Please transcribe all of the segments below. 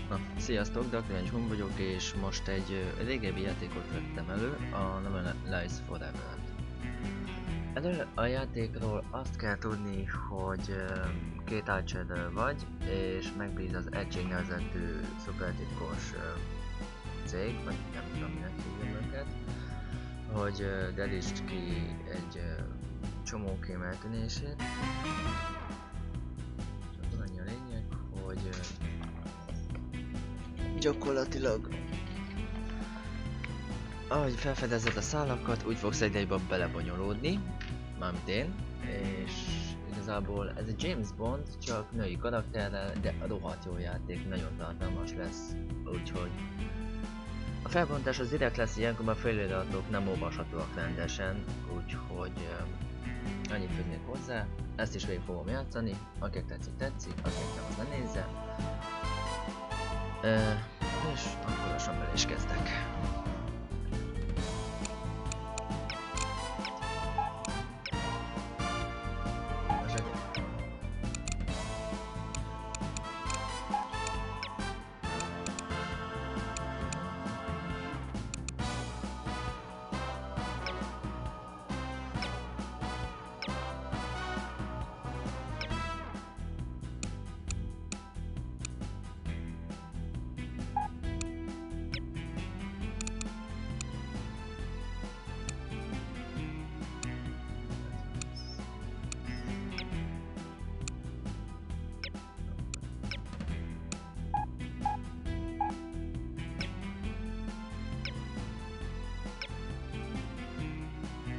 Na, sziasztok, Dr. Home vagyok, és most egy régebbi játékot vettem elő, a neve Lies Forever-t. Elő a játékról azt kell tudni, hogy két archer vagy, és megbíz az egység nevezetű szupertitkos cég, vagy nem tudom minek hívjam őket, hogy derítsd ki egy csomó kém eltűnését. Csak annyi a lényeg, hogy gyakorlatilag ahogy felfedezed a szálakat, úgy fogsz egybe belebonyolódni, mármint én, és igazából ez egy James Bond, csak női karakterrel, de rohadt jó játék, nagyon tartalmas lesz, úgyhogy a felbontás az direkt lesz, ilyenkor a feliratok nem olvashatóak rendesen, úgyhogy annyit fűznék hozzá, ezt is végig fogom játszani, akinek tetszik, akinek nem, az ne nézze. És akkor lassan bele is kezdek.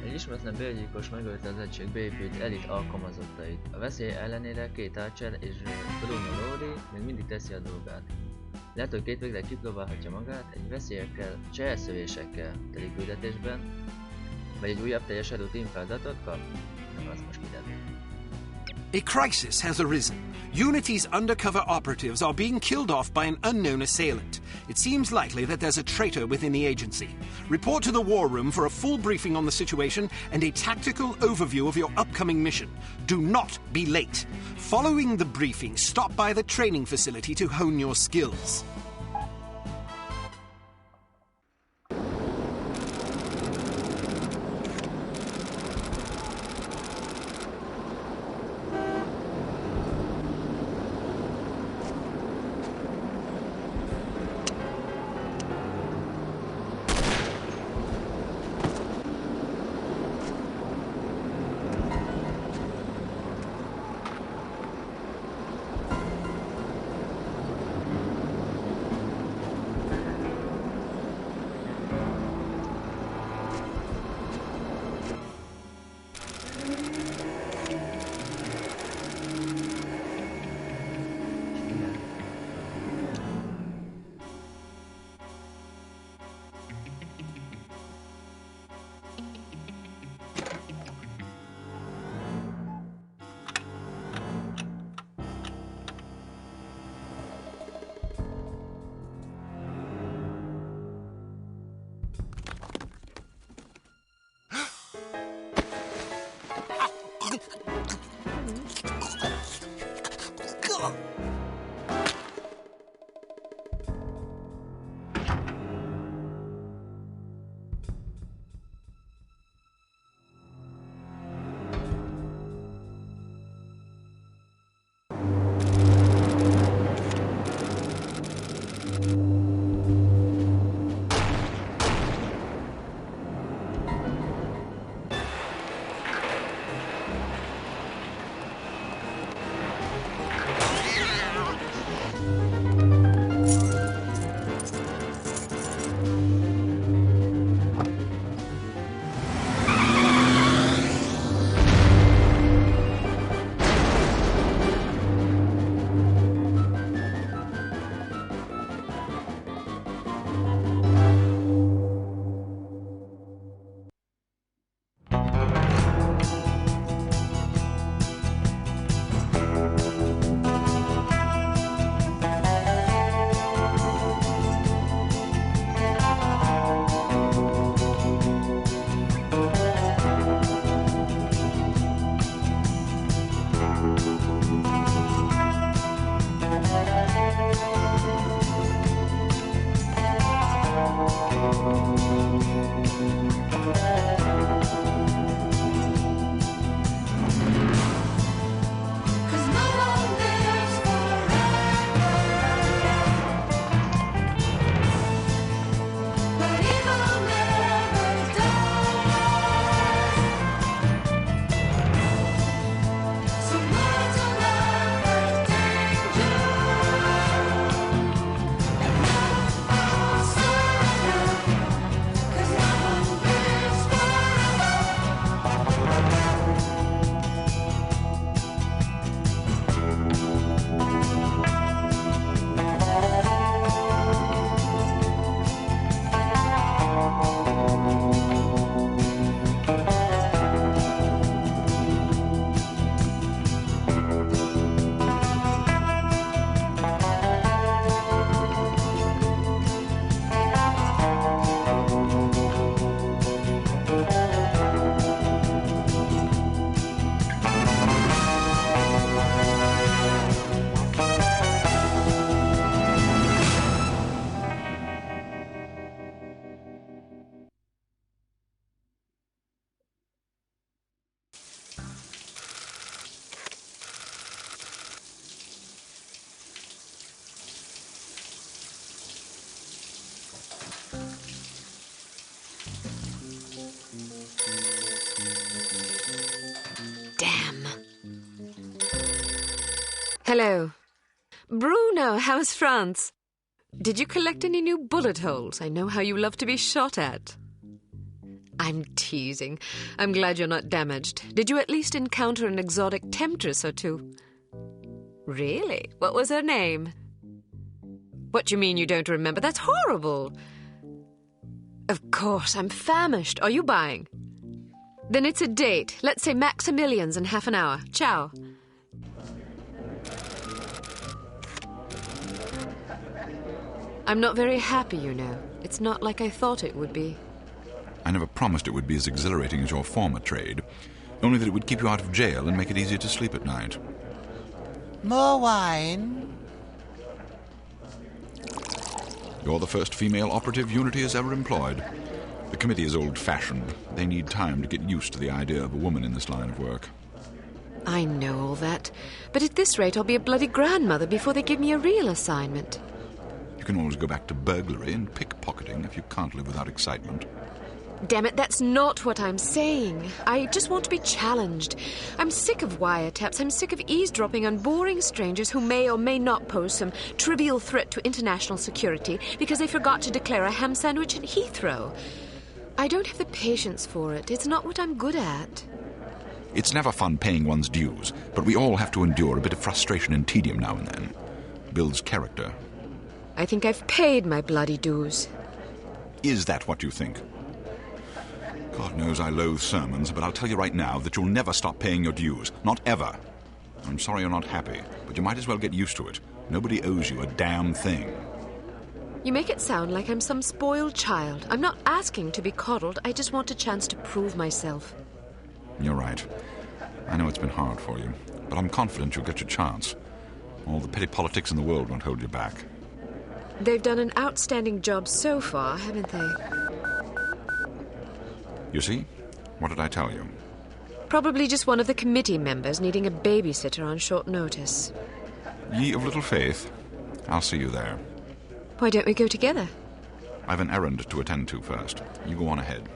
Egy ismeretlen bérgyilkos megölte az egység beépült elit alkalmazottait. A veszély ellenére két Archer és Bruno Lodi még mindig teszi a dolgát. Lehet, hogy két végre kipróbálhatja magát egy veszélyekkel, cselszövésekkel teli küldetésben, vagy egy újabb teljesen rutin feladatot kap. Nem, az most kiderül. A crisis has arisen. Unity's undercover operatives are being killed off by an unknown assailant. It seems likely that there's a traitor within the agency. Report to the war room for a full briefing on the situation and a tactical overview of your upcoming mission. Do not be late. Following the briefing, stop by the training facility to hone your skills. Hello. Bruno, how's France? Did you collect any new bullet holes? I know how you love to be shot at. I'm teasing. I'm glad you're not damaged. Did you at least encounter an exotic temptress or two? Really? What was her name? What do you mean you don't remember? That's horrible. Of course, I'm famished. Are you buying? Then it's a date. Let's say Maximilian's in half an hour. Ciao. I'm not very happy, you know. It's not like I thought it would be. I never promised it would be as exhilarating as your former trade, only that it would keep you out of jail and make it easier to sleep at night. More wine? You're the first female operative Unity has ever employed. The committee is old-fashioned. They need time to get used to the idea of a woman in this line of work. I know all that. But at this rate, I'll be a bloody grandmother before they give me a real assignment. You can always go back to burglary and pickpocketing if you can't live without excitement. Damn it, that's not what I'm saying. I just want to be challenged. I'm sick of wiretaps. I'm sick of eavesdropping on boring strangers who may or may not pose some trivial threat to international security because they forgot to declare a ham sandwich at Heathrow. I don't have the patience for it. It's not what I'm good at. It's never fun paying one's dues, but we all have to endure a bit of frustration and tedium now and then. Builds character. I think I've paid my bloody dues. Is that what you think? God knows I loathe sermons, but I'll tell you right now that you'll never stop paying your dues. Not ever. I'm sorry you're not happy, but you might as well get used to it. Nobody owes you a damn thing. You make it sound like I'm some spoiled child. I'm not asking to be coddled. I just want a chance to prove myself. You're right. I know it's been hard for you, but I'm confident you'll get your chance. All the petty politics in the world won't hold you back. They've done an outstanding job so far, haven't they? You see? What did I tell you? Probably just one of the committee members needing a babysitter on short notice. Ye of little faith. I'll see you there. Why don't we go together? I've an errand to attend to first. You go on ahead.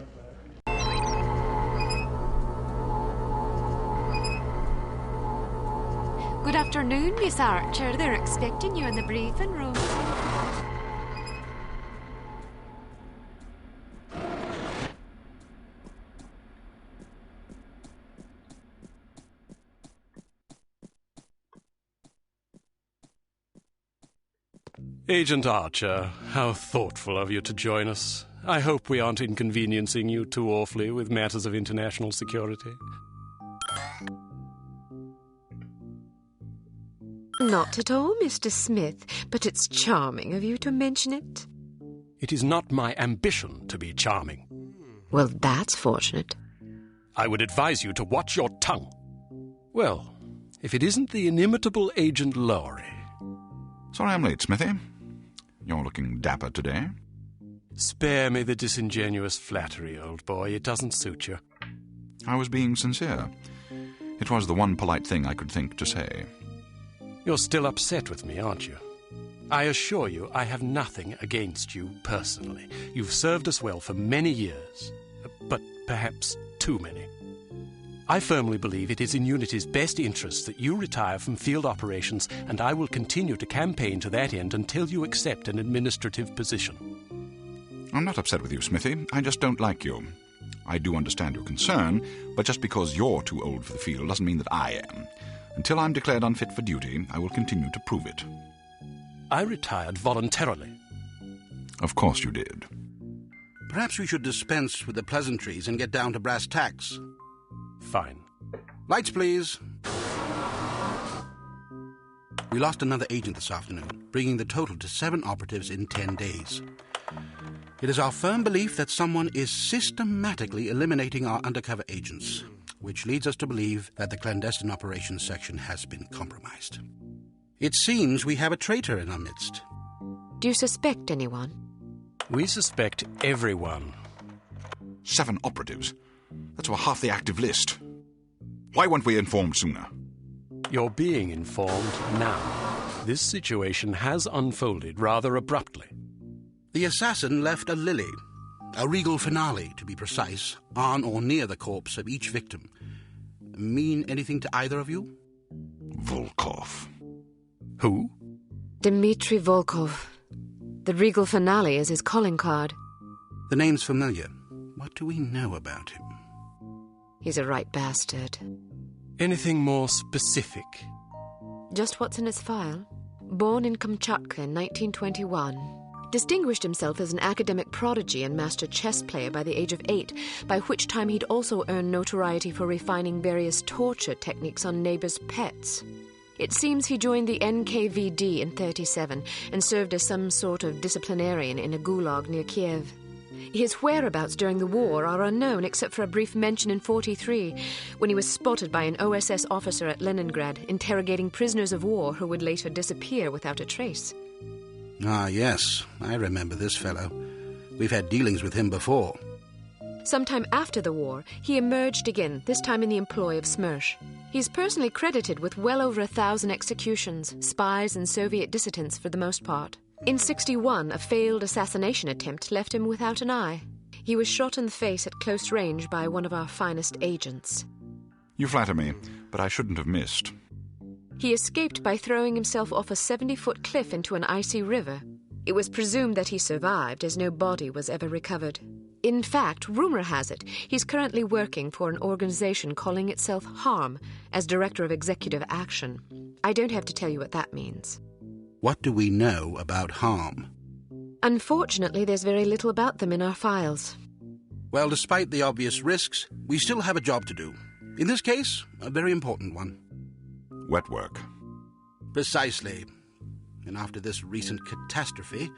Good afternoon, Miss Archer. They're expecting you in the briefing room. Agent Archer, how thoughtful of you to join us. I hope we aren't inconveniencing you too awfully with matters of international security. Not at all, Mr. Smith, but it's charming of you to mention it. It is not my ambition to be charming. Well, that's fortunate. I would advise you to watch your tongue. Well, if it isn't the inimitable Agent Lowry. Sorry I'm late, Smithy. You're looking dapper today. Spare me the disingenuous flattery, old boy. It doesn't suit you. I was being sincere. It was the one polite thing I could think to say. You're still upset with me, aren't you? I assure you I have nothing against you personally. You've served us well for many years, but perhaps too many. I firmly believe it is in Unity's best interest that you retire from field operations, and I will continue to campaign to that end until you accept an administrative position. I'm not upset with you, Smithy. I just don't like you. I do understand your concern, but just because you're too old for the field doesn't mean that I am. Until I'm declared unfit for duty, I will continue to prove it. I retired voluntarily. Of course you did. Perhaps we should dispense with the pleasantries and get down to brass tacks. Fine. Lights, please. We lost another agent this afternoon, bringing the total to 7 operatives in 10 days. It is our firm belief that someone is systematically eliminating our undercover agents, which leads us to believe that the clandestine operations section has been compromised. It seems we have a traitor in our midst. Do you suspect anyone? We suspect everyone. 7 operatives. That's over half the active list. Why weren't we informed sooner? You're being informed now. This situation has unfolded rather abruptly. The assassin left a lily, a regal finale, to be precise, on or near the corpse of each victim. Mean anything to either of you? Volkov. Who? Dmitri Volkov. The regal finale is his calling card. The name's familiar. What do we know about him? He's a right bastard. Anything more specific? Just what's in his file. Born in Kamchatka in 1921. Distinguished himself as an academic prodigy and master chess player by the age of 8, by which time he'd also earned notoriety for refining various torture techniques on neighbors' pets. It seems he joined the NKVD in 1937 and served as some sort of disciplinarian in a gulag near Kiev. His whereabouts during the war are unknown except for a brief mention in 1943 when he was spotted by an OSS officer at Leningrad interrogating prisoners of war who would later disappear without a trace. Ah, yes, I remember this fellow. We've had dealings with him before. Sometime after the war, he emerged again, this time in the employ of Smersh. He's personally credited with well over 1,000 executions, spies and Soviet dissidents for the most part. In 1961, a failed assassination attempt left him without an eye. He was shot in the face at close range by one of our finest agents. You flatter me, but I shouldn't have missed. He escaped by throwing himself off a 70-foot cliff into an icy river. It was presumed that he survived, as no body was ever recovered. In fact, rumor has it, he's currently working for an organization calling itself HARM as Director of Executive Action. I don't have to tell you what that means. What do we know about HARM? Unfortunately, there's very little about them in our files. Well, despite the obvious risks, we still have a job to do. In this case, a very important one. Wet work. Precisely. And after this recent catastrophe,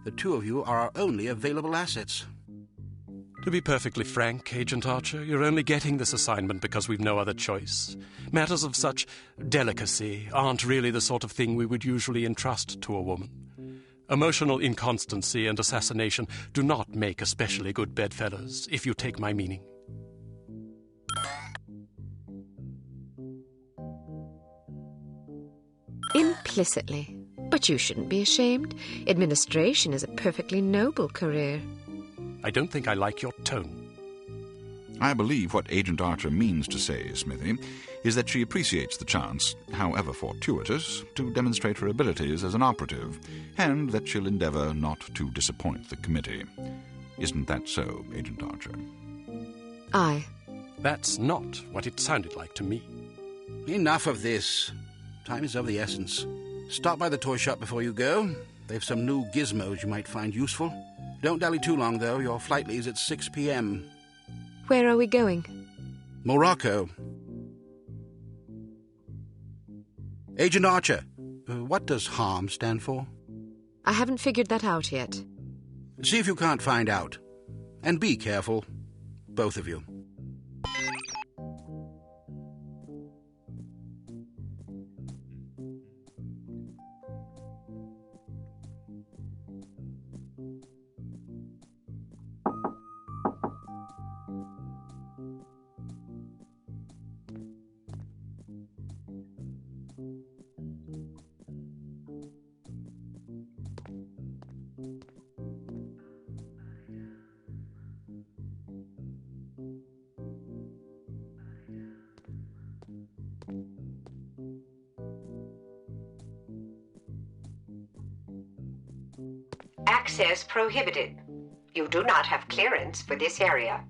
the two of you are our only available assets. To be perfectly frank, Agent Archer, you're only getting this assignment because we've no other choice. Matters of such delicacy aren't really the sort of thing we would usually entrust to a woman. Emotional inconstancy and assassination do not make especially good bedfellows, if you take my meaning. Implicitly. But you shouldn't be ashamed. Administration is a perfectly noble career. I don't think I like your tone. I believe what Agent Archer means to say, Smithy, is that she appreciates the chance, however fortuitous, to demonstrate her abilities as an operative, and that she'll endeavor not to disappoint the committee. Isn't that so, Agent Archer? Aye. That's not what it sounded like to me. Enough of this. Time is of the essence. Stop by the toy shop before you go. They've some new gizmos you might find useful. Don't dally too long, though. Your flight leaves at 6 p.m. Where are we going? Morocco. Agent Archer, what does HARM stand for? I haven't figured that out yet. See if you can't find out. And be careful. Both of you. Access prohibited. You do not have clearance for this area.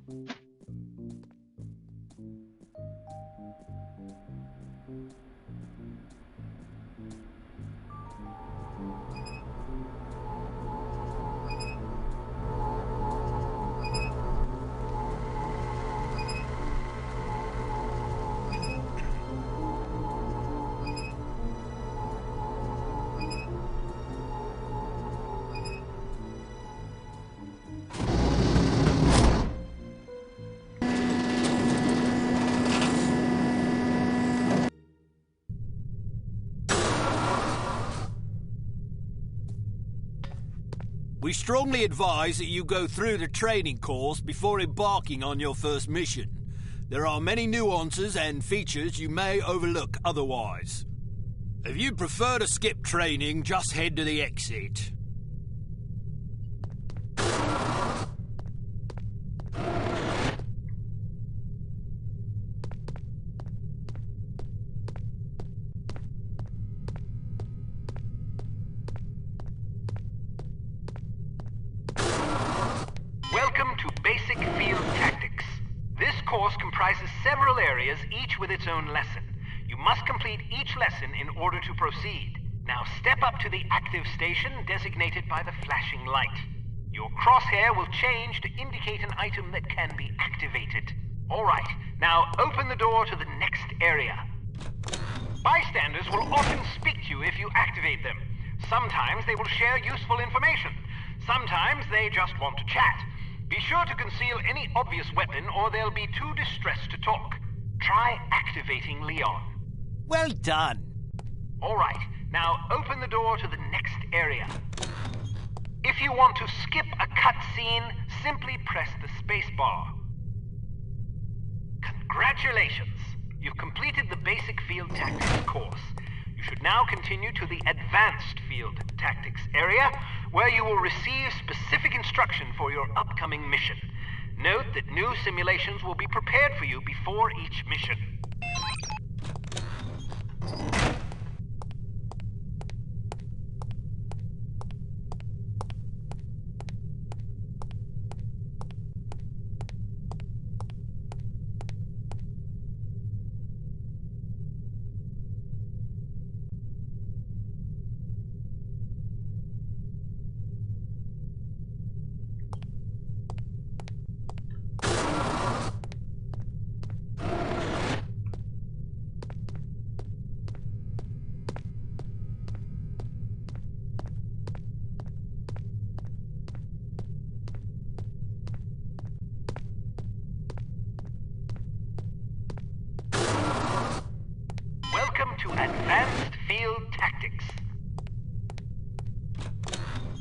We strongly advise that you go through the training course before embarking on your first mission. There are many nuances and features you may overlook otherwise. If you prefer to skip training, just head to the exit. course comprises several areas, each with its own lesson. You must complete each lesson in order to proceed. Now step up to the active station designated by the flashing light. Your crosshair will change to indicate an item that can be activated. Alright, now open the door to the next area. Bystanders will often speak to you if you activate them. Sometimes they will share useful information. Sometimes they just want to chat. Be sure to conceal any obvious weapon or they'll be too distressed to talk. Try activating Leon. Well done. Alright, now open the door to the next area. If you want to skip a cutscene, simply press the spacebar. Congratulations! You've completed the basic field tactics course. You should now continue to the advanced field tactics area, where you will receive specific instruction for your upcoming mission. Note that new simulations will be prepared for you before each mission. To advanced field tactics.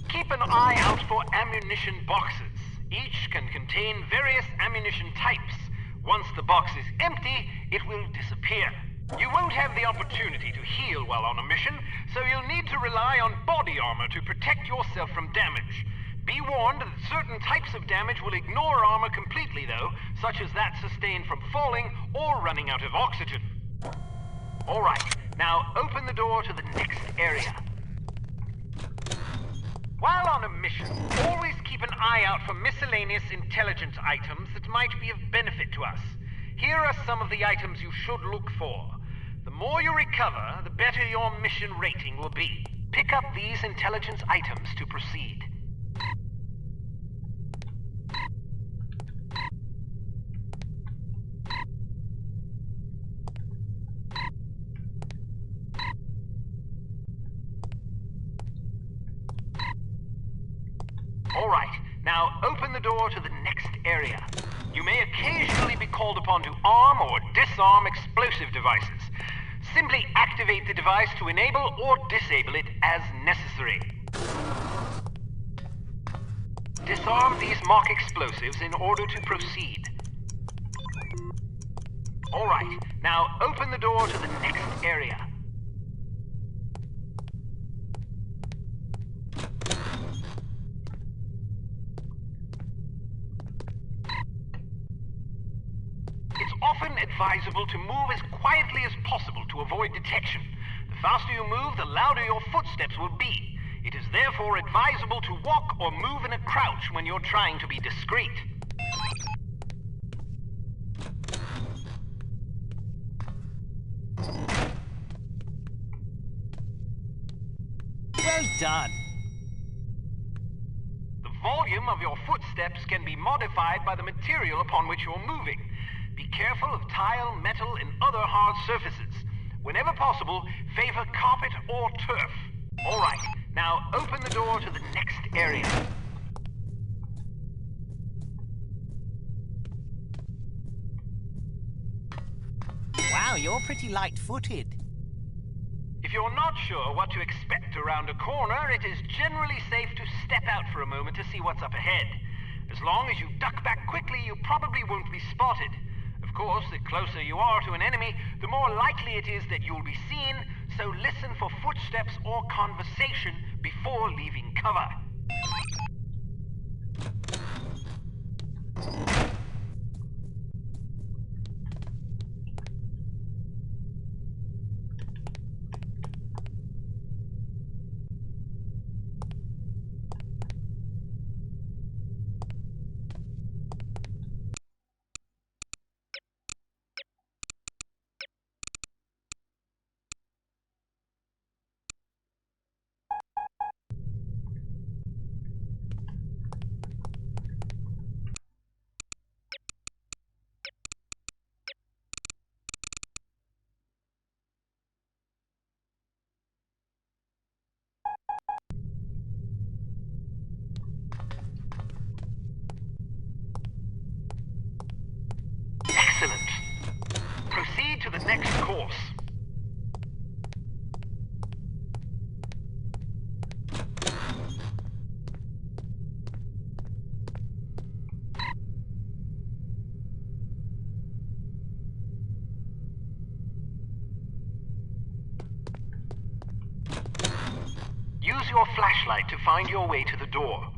Keep an eye out for ammunition boxes. Each can contain various ammunition types. Once the box is empty, it will disappear. You won't have the opportunity to heal while on a mission, so you'll need to rely on body armor to protect yourself from damage. Be warned that certain types of damage will ignore armor completely though, such as that sustained from falling or running out of oxygen. Alright, now open the door to the next area. While on a mission, always keep an eye out for miscellaneous intelligence items that might be of benefit to us. Here are some of the items you should look for. The more you recover, the better your mission rating will be. Pick up these intelligence items to proceed. Alright, now open the door to the next area. You may occasionally be called upon to arm or disarm explosive devices. Simply activate the device to enable or disable it as necessary. Disarm these mock explosives in order to proceed. Alright, now open the door to the next area. It's often advisable to move as quietly as possible to avoid detection. The faster you move, the louder your footsteps will be. It is therefore advisable to walk or move in a crouch when you're trying to be discreet. Well done. The volume of your footsteps can be modified by the material upon which you're moving. Be careful of tile, metal, and other hard surfaces. Whenever possible, favor carpet or turf. Alright, now open the door to the next area. Wow, you're pretty light-footed. If you're not sure what to expect around a corner, it is generally safe to step out for a moment to see what's up ahead. As long as you duck back quickly, you probably won't be spotted. Of course, the closer you are to an enemy, the more likely it is that you'll be seen, so listen for footsteps or conversation before leaving cover. next course. Use your flashlight to find your way to the door.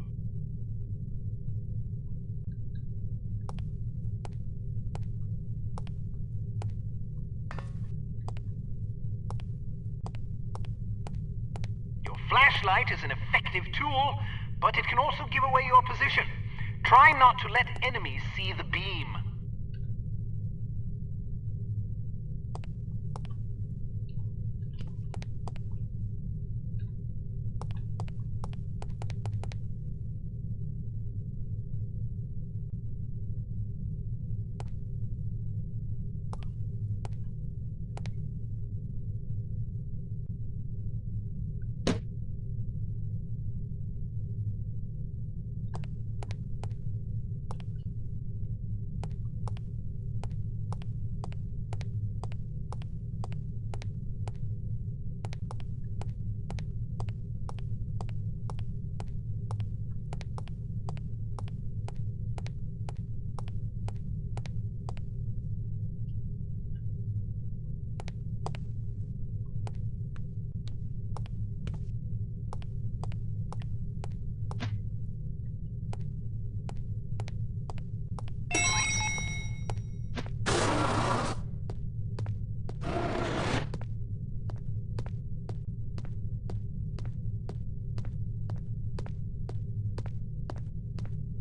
Your flashlight is an effective tool, but it can also give away your position. Try not to let enemies see the beam.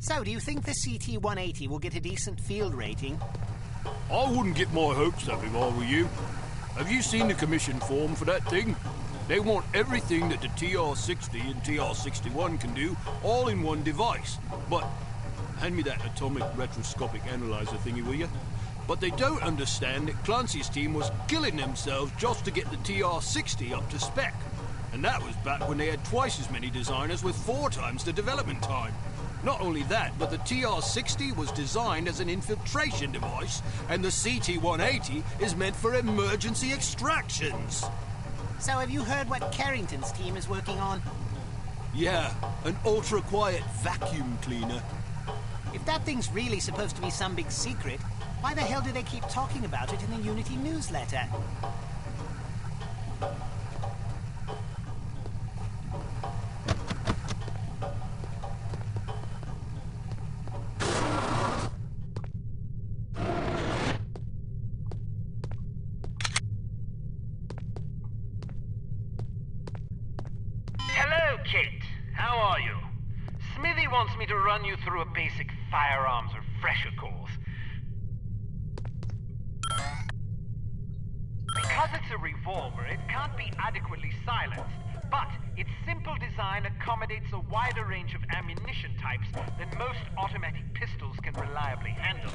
So, do you think the CT-180 will get a decent field rating? I wouldn't get my hopes up if I were you. Have you seen the commission form for that thing? They want everything that the TR-60 and TR-61 can do, all in one device. But, hand me that atomic retroscopic analyzer thingy, will you? But they don't understand that Clancy's team was killing themselves just to get the TR-60 up to spec. And that was back when they had twice as many designers with 4 times the development time. Not only that, but the TR-60 was designed as an infiltration device, and the CT-180 is meant for emergency extractions. So have you heard what Carrington's team is working on? Yeah, an ultra-quiet vacuum cleaner. If that thing's really supposed to be some big secret, why the hell do they keep talking about it in the Unity newsletter? Hello, Kate. How are you? Smithy wants me to run you through a basic firearms refresher course. Because it's a revolver, it can't be adequately silenced, but its simple design accommodates a wider range of ammunition types than most automatic pistols can reliably handle.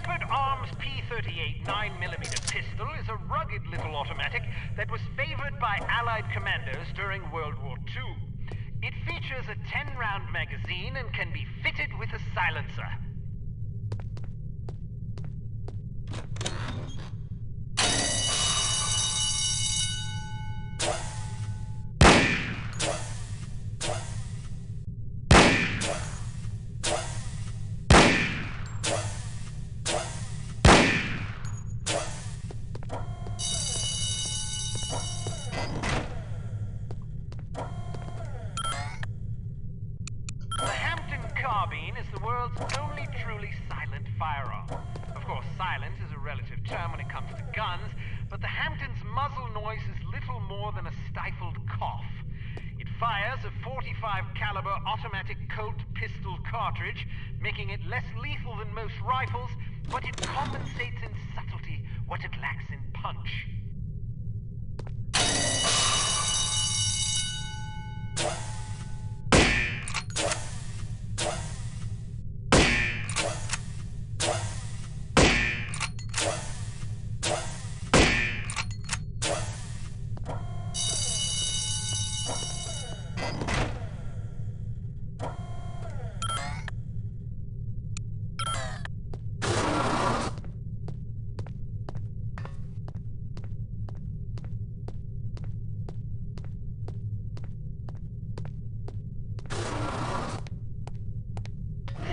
Shepherd Arms P38 9mm pistol is a rugged little automatic that was favored by Allied commanders during World War II. It features a 10-round magazine and can be fitted with a silencer. Carbine is the world's only truly silent firearm. Of course, silent is a relative term when it comes to guns, but the Hampton's muzzle noise is little more than a stifled cough. It fires a .45 caliber automatic Colt pistol cartridge, making it less lethal than most rifles, but it compensates in subtlety what it lacks in punch.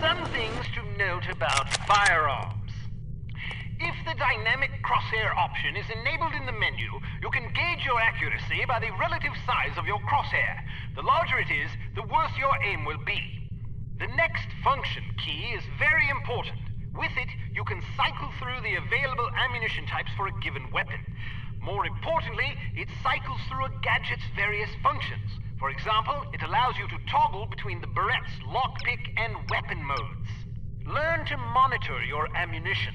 Some things to note about firearms. If the dynamic crosshair option is enabled in the menu, you can gauge your accuracy by the relative size of your crosshair. The larger it is, the worse your aim will be. The next function key is very important. With it, you can cycle through the available ammunition types for a given weapon. More importantly, it cycles through a gadget's various functions. For example, it allows you to toggle between the Berette's lockpick and weapon modes. Learn to monitor your ammunition.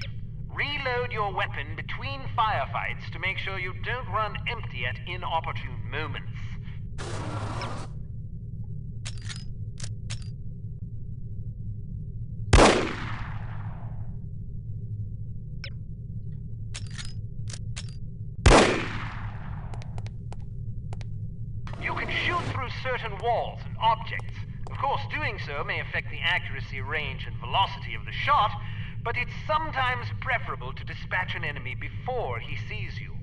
Reload your weapon between firefights to make sure you don't run empty at inopportune moments. You can shoot through certain walls and objects. Of course, doing so may affect the accuracy, range, and velocity of the shot, but it's sometimes preferable to dispatch an enemy before he sees you.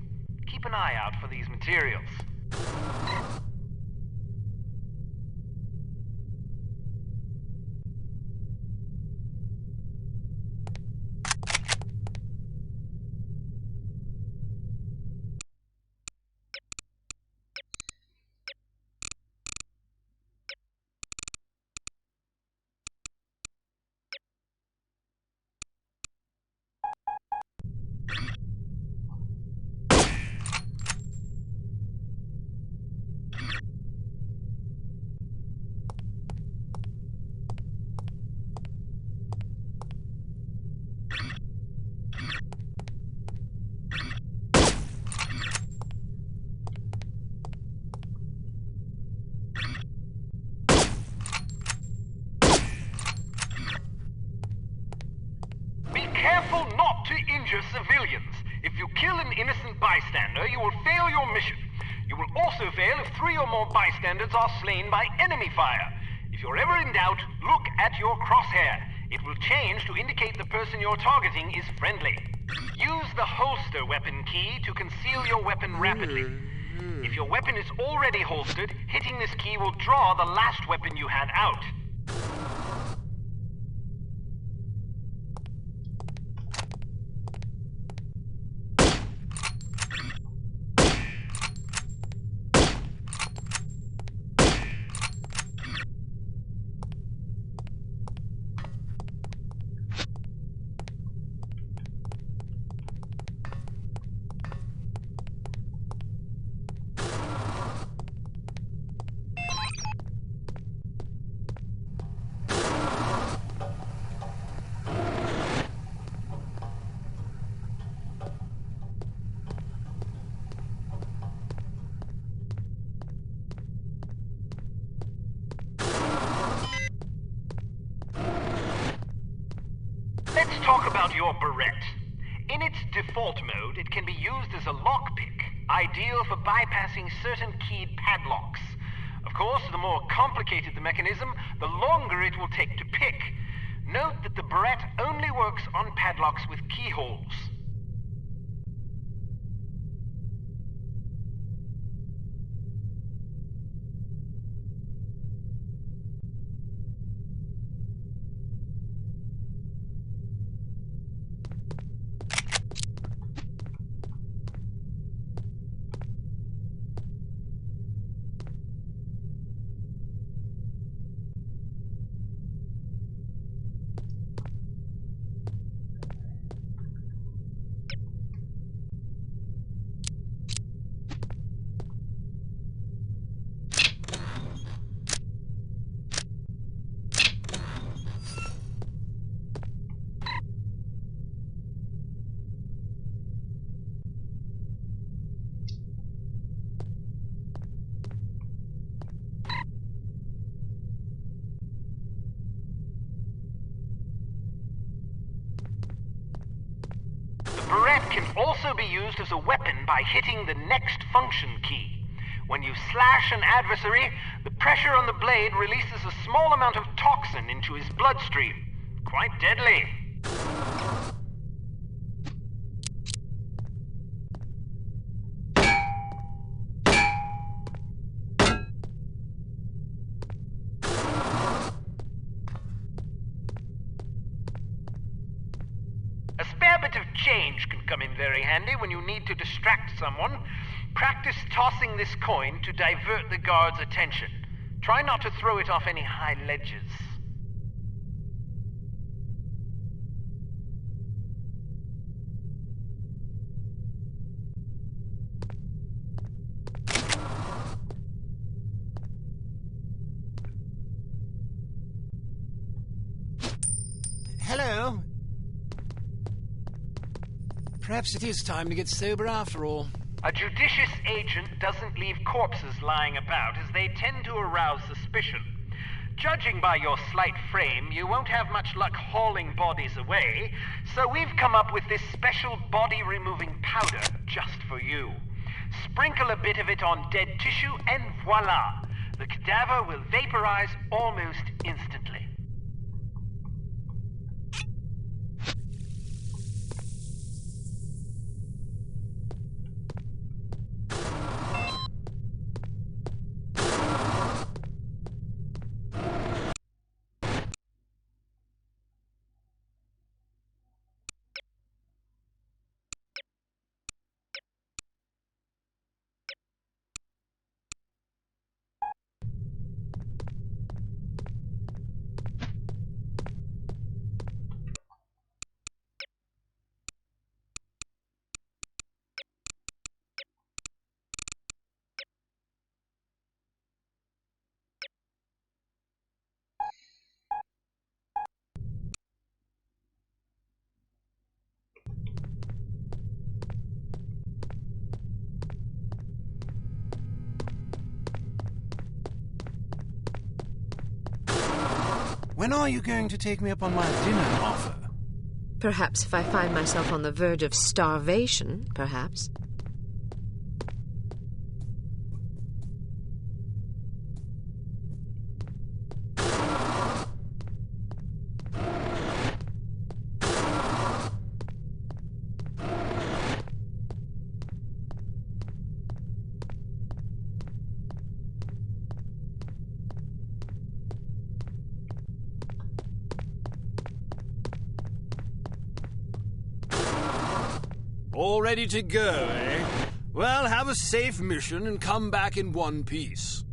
Keep an eye out for these materials. Careful not to injure civilians. If you kill an innocent bystander, you will fail your mission. You will also fail if 3 or more bystanders are slain by enemy fire. If you're ever in doubt, look at your crosshair. It will change to indicate the person you're targeting is friendly. Use the holster weapon key to conceal your weapon rapidly. If your weapon is already holstered, hitting this key will draw the last weapon you had out. Let's talk about your Berette. In its default mode, it can be used as a lockpick, ideal for bypassing certain keyed padlocks. Of course, the more complicated the mechanism, the longer it will take to pick. Note that the Berette only works on padlocks with keyholes. Berette can also be used as a weapon by hitting the next function key. When you slash an adversary, the pressure on the blade releases a small amount of toxin into his bloodstream. Quite deadly. A spare bit of change can come in very handy when you need to distract someone. Practice tossing this coin to divert the guard's attention. Try not to throw it off any high ledges. Hello. Perhaps it is time to get sober after all. A judicious agent doesn't leave corpses lying about, as they tend to arouse suspicion. Judging by your slight frame, you won't have much luck hauling bodies away, so we've come up with this special body-removing powder just for you. Sprinkle a bit of it on dead tissue, and voila! The cadaver will vaporize almost instantly. When are you going to take me up on my dinner offer? Perhaps if I find myself on the verge of starvation, perhaps. All ready to go, eh? Well, have a safe mission and come back in one piece.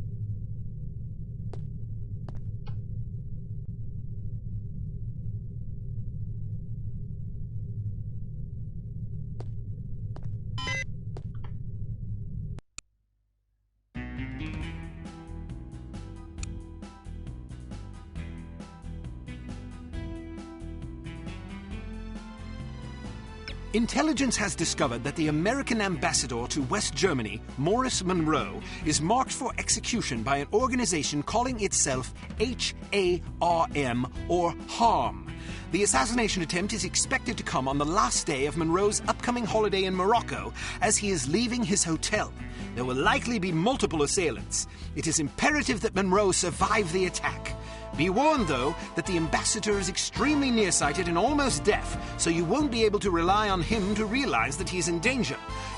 Intelligence has discovered that the American ambassador to West Germany, Morris Monroe, is marked for execution by an organization calling itself HARM, or HARM. The assassination attempt is expected to come on the last day of Monroe's upcoming holiday in Morocco as he is leaving his hotel. There will likely be multiple assailants. It is imperative that Monroe survive the attack. Be warned, though, that the ambassador is extremely nearsighted and almost deaf, so you won't be able to rely on him to realize that he's in danger.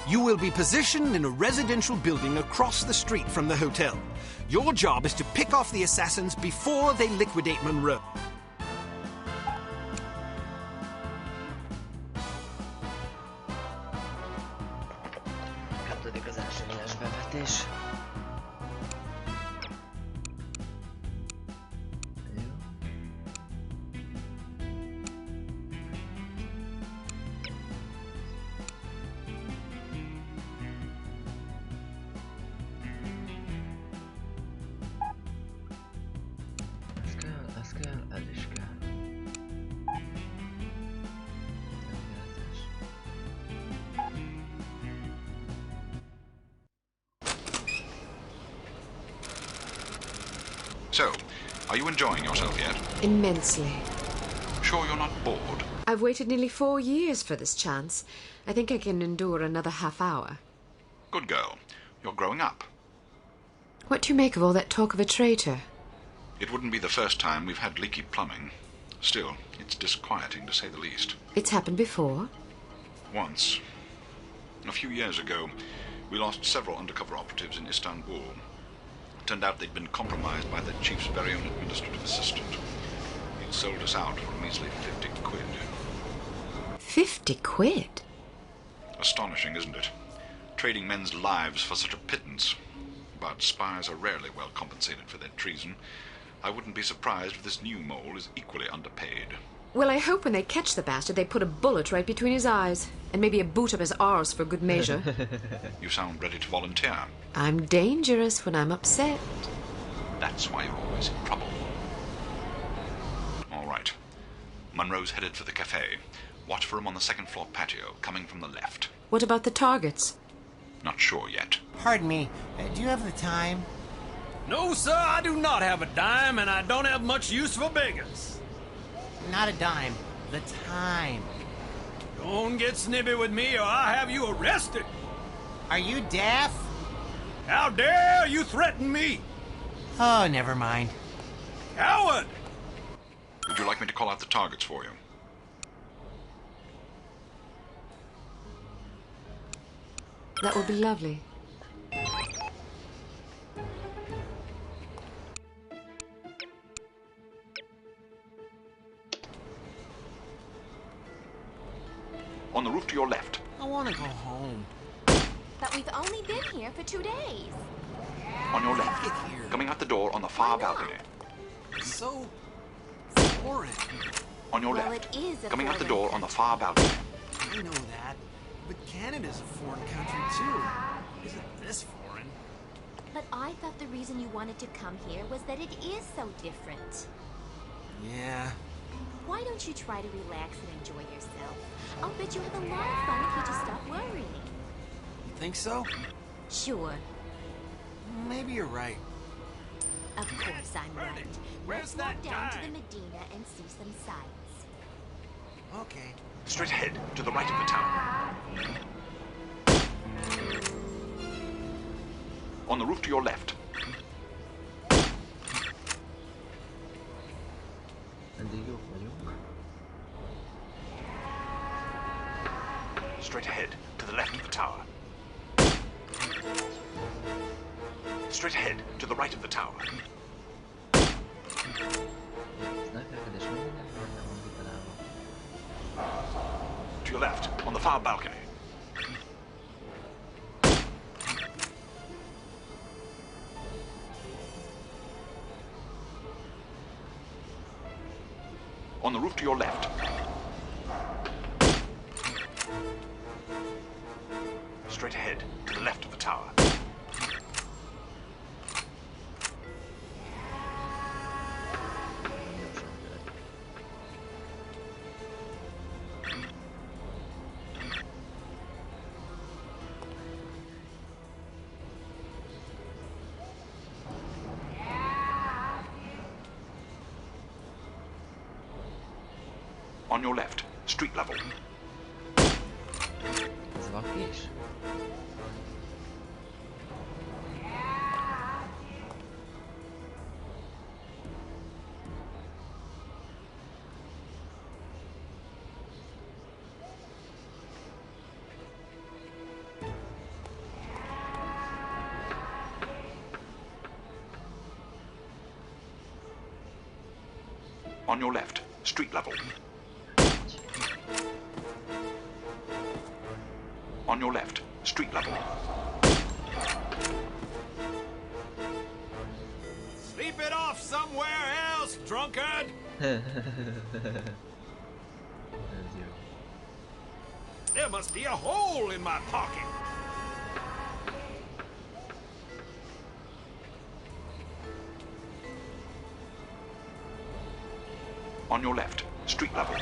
You will be positioned in a residential building across the street from the hotel. Your job is to pick off the assassins before they liquidate Monroe. Kezdődik az első nyíles bevetés. Ez is kell. So, are you enjoying yourself yet? Immensely. Sure you're not bored? I've waited nearly 4 years for this chance. I think I can endure another half hour. Good girl. You're growing up. What do you make of all that talk of a traitor? It wouldn't be the first time we've had leaky plumbing. Still, it's disquieting to say the least. It's happened before? Once. A few years ago, we lost several undercover operatives in Istanbul. Turned out they'd been compromised by the chief's very own administrative assistant. He'd sold us out for a measly 50 quid. 50 quid? Astonishing, isn't it? Trading men's lives for such a pittance. But spies are rarely well compensated for their treason. I wouldn't be surprised if this new mole is equally underpaid. Well, I hope when they catch the bastard, they put a bullet right between his eyes. And maybe a boot up his arse for good measure. You sound ready to volunteer. I'm dangerous when I'm upset. That's why you're always in trouble. All right. Monroe's headed for the cafe. Watch for him on the second floor patio, coming from the left. What about the targets? Not sure yet. Pardon me, do you have the time? No, sir, I do not have a dime, and I don't have much use for beggars. Not a dime. The time. Don't get snippy with me, or I'll have you arrested. Are you deaf? How dare you threaten me? Oh, never mind. Coward! Would you like me to call out the targets for you? That would be lovely. On the roof to your left. I want to go home. But we've only been here for 2 days. On your left. Get here. Coming out the door on the far balcony. It's so foreign. On your Well, left. it is a Coming out the foreign door on the far balcony. I know that. But Canada's a foreign country, too. Isn't this foreign? But I thought the reason you wanted to come here was that it is so different. Yeah. Why don't you try to relax and enjoy yourself? I'll bet you have a lot of fun if you just stop worrying. You think so? Sure. Maybe you're right. Of course I'm right. Where's Let's walk that down to dime? the Medina and see some sights. Okay. Straight ahead, to the right of the tower. On the roof to your left. Eddig jók vagyunk. Straight ahead, to the left of the tower. Straight ahead, to the right of the tower. Sniperkedés minden nem van kitalálva. To your left, on the far balcony. On the roof to your left. Straight ahead, to the left of the tower. On your left, street level. Ez vaki is? On your left, street level. On your left, street level. Sleep it off somewhere else, drunkard! Ez jó. There must be a hole in my pocket. On your left, street level.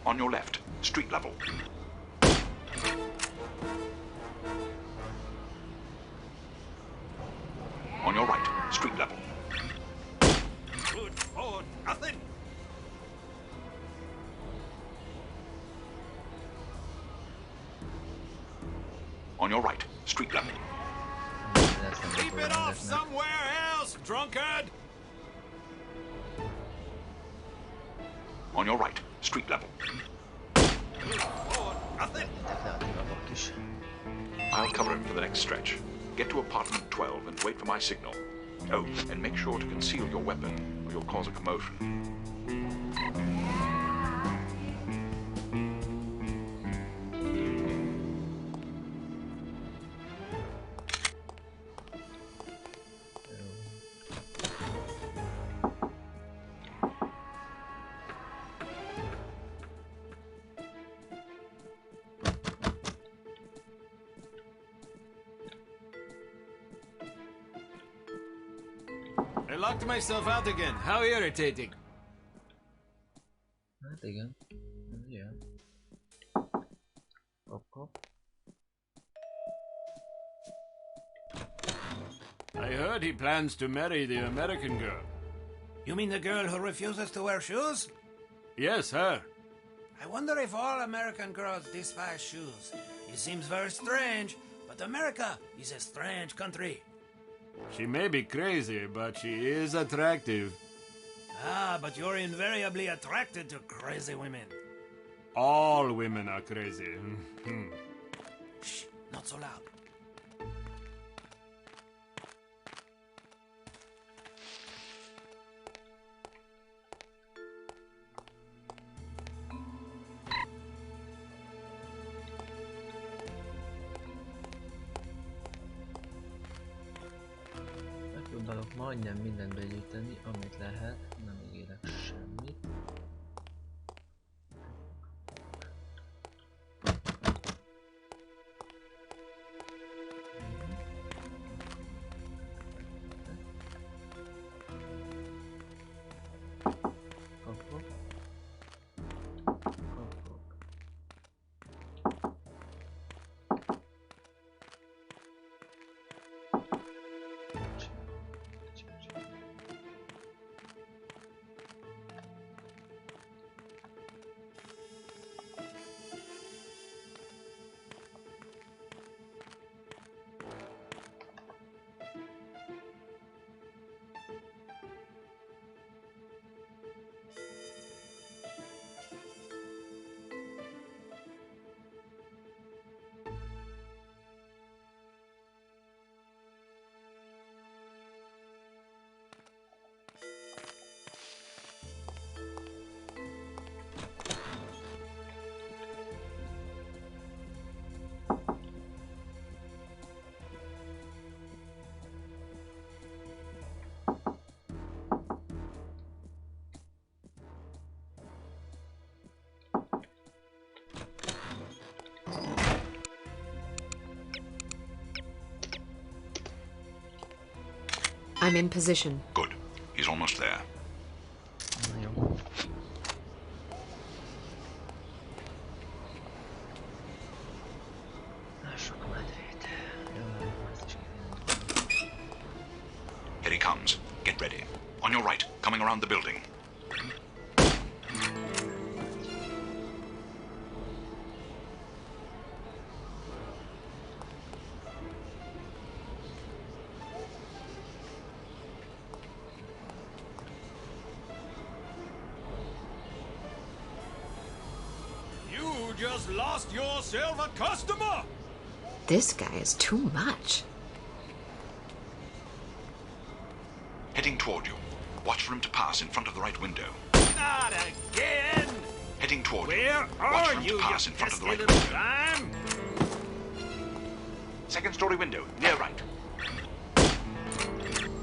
On your left, street level. On your right, street level. Good for nothing. On your right, street level. Sleep it off somewhere else, drunkard! On your right, street level. Good for nothing. I'll cover him for the next stretch. Get to apartment 12 and wait for my signal. Oh, and make sure to conceal your weapon, or you'll cause a commotion. I locked myself out again. How irritating. Hát igen. Ez ilyen. Kop. I heard he plans to marry the American girl. You mean the girl who refuses to wear shoes? Yes, her. I wonder if all American girls despise shoes. It seems very strange, but America is a strange country. She may be crazy, but she is attractive. Ah, but you're invariably attracted to crazy women. All women are crazy. Shh, not so loud. Megpróbálok majdnem mindent begyűjteni, amit lehet, nem ígérek semmit. Kapok. I'm in position. Good. He's almost there. Na jó. Lássuk a medvét. Jó, ezt is Here he comes. On your right, coming around the building. You just lost yourself a customer! This guy is too much. Heading toward you. Watch for him to pass in front of the right window. Not again! Heading toward you. Where Watch are for him you, to pass you in front of the pesky right little window. slime? Second story window, near right.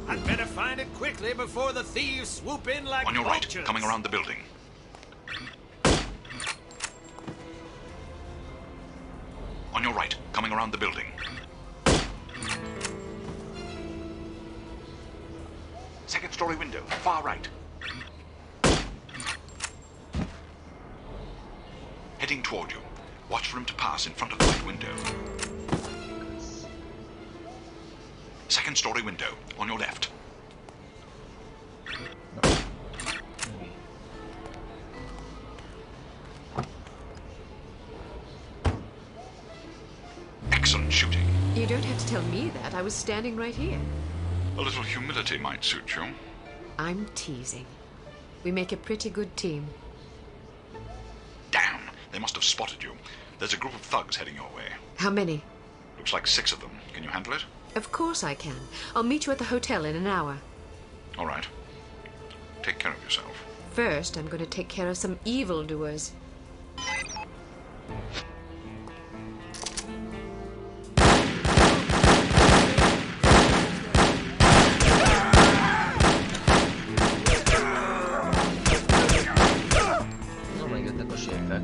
I'd better find it quickly before the thieves swoop in like On your vultures. right, coming around the building. On your right, coming around the building. Second story window, far right. Heading toward you. Watch for him to pass in front of the right window. Second story window, on your left. Excellent shooting. You don't have to tell me that. I was standing right here. A little humility might suit you. I'm teasing. We make a pretty good team. Damn, they must have spotted you. There's a group of thugs heading your way. How many? Looks like 6 of them. Can you handle it? Of course I can. I'll meet you at the hotel in an hour. All right. Take care of yourself. First, I'm going to take care of some evildoers. No, megjöttek a séfek.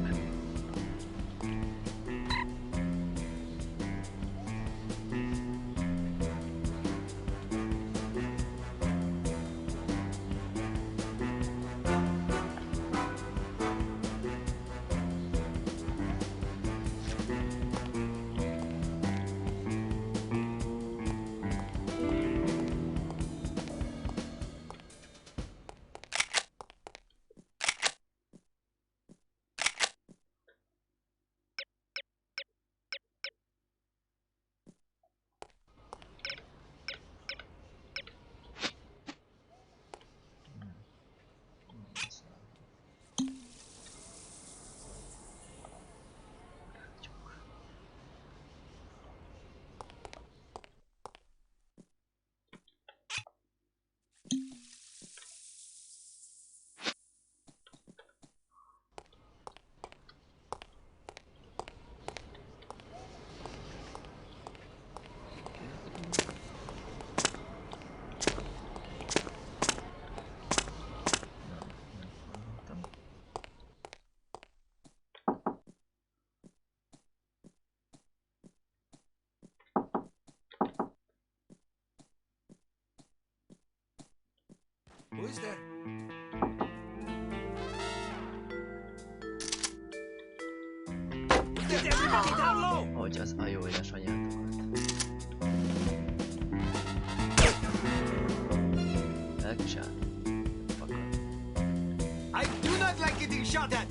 Who is there? Get everybody down low! Hogy az a jó édesanyátokat. Elkisál. Fakad. I do not like getting shot at!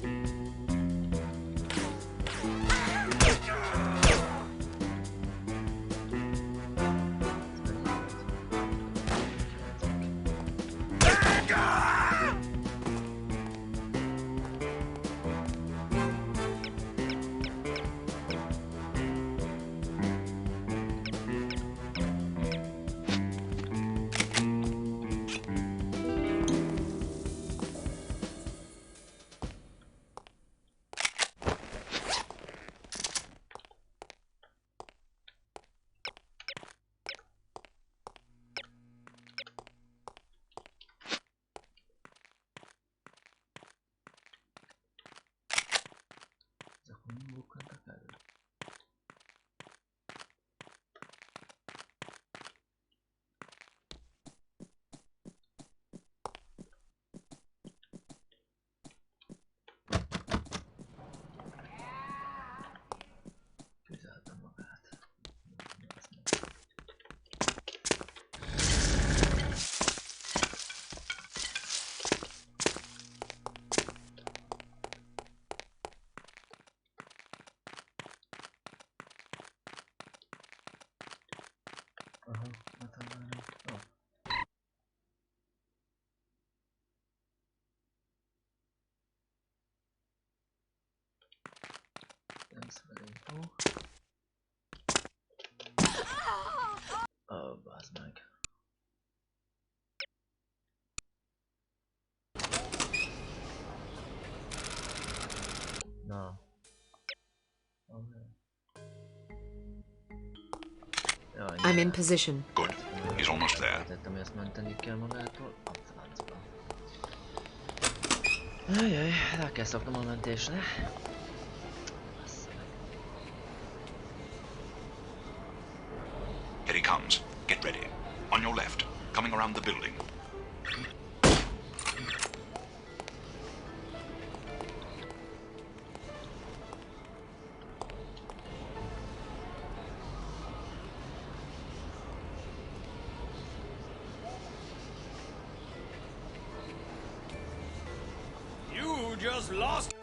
Ó, bazd meg. Na. I'm in position. Good. He's almost there. Tettem, hogy ezt menteni kell magától. A francba. Ajaj, rá kell szoknom a mentésre. Bassza meg. Here he comes. Get ready. On your left, coming around the building. You just lost.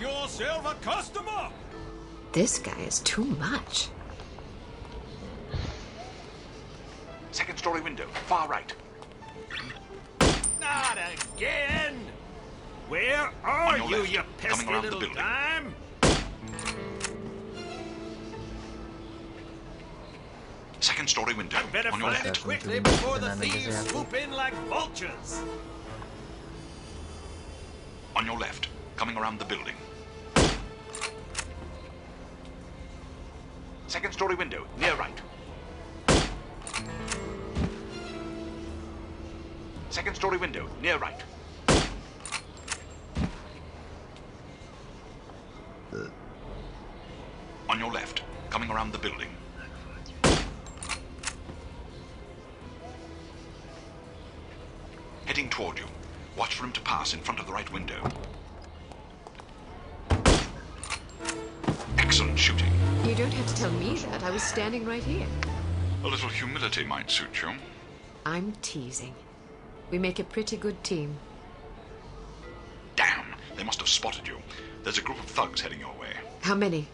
Yourself a customer! This guy is too much. Second story window, far right. Not again! Where are your you, left, you coming pesky around the little building. dime? Second story window, Better on your find left. it quickly before the thieves swoop in like vultures. On your left, coming around the building. Second story window, near right. Second story window, near right. On your left, coming around the building. Heading toward you. Watch for him to pass in front of the right window. Excellent shooting. You don't have to tell me that. I was standing right here. A little humility might suit you. I'm teasing. We make a pretty good team. Damn! They must have spotted you. There's a group of thugs heading your way. How many?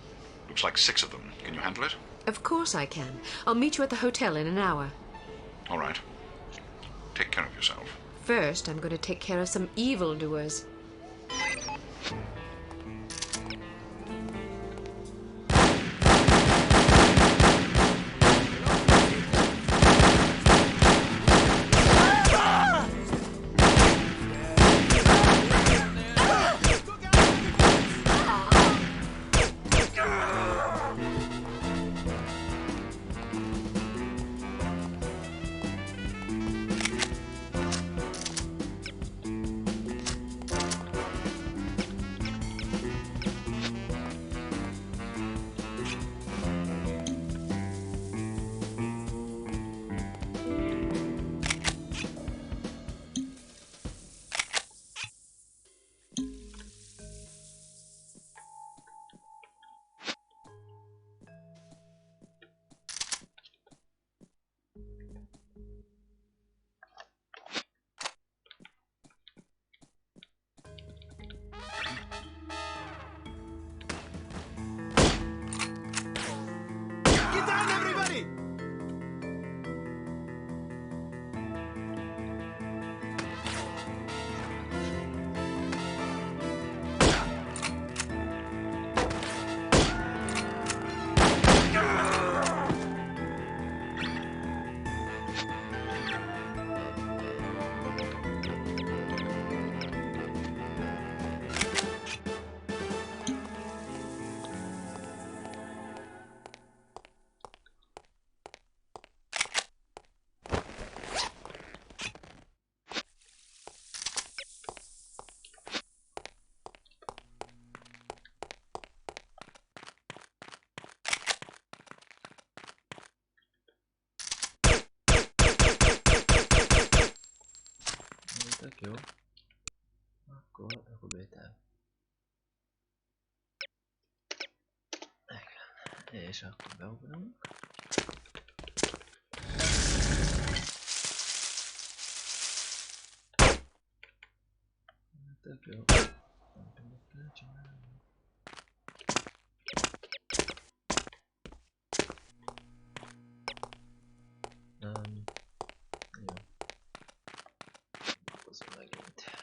Looks like 6 of them. Can you handle it? Of course I can. I'll meet you at the hotel in an hour. All right. Take care of yourself. First, I'm going to take care of some evildoers. akkor betel. És akkor beugrunk. Tök jó. Nem tudok elcsinálni. Jó. Hozom megint.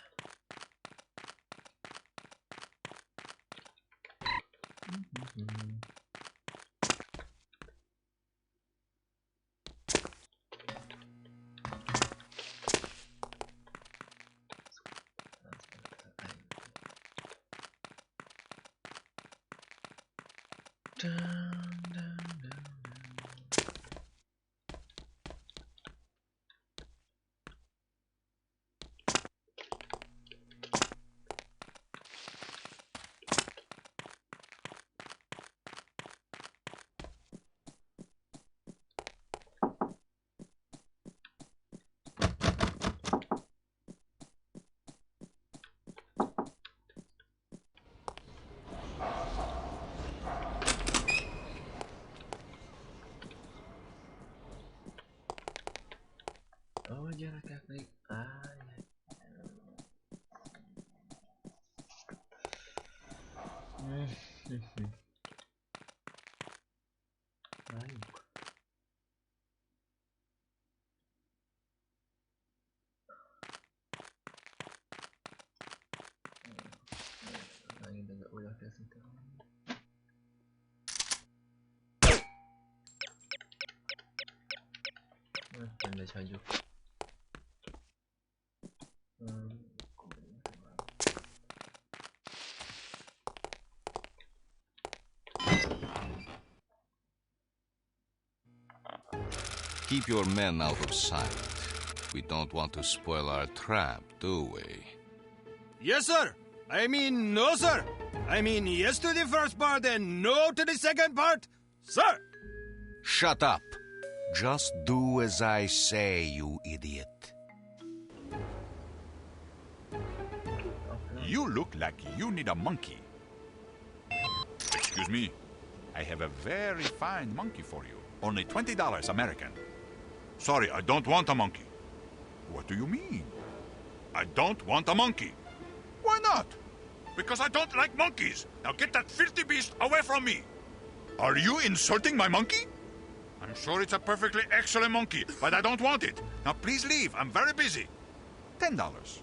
Ó, gyerekek még... Várjuk. Megint újra kezdünk el. Mindegy, hagyjuk. Keep your men out of sight. We don't want to spoil our trap, do we? Yes, sir. I mean, no, sir. I mean, yes to the first part and no to the second part, sir. Shut up. Just do as I say, you idiot. You look like you need a monkey. Excuse me. I have a very fine monkey for you. Only $20 American. Sorry, I don't want a monkey. What do you mean? I don't want a monkey. Why not? Because I don't like monkeys. Now get that filthy beast away from me. Are you insulting my monkey? I'm sure it's a perfectly excellent monkey, but I don't want it. Now please leave. I'm very busy. $10.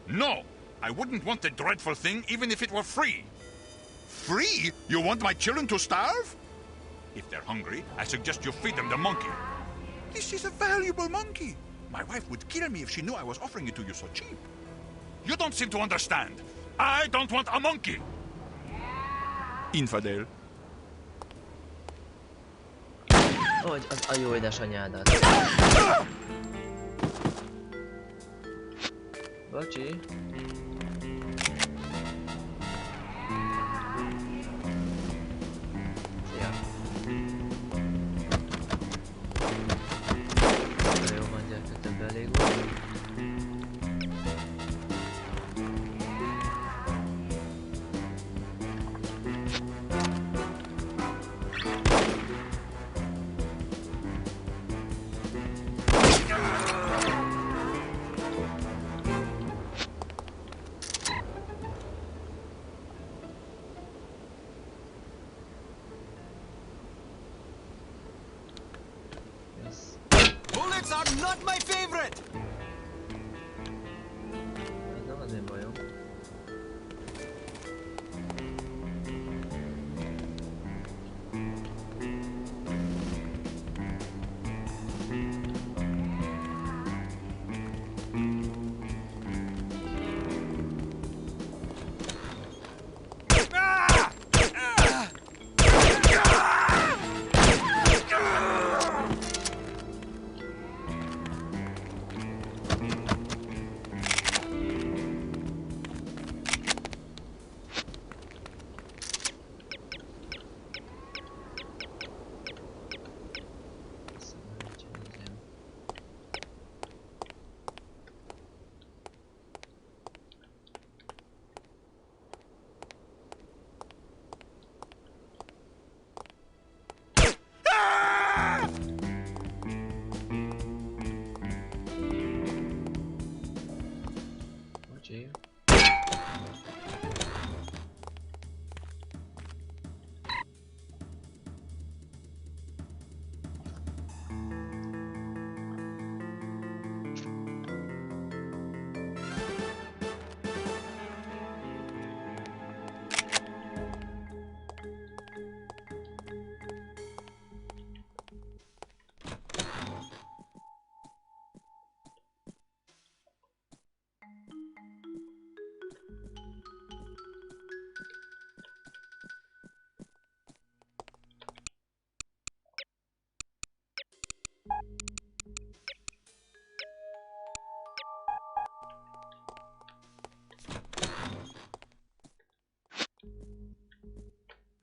No, I wouldn't want the dreadful thing even if it were free. Free? You want my children to starve? If they're hungry, I suggest you feed them the monkey. This is a valuable monkey. My wife would kill me if she knew I was offering it to you so cheap. You don't seem to understand. I don't want a monkey. Infidel. Hogy az a jó édesanyádat. Bocsi. Szia. De jó van, gyertek, több elég volt. Bullets are not my favorite! Ez nem az én bajom.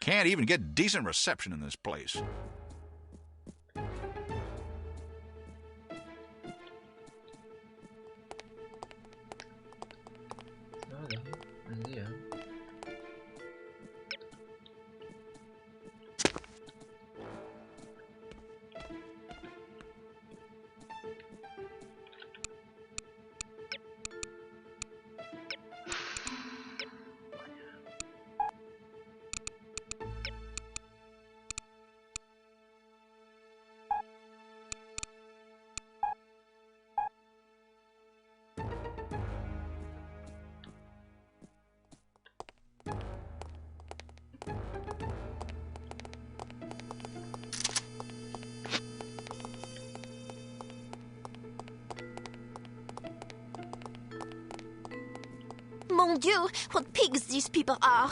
Can't even get decent reception in this place. Vale, buen día. Mon Dieu, what pigs these people are!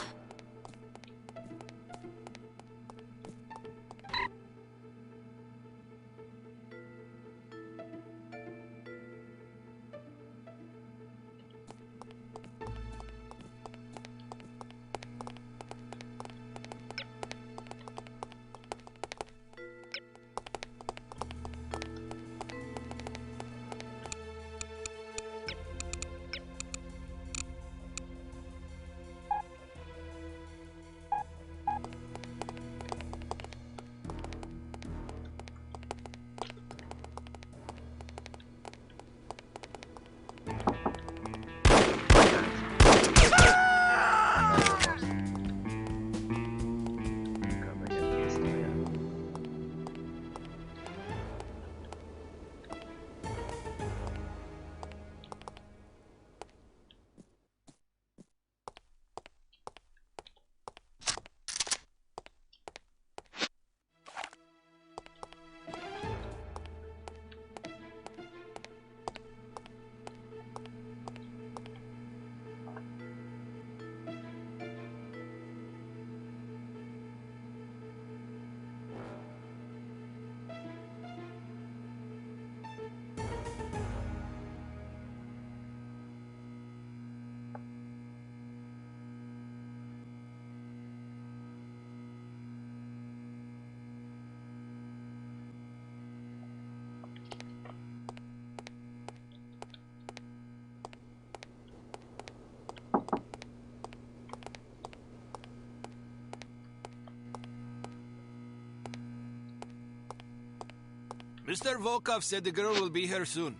Mr. Volkov said the girl will be here soon.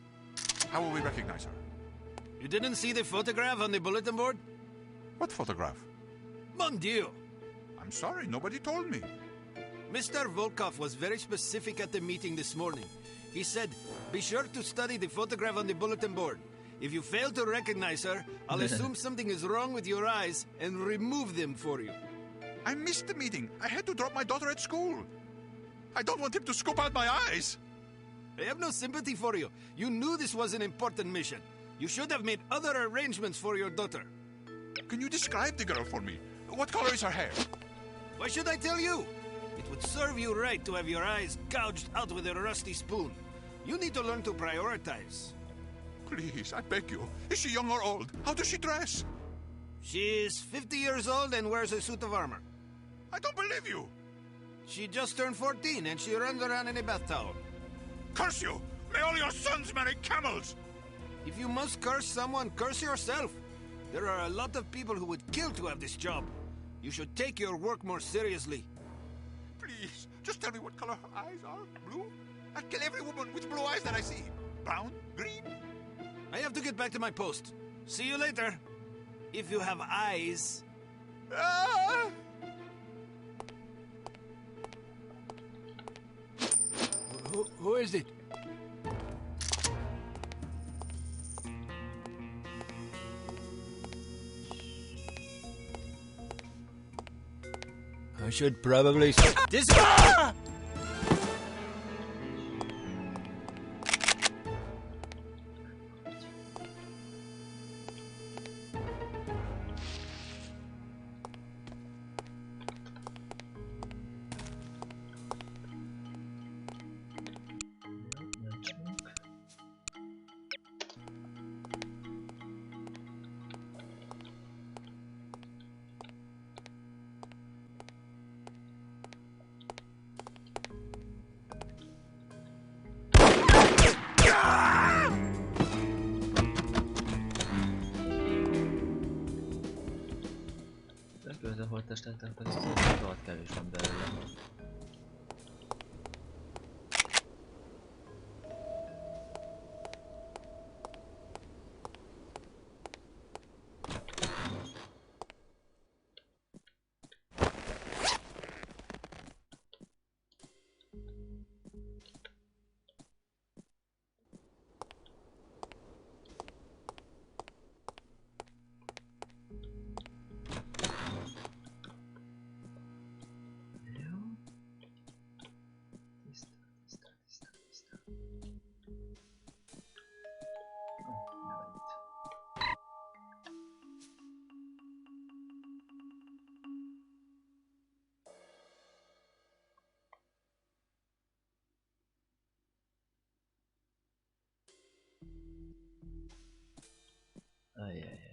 How will we recognize her? You didn't see the photograph on the bulletin board? What photograph? Mon Dieu! I'm sorry, nobody told me. Mr. Volkov was very specific at the meeting this morning. He said, be sure to study the photograph on the bulletin board. If you fail to recognize her, I'll assume something is wrong with your eyes and remove them for you. I missed the meeting. I had to drop my daughter at school. I don't want him to scope out my eyes. I have no sympathy for you. You knew this was an important mission. You should have made other arrangements for your daughter. Can you describe the girl for me? What color is her hair? Why should I tell you? It would serve you right to have your eyes gouged out with a rusty spoon. You need to learn to prioritize. Please, I beg you. Is she young or old? How does she dress? She's 50 years old and wears a suit of armor. I don't believe you. She just turned 14 and she runs around in a bath towel. Curse you! May all your sons marry camels! If you must curse someone, curse yourself. There are a lot of people who would kill to have this job. You should take your work more seriously. Please, just tell me what color her eyes are. Blue? I'd kill every woman with blue eyes that I see. Brown? Green? I have to get back to my post. See you later. If you have eyes. Ah! Who is it? I should probably... This... Ah! különböző holttestet, akkor rohadt kevés van belőle. Ajajaj.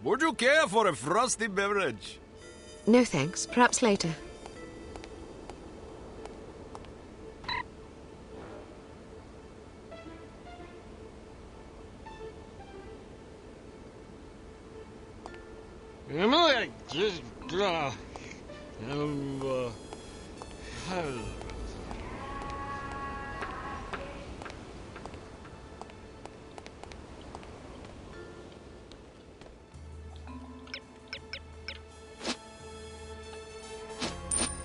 Would you care for a frosty beverage? No thanks. Perhaps later.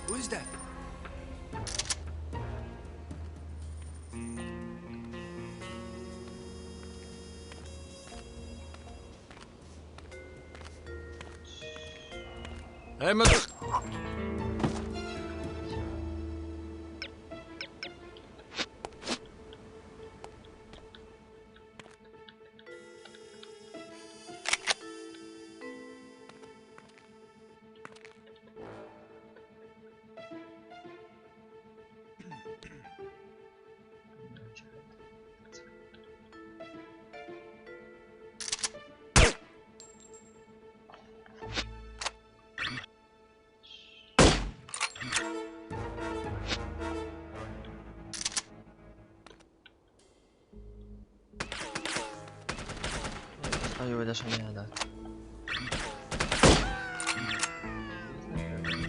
Who is that? Hey, mother. A jó édesanyádat.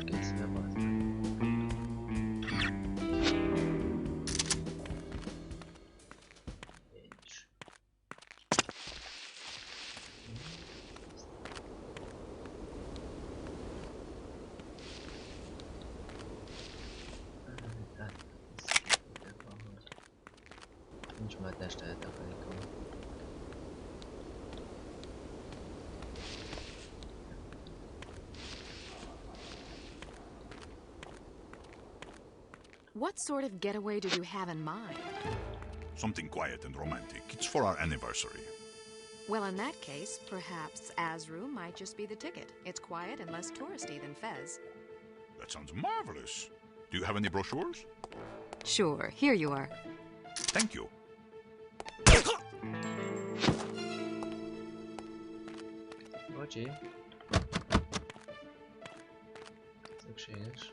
Készülve volt. Én is. Nincs már teste eltakarítom. What sort of getaway did you have in mind? Something quiet and romantic. It's for our anniversary. Well, in that case, perhaps Azru might just be the ticket. It's quiet and less touristy than Fez. That sounds marvelous. Do you have any brochures? Sure, here you are. Thank you. Bocsi. Szükséges.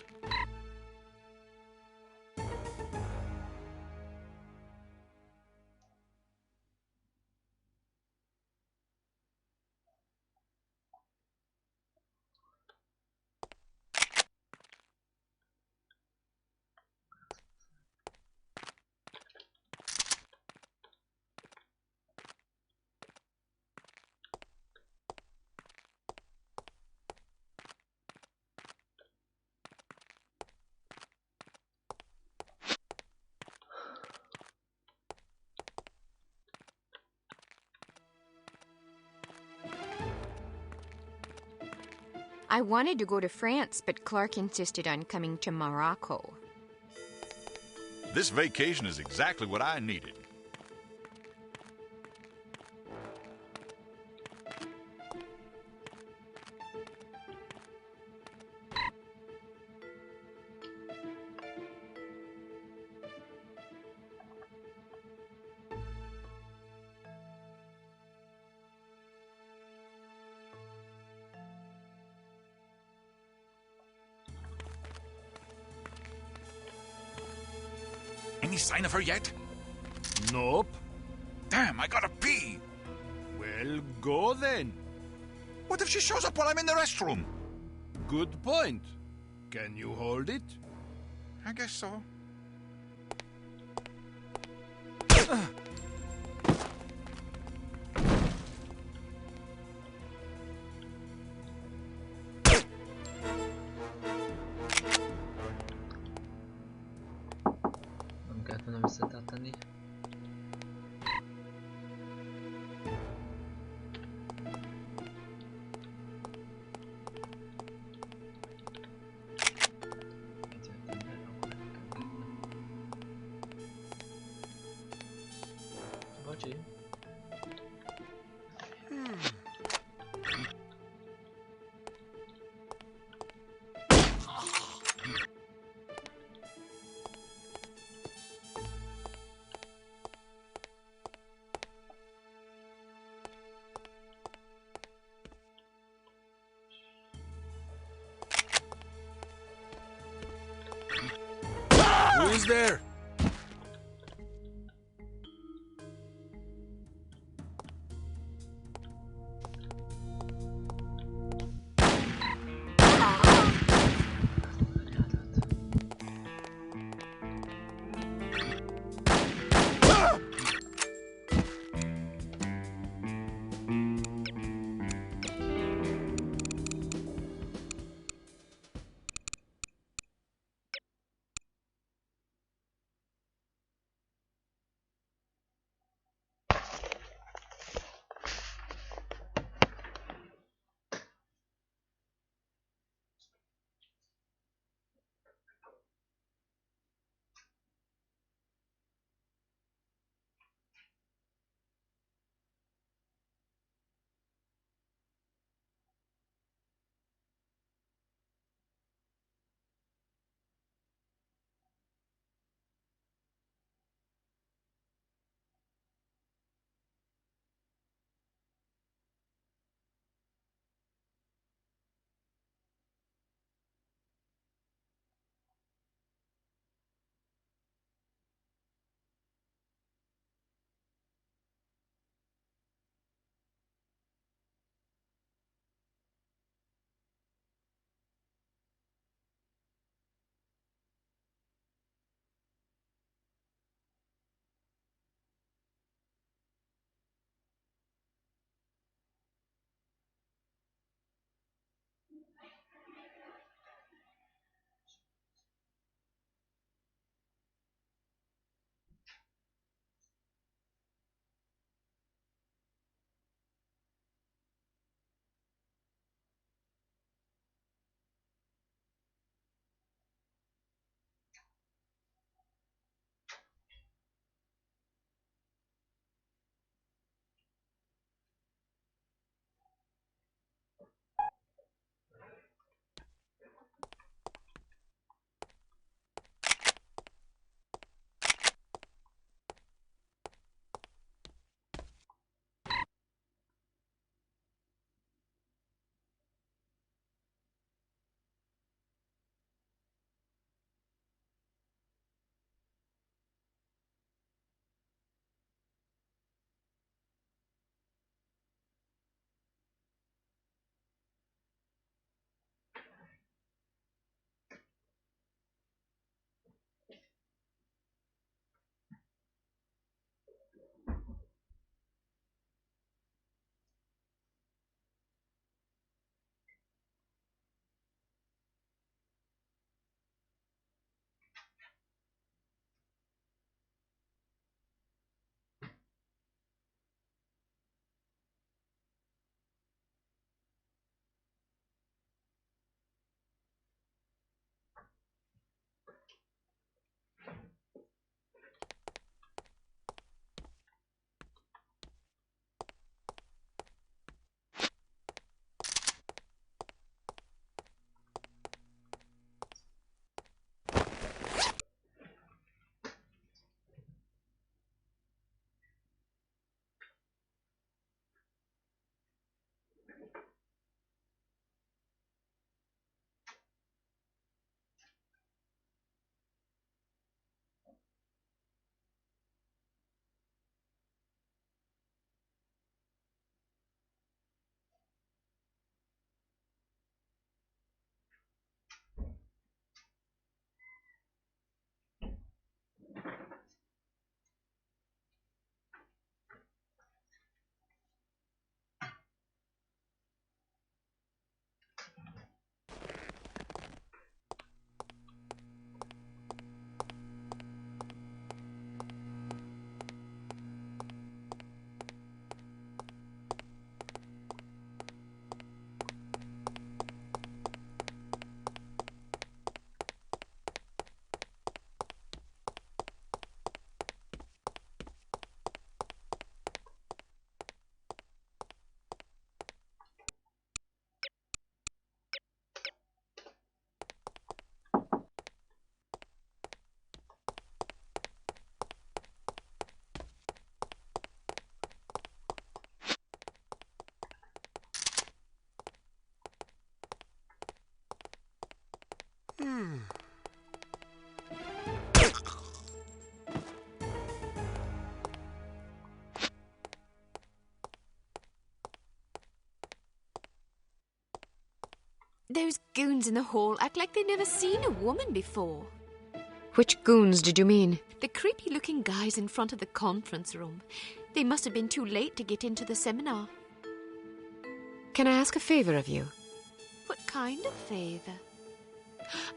I wanted to go to France, but Clark insisted on coming to Morocco. This vacation is exactly what I needed. Any sign of her yet? Nope. Damn, I gotta pee. Well, go then. What if she shows up while I'm in the restroom? Good point. Can you hold it? I guess so. Nem kellett volna visszatartani. Bocsi. Who is there? Those goons in the hall act like they've never seen a woman before. Which goons did you mean? The creepy-looking guys in front of the conference room. They must have been too late to get into the seminar. Can I ask a favor of you? What kind of favor?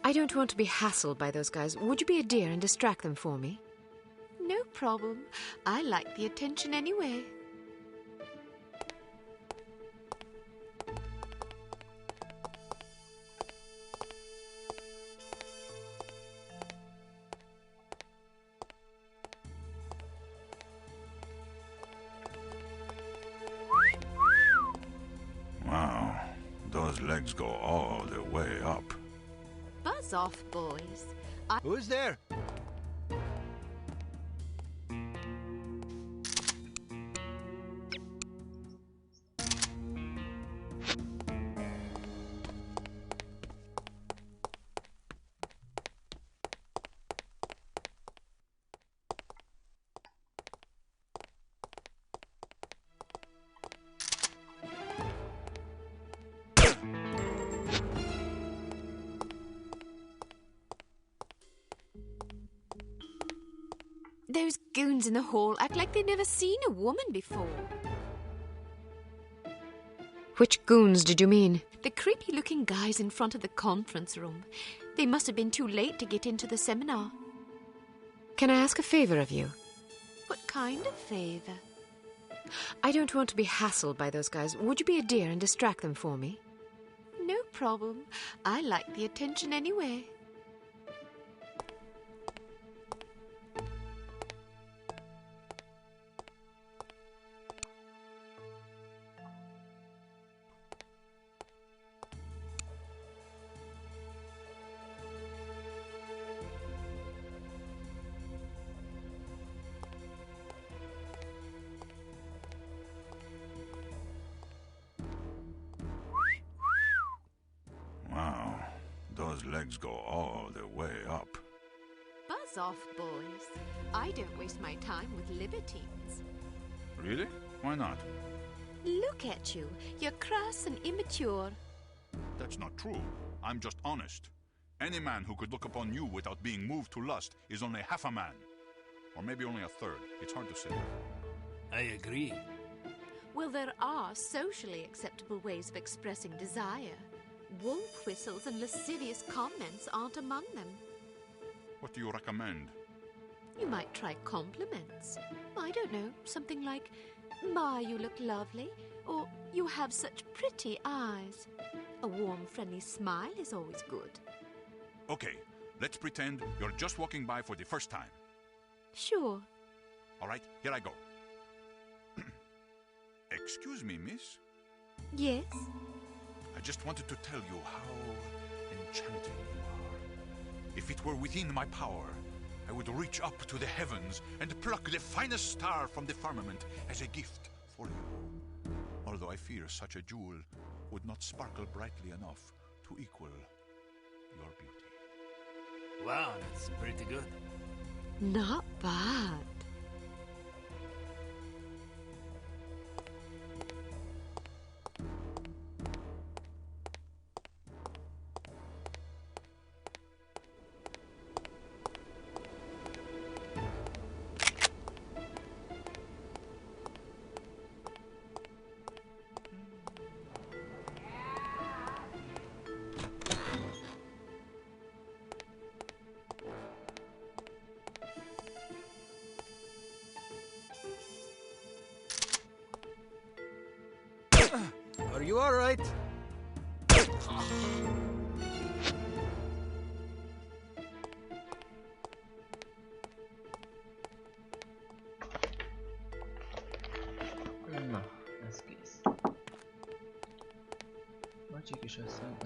I don't want to be hassled by those guys. Would you be a dear and distract them for me? No problem. I like the attention anyway. Wow, those legs go all the way up. Buzz off, boys. Who's there? Those goons in the hall act like they've never seen a woman before. Which goons did you mean? The creepy-looking guys in front of the conference room. They must have been too late to get into the seminar. Can I ask a favor of you? What kind of favor? I don't want to be hassled by those guys. Would you be a dear and distract them for me? No problem. I like the attention anyway. Wow, those legs go all the way up. Buzz off, boys. I don't waste my time with libertines. Really? Why not? Look at you. You're crass and immature. That's not true. I'm just honest. Any man who could look upon you without being moved to lust is only half a man. Or maybe only a third. It's hard to say. I agree. Well, there are socially acceptable ways of expressing desire. Wolf whistles and lascivious comments aren't among them. What do you recommend? You might try compliments. I don't know, something like, "My, you look lovely," or "You have such pretty eyes." A warm, friendly smile is always good. Okay, let's pretend you're just walking by for the first time. Sure. All right, here I go. Excuse me, miss. Yes? I just wanted to tell you how enchanting you are. If it were within my power, I would reach up to the heavens and pluck the finest star from the firmament as a gift for you. Although I fear such a jewel would not sparkle brightly enough to equal your beauty. Wow, that's pretty good. Not bad. Are you all right? Na, ez kész. Másik is asszony,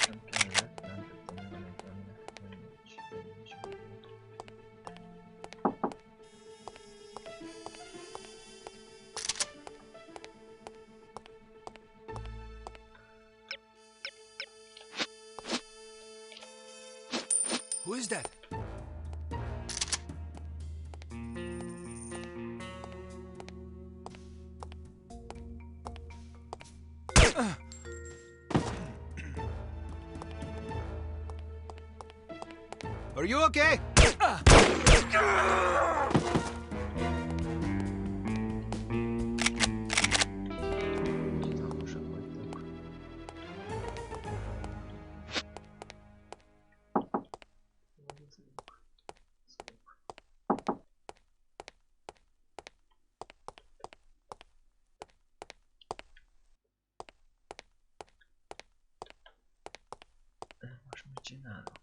nem kellett, nem tettem meg, aminek nincs. Who is that? you okay? Most mit csinálok?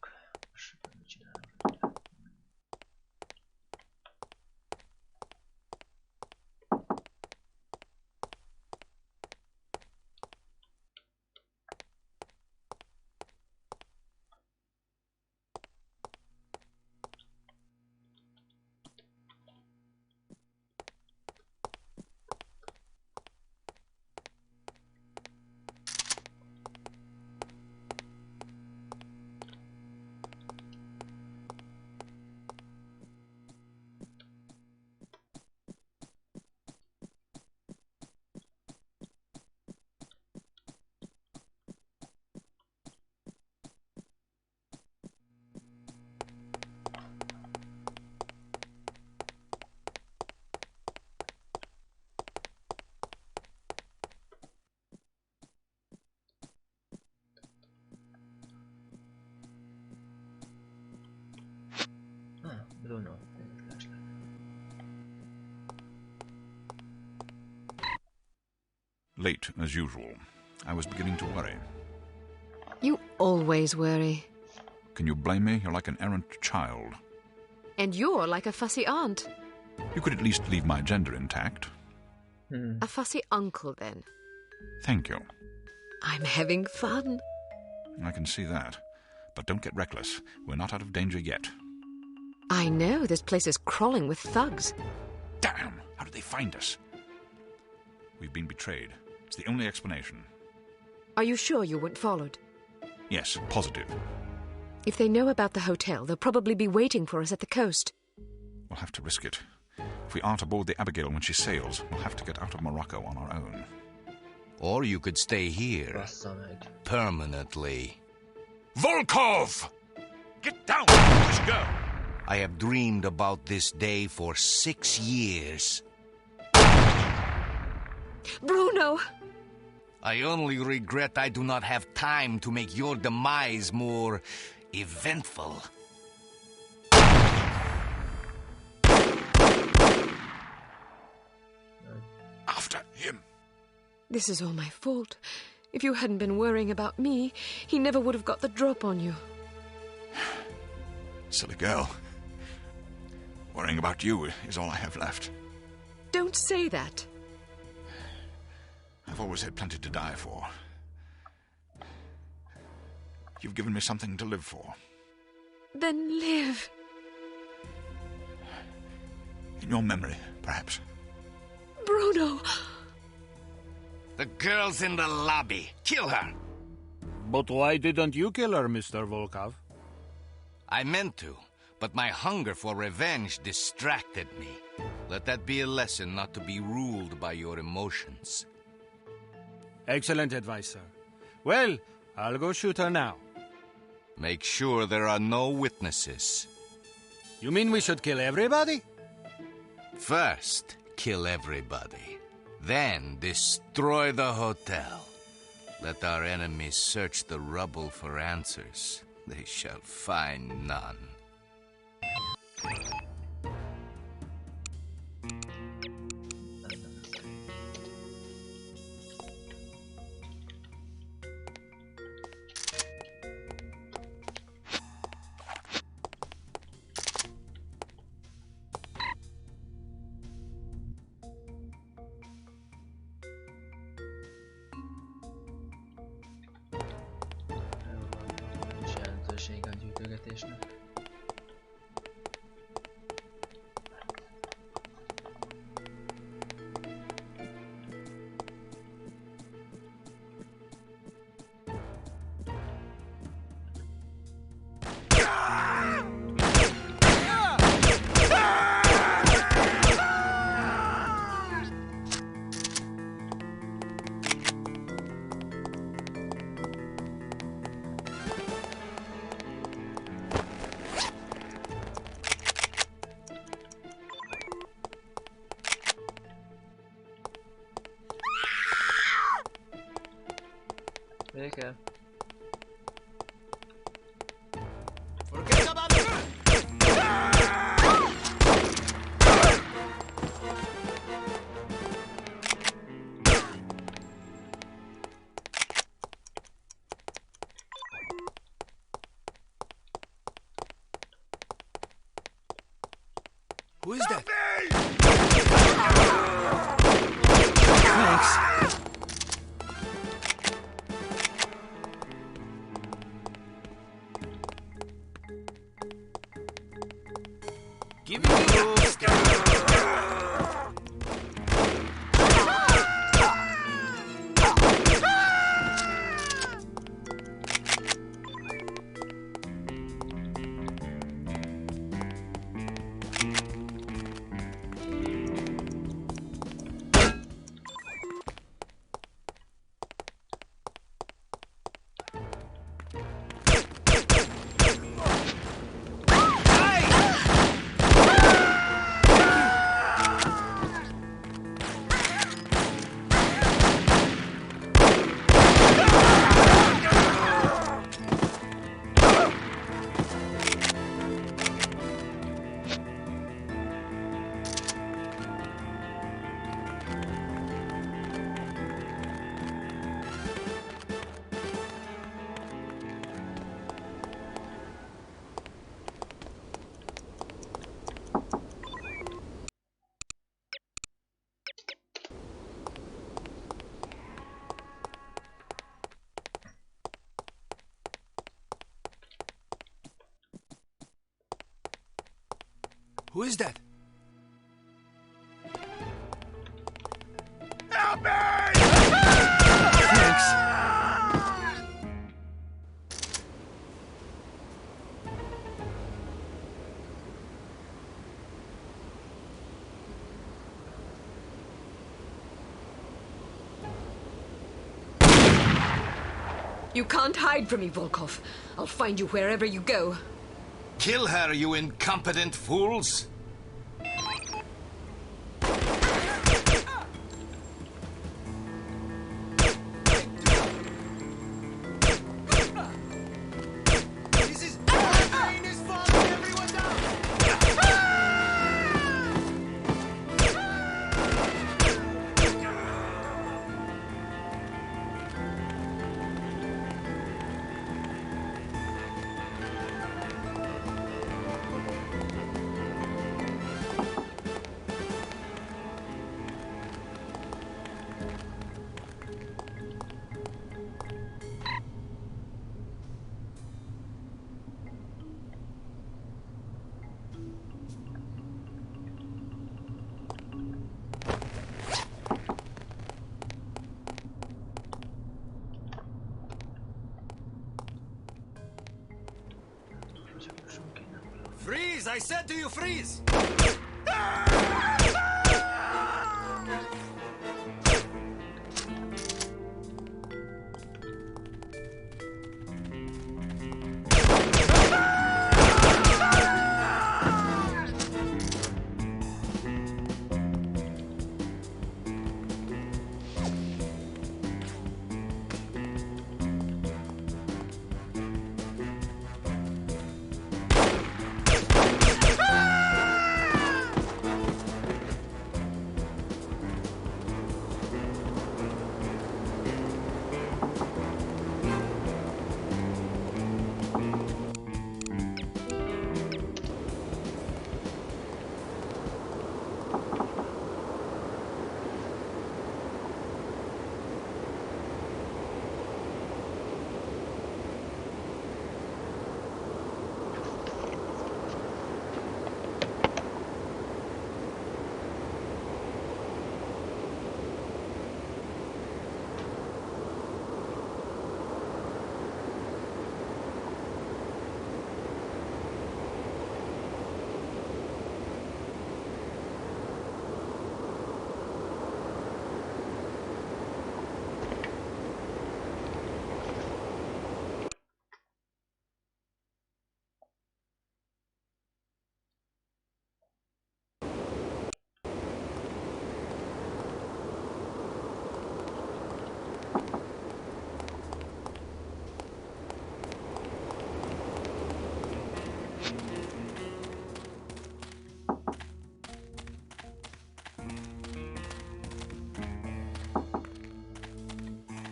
Bruno. Late, as usual. I was beginning to worry. You always worry. Can you blame me? You're like an errant child. And you're like a fussy aunt. You could at least leave my gender intact. A fussy uncle, then. Thank you. I'm having fun. I can see that. But don't get reckless. We're not out of danger yet. I know, this place is crawling with thugs. Damn! How did they find us? We've been betrayed. It's the only explanation. Are you sure you weren't followed? Yes, positive. If they know about the hotel, they'll probably be waiting for us at the coast. We'll have to risk it. If we aren't aboard the Abigail when she sails, we'll have to get out of Morocco on our own. Or you could stay here. Permanently. Volkov! Get down! Let's go! I have dreamed about this day for 6 years. Bruno! I only regret I do not have time to make your demise more eventful. After him. This is all my fault. If you hadn't been worrying about me, he never would have got the drop on you. Silly girl. Worrying about you is all I have left. Don't say that. I've always had plenty to die for. You've given me something to live for. Then live. In your memory, perhaps. Bruno! The girl's in the lobby. Kill her. But why didn't you kill her, Mr. Volkov? I meant to, but my hunger for revenge distracted me. Let that be a lesson not to be ruled by your emotions. Excellent advice, sir. Well, I'll go shoot her now. Make sure there are no witnesses. You mean we should kill everybody? First, kill everybody. Then destroy the hotel. Let our enemies search the rubble for answers. They shall find none. Jelentősége a gyűjtögetésnek. Vége. Forget about it! Who is that? Thanks. Give me those. Who is that? Help me! Thanks. You can't hide from me, Volkov. I'll find you wherever you go. Kill her, you incompetent fools! Freeze! I said to you, freeze!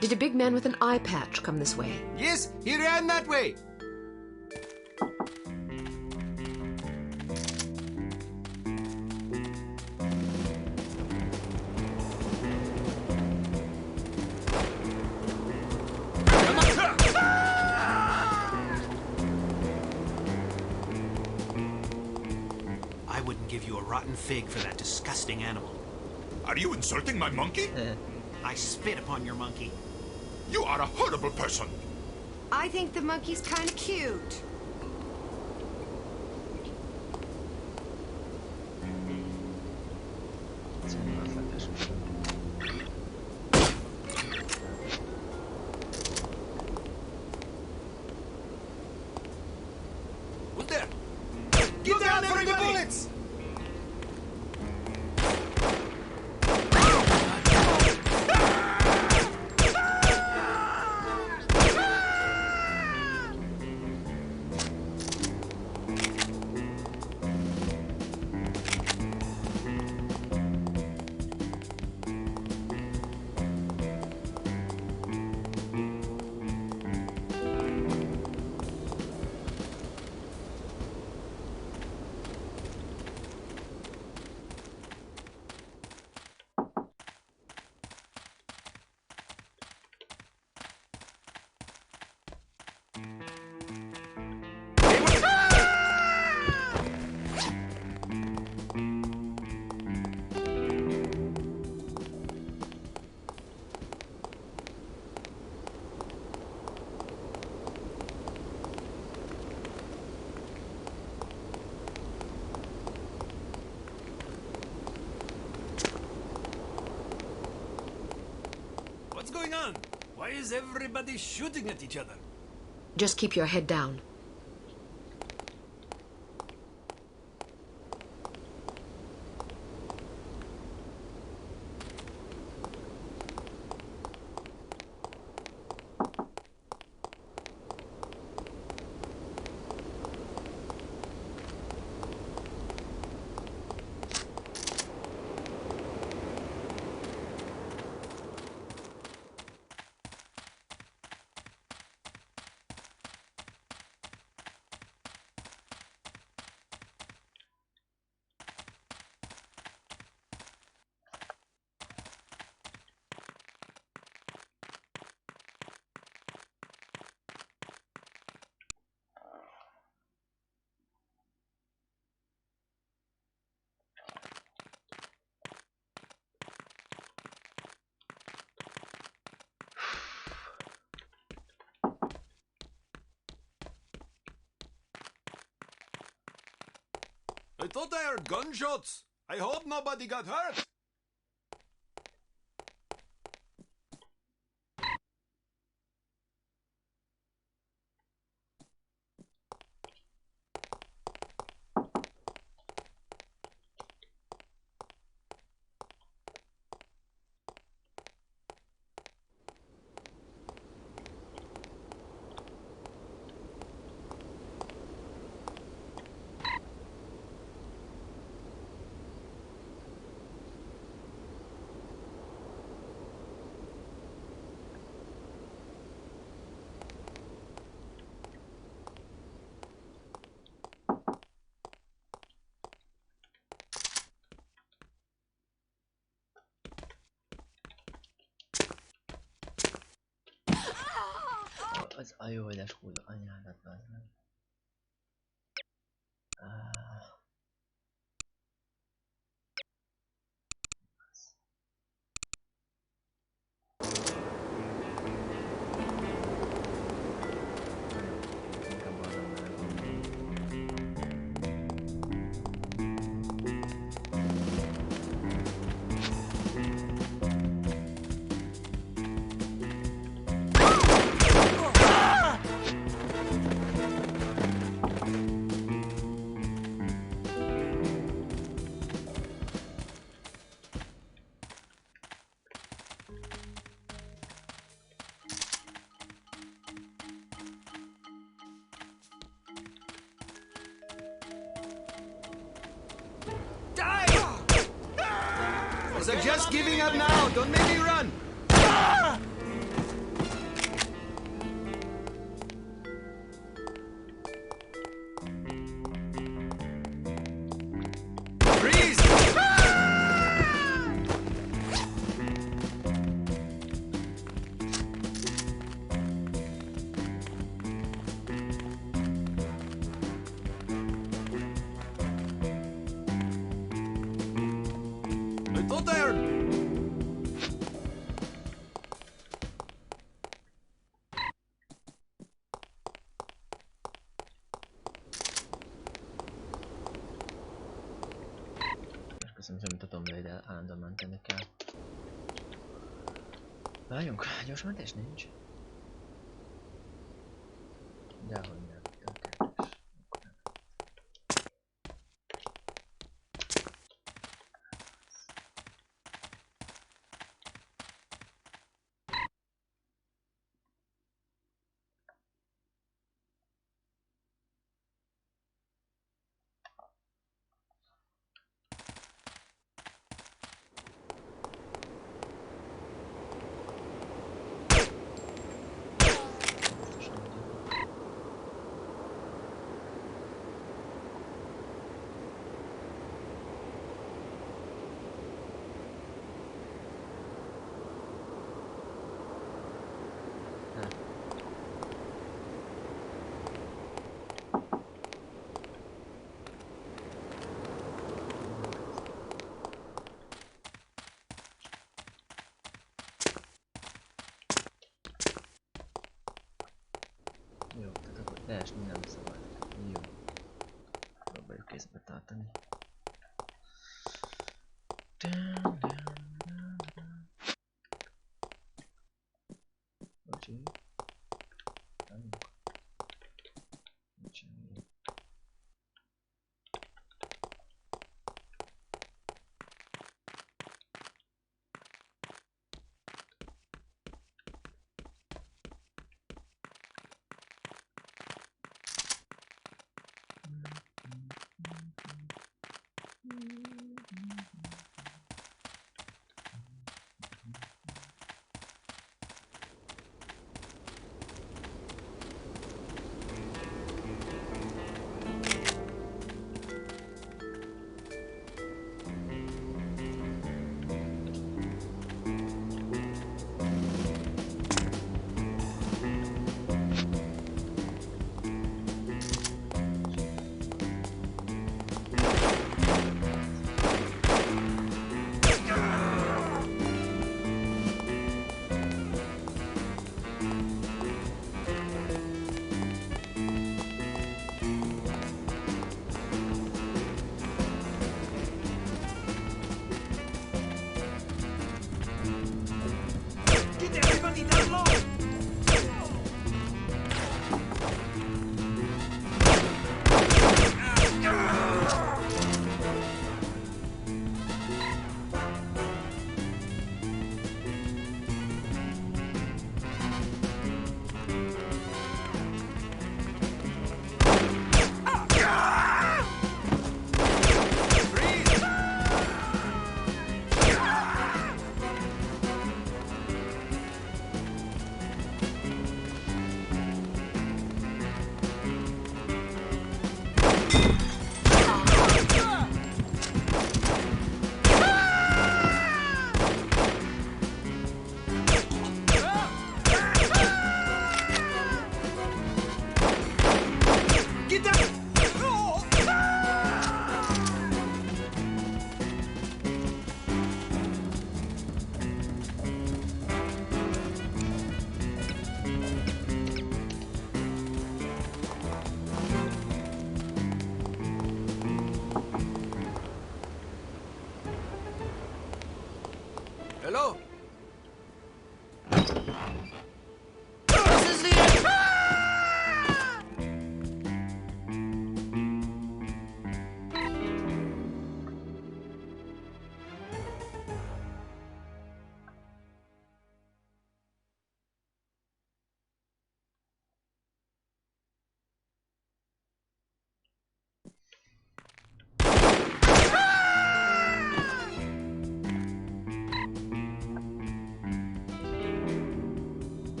Did a big man with an eye patch come this way? Yes, he ran that way. I wouldn't give you a rotten fig for that disgusting animal. Are you insulting my monkey? I spit upon your monkey. You are a horrible person. I think the monkey's kind of cute. Who's there? Get down, everybody! What's going on? Why is everybody shooting at each other? Just keep your head down. I thought I heard gunshots. I hope nobody got hurt. Az a jó édes kurva anyádat az meg. I suggest giving up now. Don't make me run. Utern! Köszönöm, hogy a Tomb-Raider állandóan menteni kell. Várjunk, gyors mentés nincs. Dehogy nem, tökéletes. Jó, tehát akkor leesni nem szabad. Jó. Próbáljuk kézbe tartani. Bocsi. Bocsi.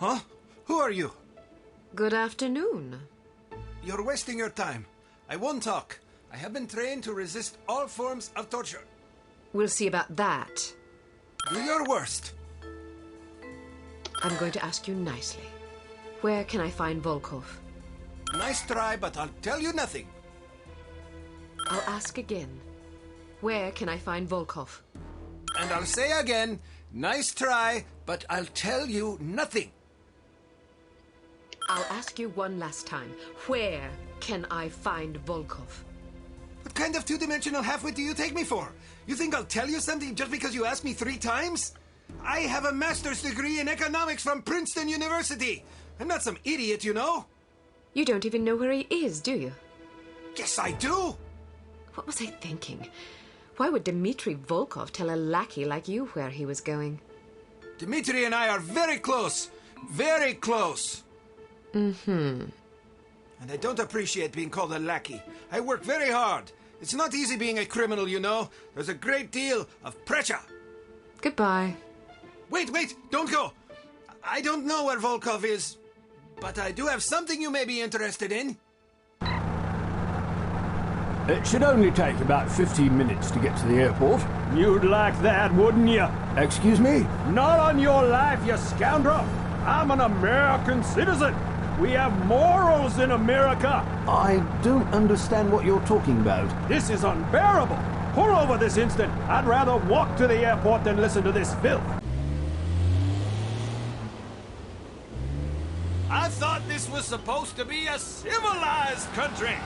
Huh? Who are you? Good afternoon. You're wasting your time. I won't talk. I have been trained to resist all forms of torture. We'll see about that. Do your worst. I'm going to ask you nicely. Where can I find Volkov? Nice try, but I'll tell you nothing. I'll ask again. Where can I find Volkov? And I'll say again, nice try, but I'll tell you nothing. I'll ask you one last time. Where can I find Volkov? What kind of two-dimensional halfwit do you take me for? You think I'll tell you something just because you asked me 3 times? I have a master's degree in economics from Princeton University. I'm not some idiot, you know. You don't even know where he is, do you? Yes, I do. What was I thinking? Why would Dmitri Volkov tell a lackey like you where he was going? Dmitri and I are very close. Very close. Mm-hmm. And I don't appreciate being called a lackey. I work very hard. It's not easy being a criminal, you know. There's a great deal of pressure. Goodbye. Wait, don't go. I don't know where Volkov is, but I do have something you may be interested in. It should only take about 15 minutes to get to the airport. You'd like that, wouldn't you? Excuse me? Not on your life, you scoundrel! I'm an American citizen! We have morals in America! I don't understand what you're talking about. This is unbearable! Pull over this instant! I'd rather walk to the airport than listen to this filth! I thought this was supposed to be a civilized country.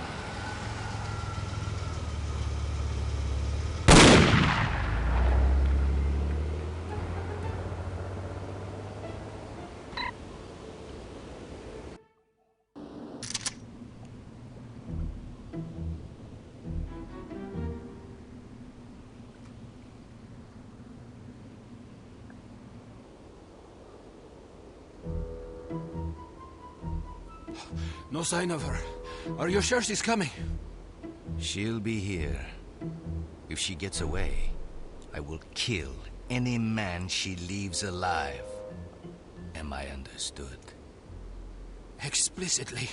No sign of her. Are you sure she's coming? She'll be here. If she gets away, I will kill any man she leaves alive. Am I understood? Explicitly.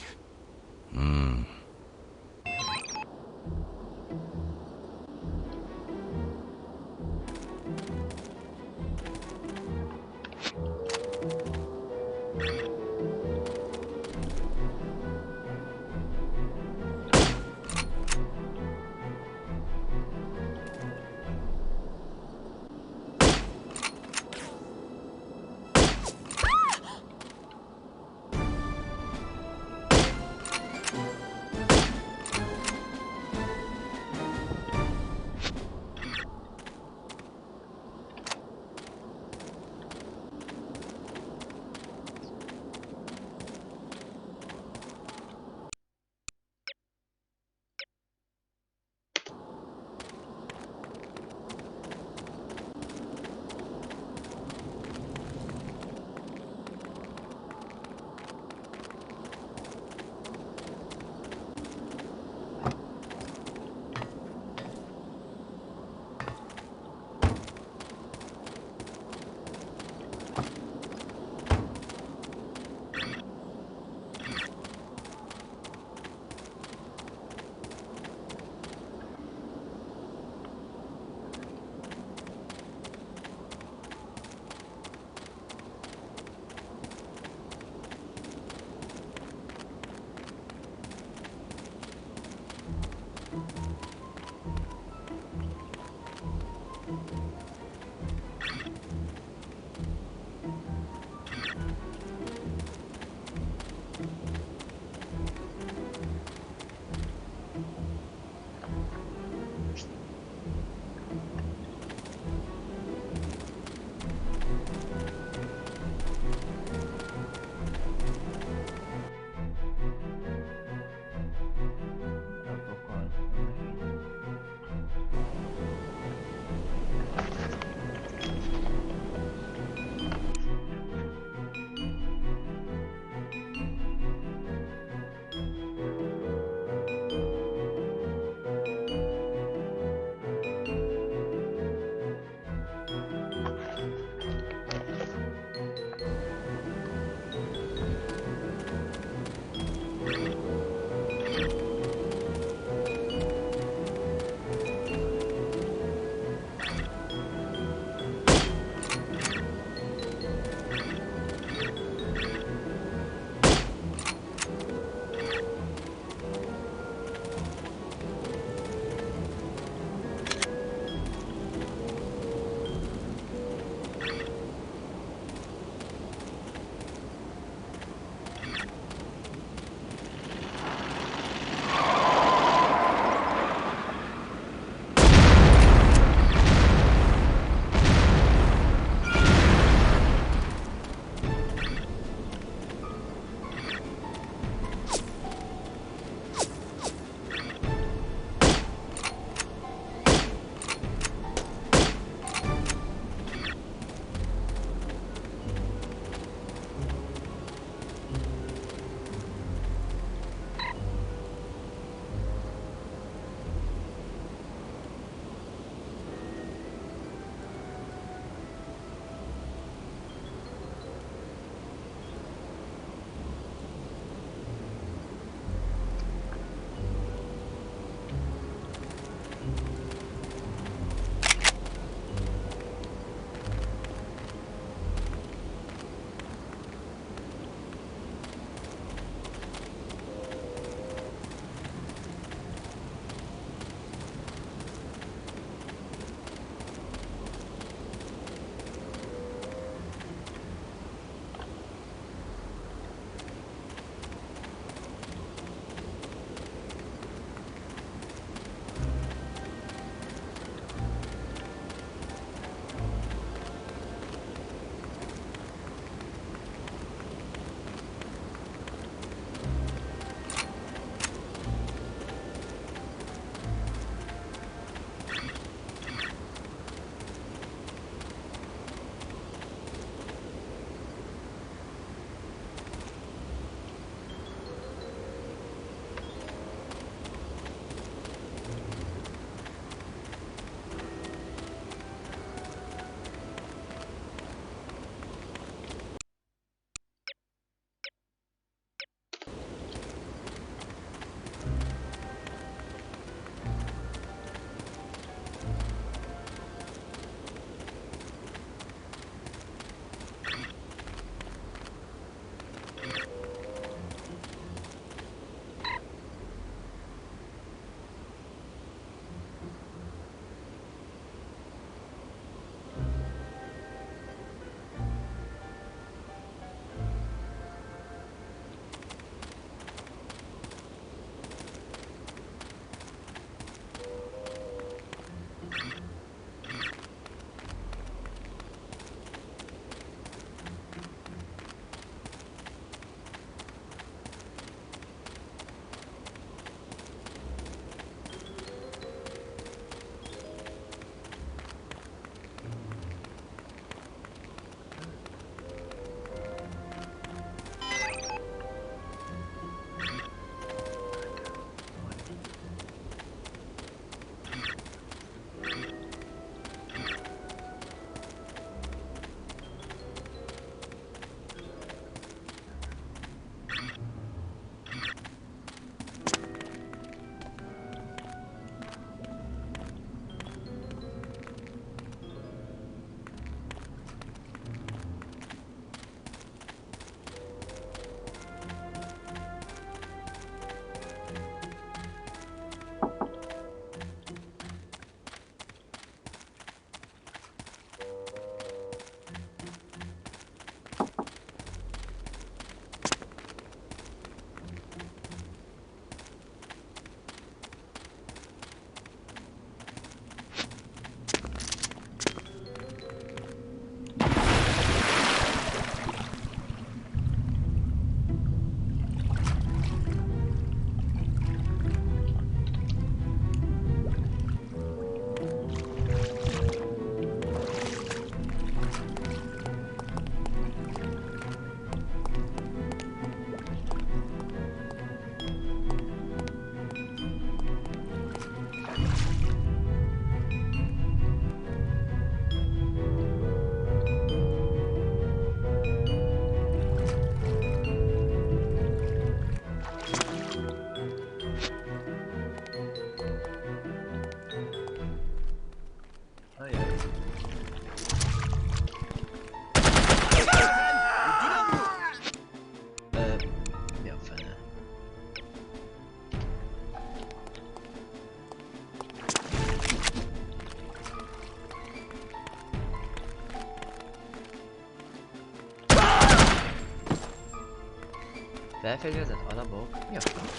Felfedezett alapok? Mi a franc?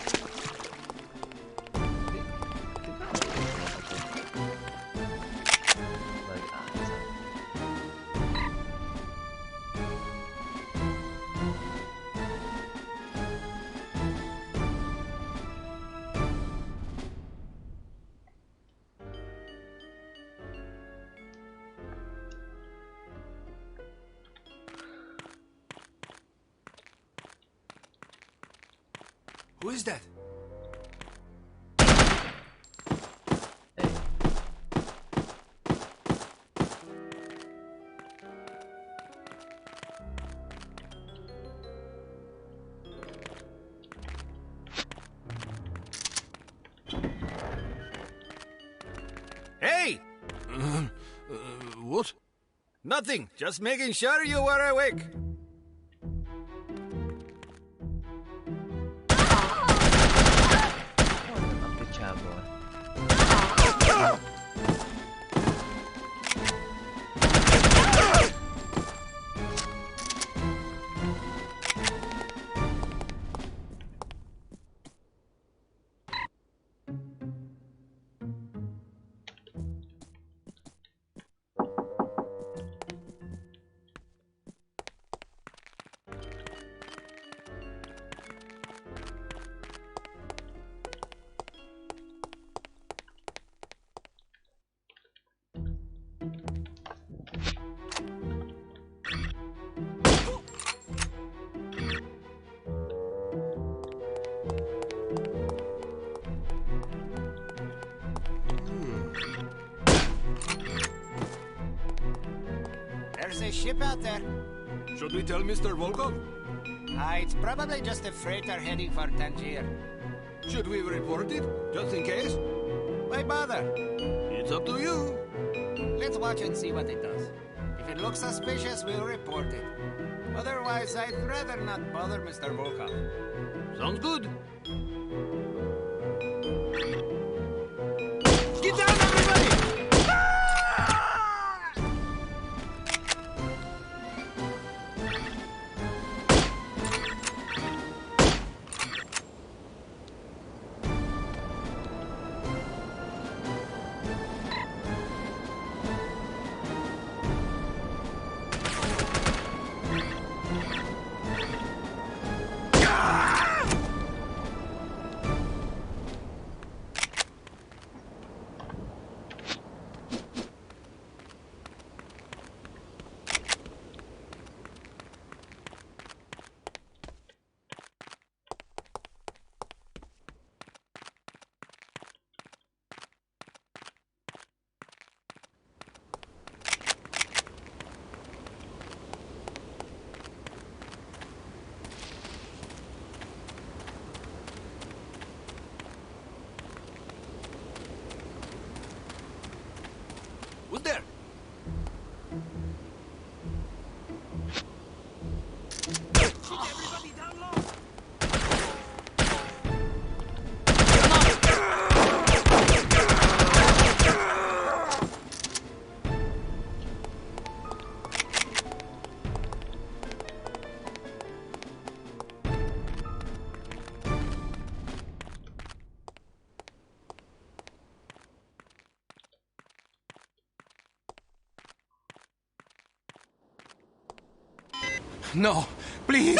Vagy átszak. Who is that? Hey! What? Nothing. Just making sure you were awake. A picsából. There's a ship out there. Should we tell Mr. Volkov? It's probably just a freighter heading for Tangier. Should we report it, just in case? Why bother? It's up to you. Let's watch and see what it does. If it looks suspicious, we'll report it. Otherwise, I'd rather not bother Mr. Volkov. Sounds good. Get down, everybody! Who's there? Everybody down low! No, please!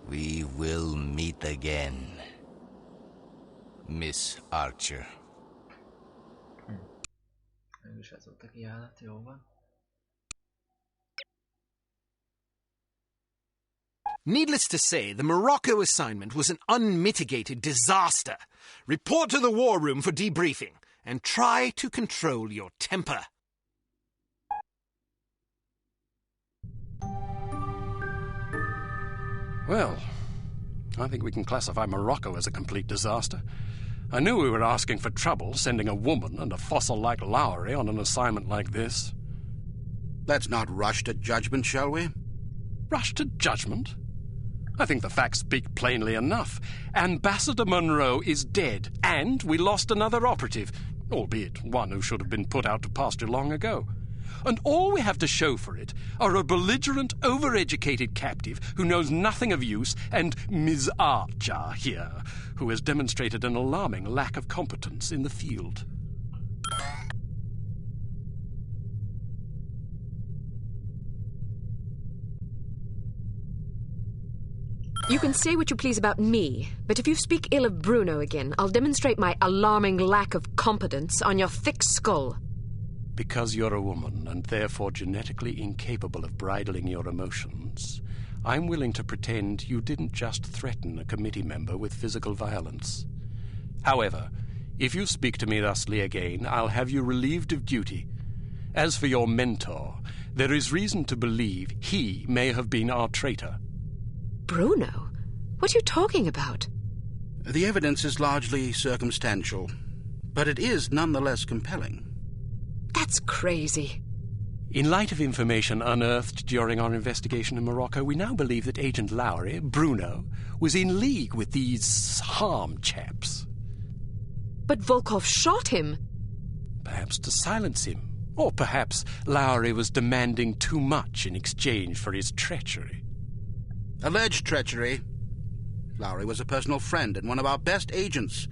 We will meet again, Miss Archer. Mégis ez volt a kiállat, jó van. Needless to say, the Morocco assignment was an unmitigated disaster. Report to the war room for debriefing, and try to control your temper. Well, I think we can classify Morocco as a complete disaster. I knew we were asking for trouble, sending a woman and a fossil like Lowry on an assignment like this. Let's not rush to judgment, shall we? Rush to judgment? I think the facts speak plainly enough. Ambassador Monroe is dead, and we lost another operative. albeit one who should have been put out to pasture long ago. And all we have to show for it are a belligerent, overeducated captive who knows nothing of use, and Ms. Archer here, who has demonstrated an alarming lack of competence in the field. You can say what you please about me, but if you speak ill of Bruno again, I'll demonstrate my alarming lack of competence on your thick skull. Because you're a woman, and therefore genetically incapable of bridling your emotions, I'm willing to pretend you didn't just threaten a committee member with physical violence. However, if you speak to me thusly again, I'll have you relieved of duty. As for your mentor, there is reason to believe he may have been our traitor. Bruno? What are you talking about? The evidence is largely circumstantial, but it is nonetheless compelling. That's crazy. In light of information unearthed during our investigation in Morocco, we now believe that Agent Lowry, Bruno, was in league with these harm chaps. But Volkov shot him. Perhaps to silence him. Or perhaps Lowry was demanding too much in exchange for his treachery. Alleged treachery. Lowry was a personal friend and one of our best agents.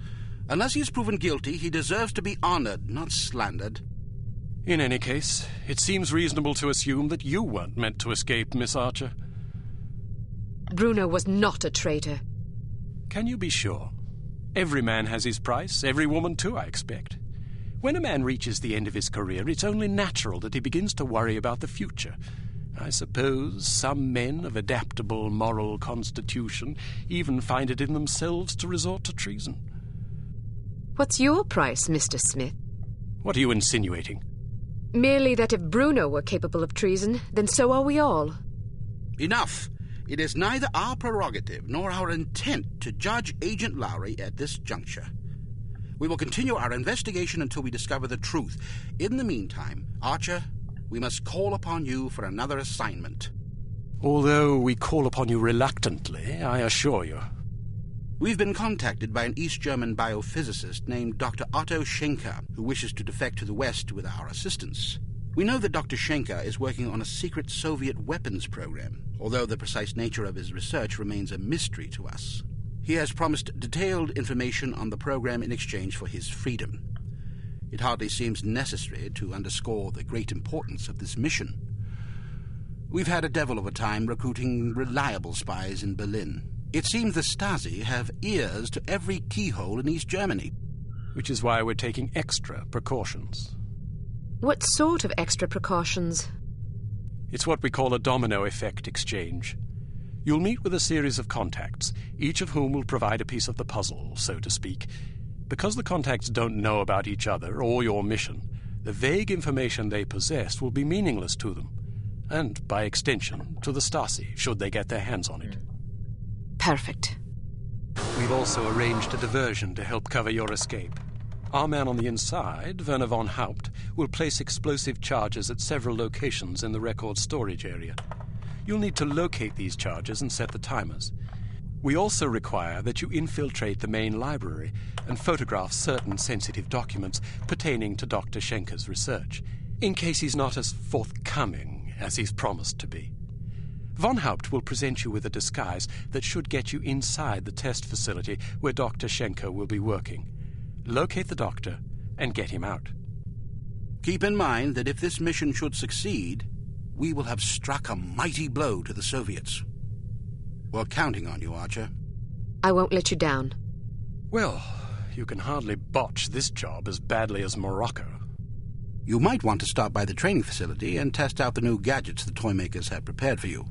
Unless he is proven guilty, he deserves to be honored, not slandered. In any case, it seems reasonable to assume that you weren't meant to escape, Miss Archer. Bruno was not a traitor. Can you be sure? Every man has his price, every woman too, I expect. When a man reaches the end of his career, it's only natural that he begins to worry about the future. I suppose some men of adaptable moral constitution even find it in themselves to resort to treason. What's your price, Mr. Smith? What are you insinuating? Merely that if Bruno were capable of treason, then so are we all. Enough! It is neither our prerogative nor our intent to judge Agent Lowry at this juncture. We will continue our investigation until we discover the truth. In the meantime, Archer, we must call upon you for another assignment. Although we call upon you reluctantly, I assure you. We've been contacted by an East German biophysicist named Dr. Otto Schenker, who wishes to defect to the West with our assistance. We know that Dr. Schenker is working on a secret Soviet weapons program, although the precise nature of his research remains a mystery to us. He has promised detailed information on the program in exchange for his freedom. It hardly seems necessary to underscore the great importance of this mission. We've had a devil of a time recruiting reliable spies in Berlin. It seems the Stasi have ears to every keyhole in East Germany. Which is why we're taking extra precautions. What sort of extra precautions? It's what we call a domino effect exchange. You'll meet with a series of contacts, each of whom will provide a piece of the puzzle, so to speak. Because the contacts don't know about each other or your mission, the vague information they possess will be meaningless to them, and, by extension, to the Stasi, should they get their hands on it. Perfect. We've also arranged a diversion to help cover your escape. Our man on the inside, Werner von Haupt, will place explosive charges at several locations in the record storage area. You'll need to locate these charges and set the timers. We also require that you infiltrate the main library and photograph certain sensitive documents pertaining to Dr. Schenker's research, in case he's not as forthcoming as he's promised to be. Von Haupt will present you with a disguise that should get you inside the test facility where Dr. Schenker will be working. Locate the doctor and get him out. Keep in mind that if this mission should succeed, we will have struck a mighty blow to the Soviets. We're counting on you, Archer. I won't let you down. Well, you can hardly botch this job as badly as Morocco. You might want to stop by the training facility and test out the new gadgets the toy makers have prepared for you.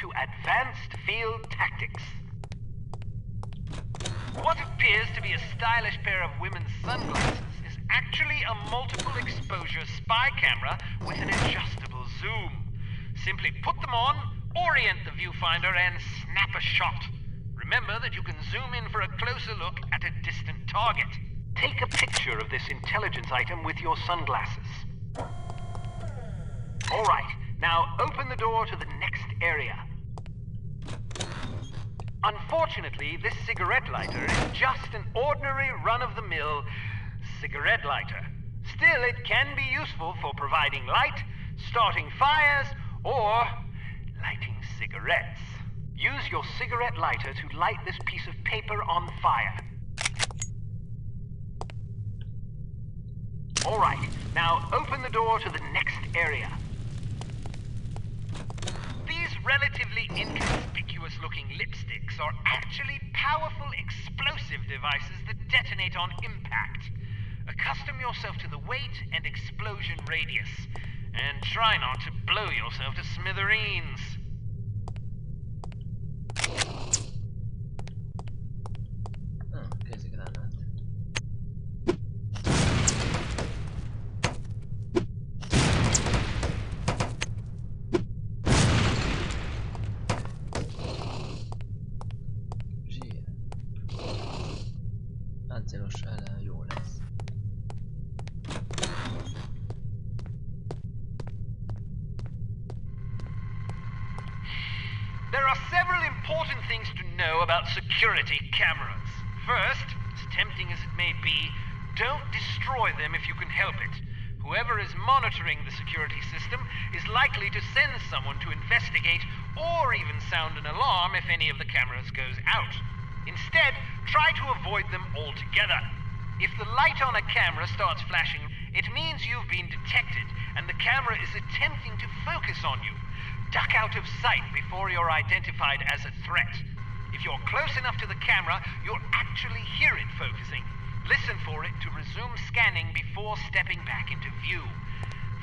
to advanced field tactics. What appears to be a stylish pair of women's sunglasses is actually a multiple exposure spy camera with an adjustable zoom. Simply put them on, orient the viewfinder, and snap a shot. Remember that you can zoom in for a closer look at a distant target. Take a picture of this intelligence item with your sunglasses. All right, now open the door to the next area. Unfortunately, this cigarette lighter is just an ordinary run-of-the-mill cigarette lighter. Still, it can be useful for providing light, starting fires, or lighting cigarettes. Use your cigarette lighter to light this piece of paper on fire. All right, now open the door to the next area. These relatively inconspicuous-looking lipsticks are actually powerful explosive devices that detonate on impact. Accustom yourself to the weight and explosion radius, and try not to blow yourself to smithereens. Páncélos ellen jó lesz. There are several important things to know about security cameras. First, as tempting as it may be, don't destroy them if you can help it. Whoever is monitoring the security system is likely to send someone to investigate or even sound an alarm if any of the cameras goes out. Instead, try to avoid them altogether. If the light on a camera starts flashing, it means you've been detected and the camera is attempting to focus on you. Duck out of sight before you're identified as a threat. If you're close enough to the camera, you'll actually hear it focusing. Listen for it to resume scanning before stepping back into view.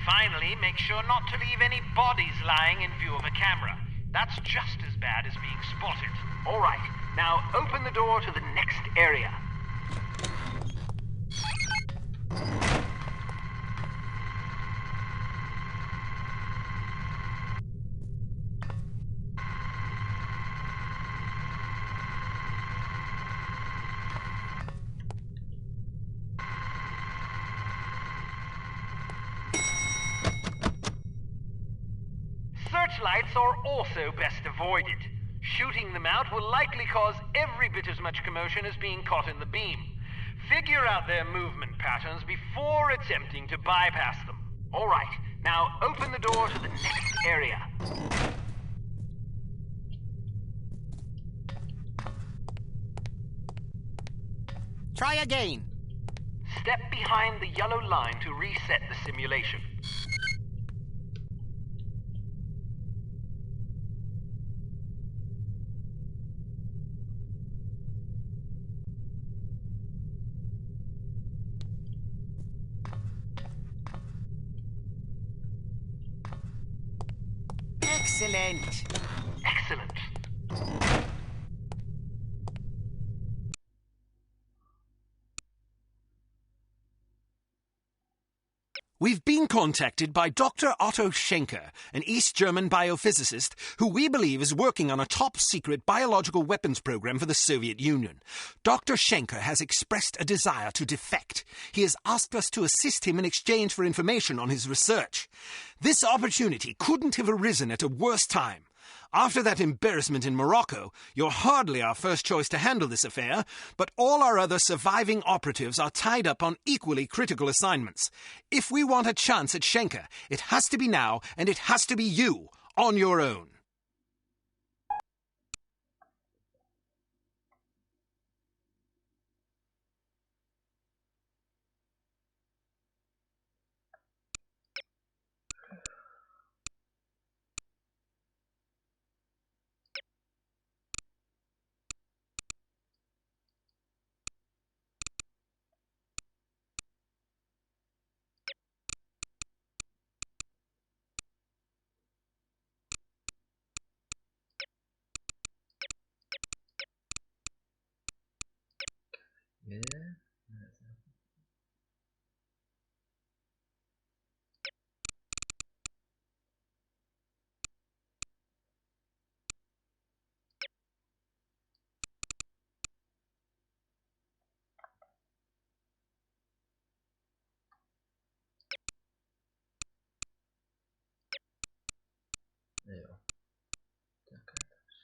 Finally, make sure not to leave any bodies lying in view of a camera. That's just as bad as being spotted. All right, now open the door to the next area. Searchlights are also best avoided. Shooting them out will likely cause every bit as much commotion as being caught in the beam. Figure out their movement patterns before attempting to bypass them. All right, now open the door to the next area. Try again. Step behind the yellow line to reset the simulation. Excellent. Excellent. We've been contacted by Dr. Otto Schenker, an East German biophysicist who we believe is working on a top-secret biological weapons program for the Soviet Union. Dr. Schenker has expressed a desire to defect. He has asked us to assist him in exchange for information on his research. This opportunity couldn't have arisen at a worse time. After that embarrassment in Morocco, you're hardly our first choice to handle this affair, but all our other surviving operatives are tied up on equally critical assignments. If we want a chance at Schenker, it has to be now, and it has to be you, on your own. Yeah. Jó. Tökéletes.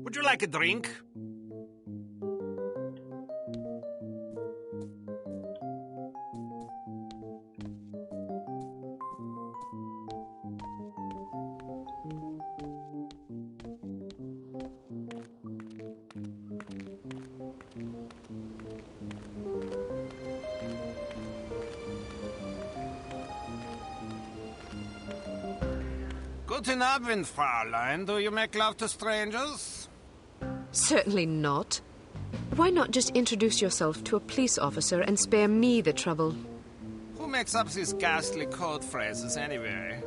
Would you like a drink? Guten Abend, Fraulein. Do you make love to strangers? Certainly not. Why not just introduce yourself to a police officer and spare me the trouble? Who makes up these ghastly code phrases anyway?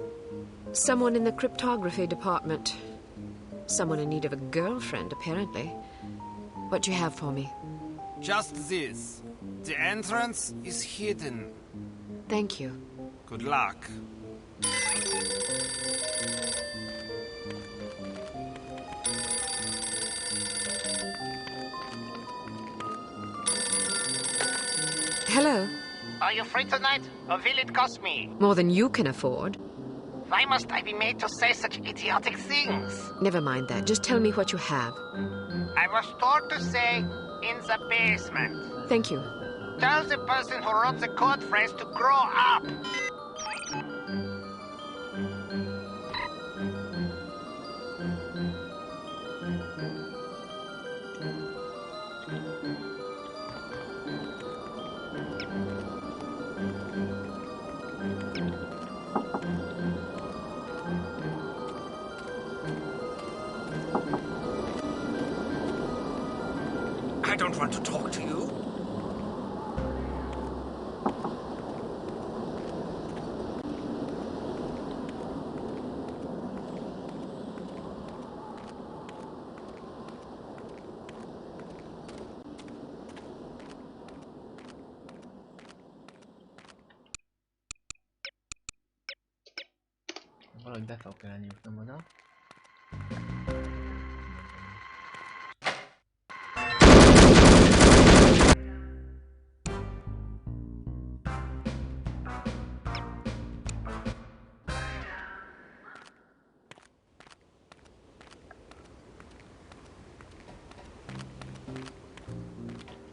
Someone in the cryptography department. Someone in need of a girlfriend, apparently. What do you have for me? Just this. The entrance is hidden. Thank you. Good luck. Hello. Are you free tonight, or will it cost me? More than you can afford. Why must I be made to say such idiotic things? Never mind that. Just tell me what you have. I was told to say, in the basement. Thank you. Tell the person who wrote the code phrase to grow up. I don't want to talk to you. Valahogy be fog kellene jutnom oda.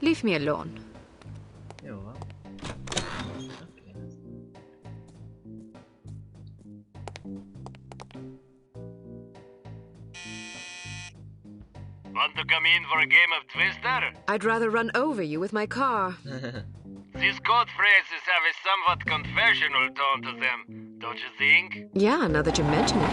Leave me alone. Jó van. Want to come in for a game of Twister? I'd rather run over you with my car. These code phrases have a somewhat confessional tone to them, don't you think? Yeah, now that you mention it.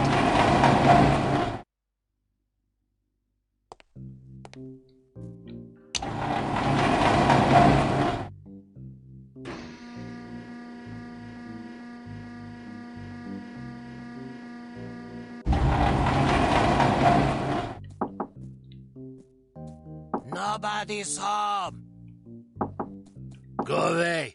Nobody's home. Go away.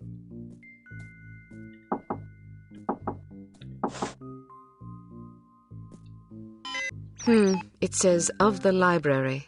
It says of the library.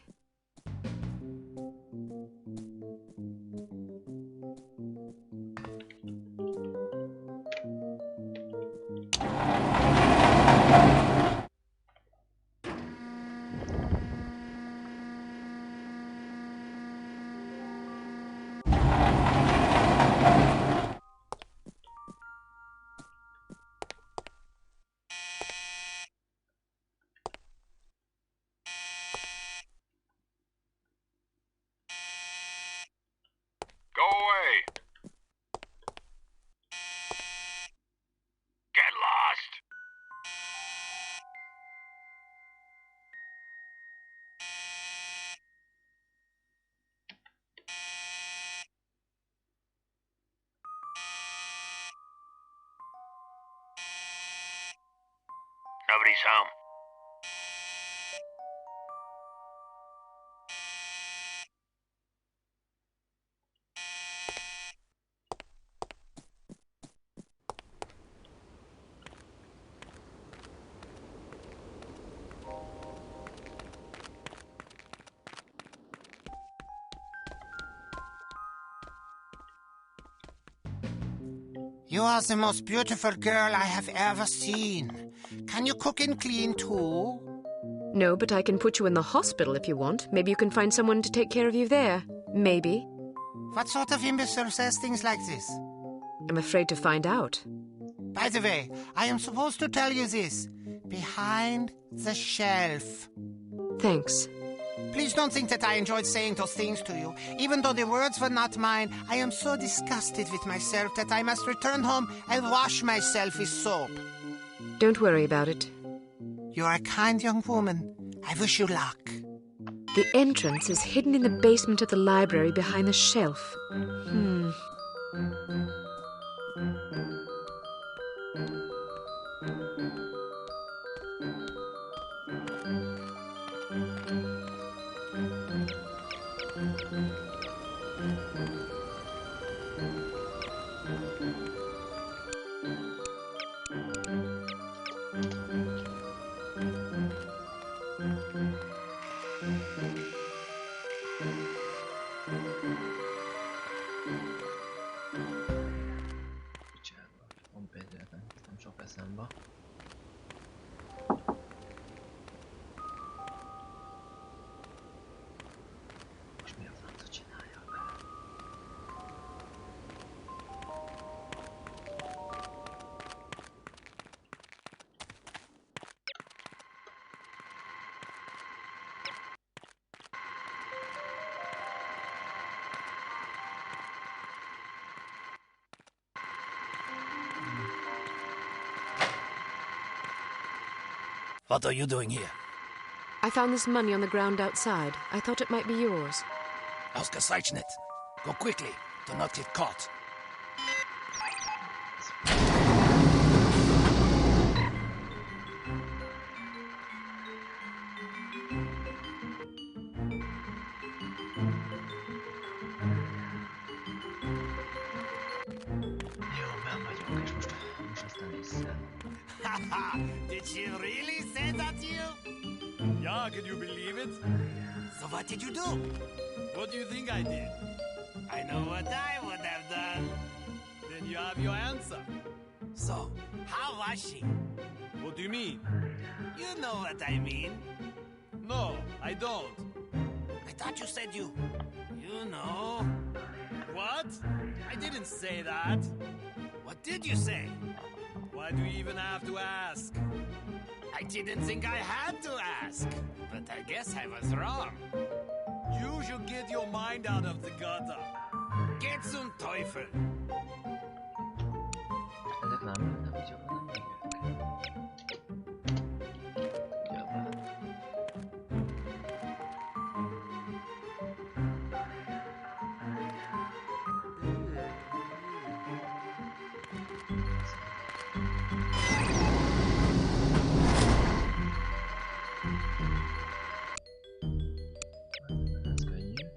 Go away. Get lost. Nobody's home. You are the most beautiful girl I have ever seen. Can you cook and clean too? No, but I can put you in the hospital if you want. Maybe you can find someone to take care of you there. Maybe. What sort of imbecile says things like this? I'm afraid to find out. By the way, I am supposed to tell you this. Behind the shelf. Thanks. Please don't think that I enjoyed saying those things to you. Even though the words were not mine, I am so disgusted with myself that I must return home and wash myself with soap. Don't worry about it. You are a kind young woman. I wish you luck. The entrance is hidden in the basement of the library behind the shelf. Nem sok eszembe. Most mi a francot csináljak? What are you doing here? I found this money on the ground outside. I thought it might be yours. Ausgezeichnet. Go quickly. Do not get caught. Jó, benn vagyunk, és most aztán vissza. Did she really say that to you? Yeah, can you believe it? So what did you do? What do you think I did? I know what I would have done. Then you have your answer. So, how was she? What do you mean? You know what I mean. No, I don't. I thought you said you... You know... What? I didn't say that. What did you say? Why do you even have to ask? I didn't think I had to ask, but I guess I was wrong. You should get your mind out of the gutter. Get zum Teufel! Ezek nem vagyok, hanem megyek. Jobban. Ez könnyű.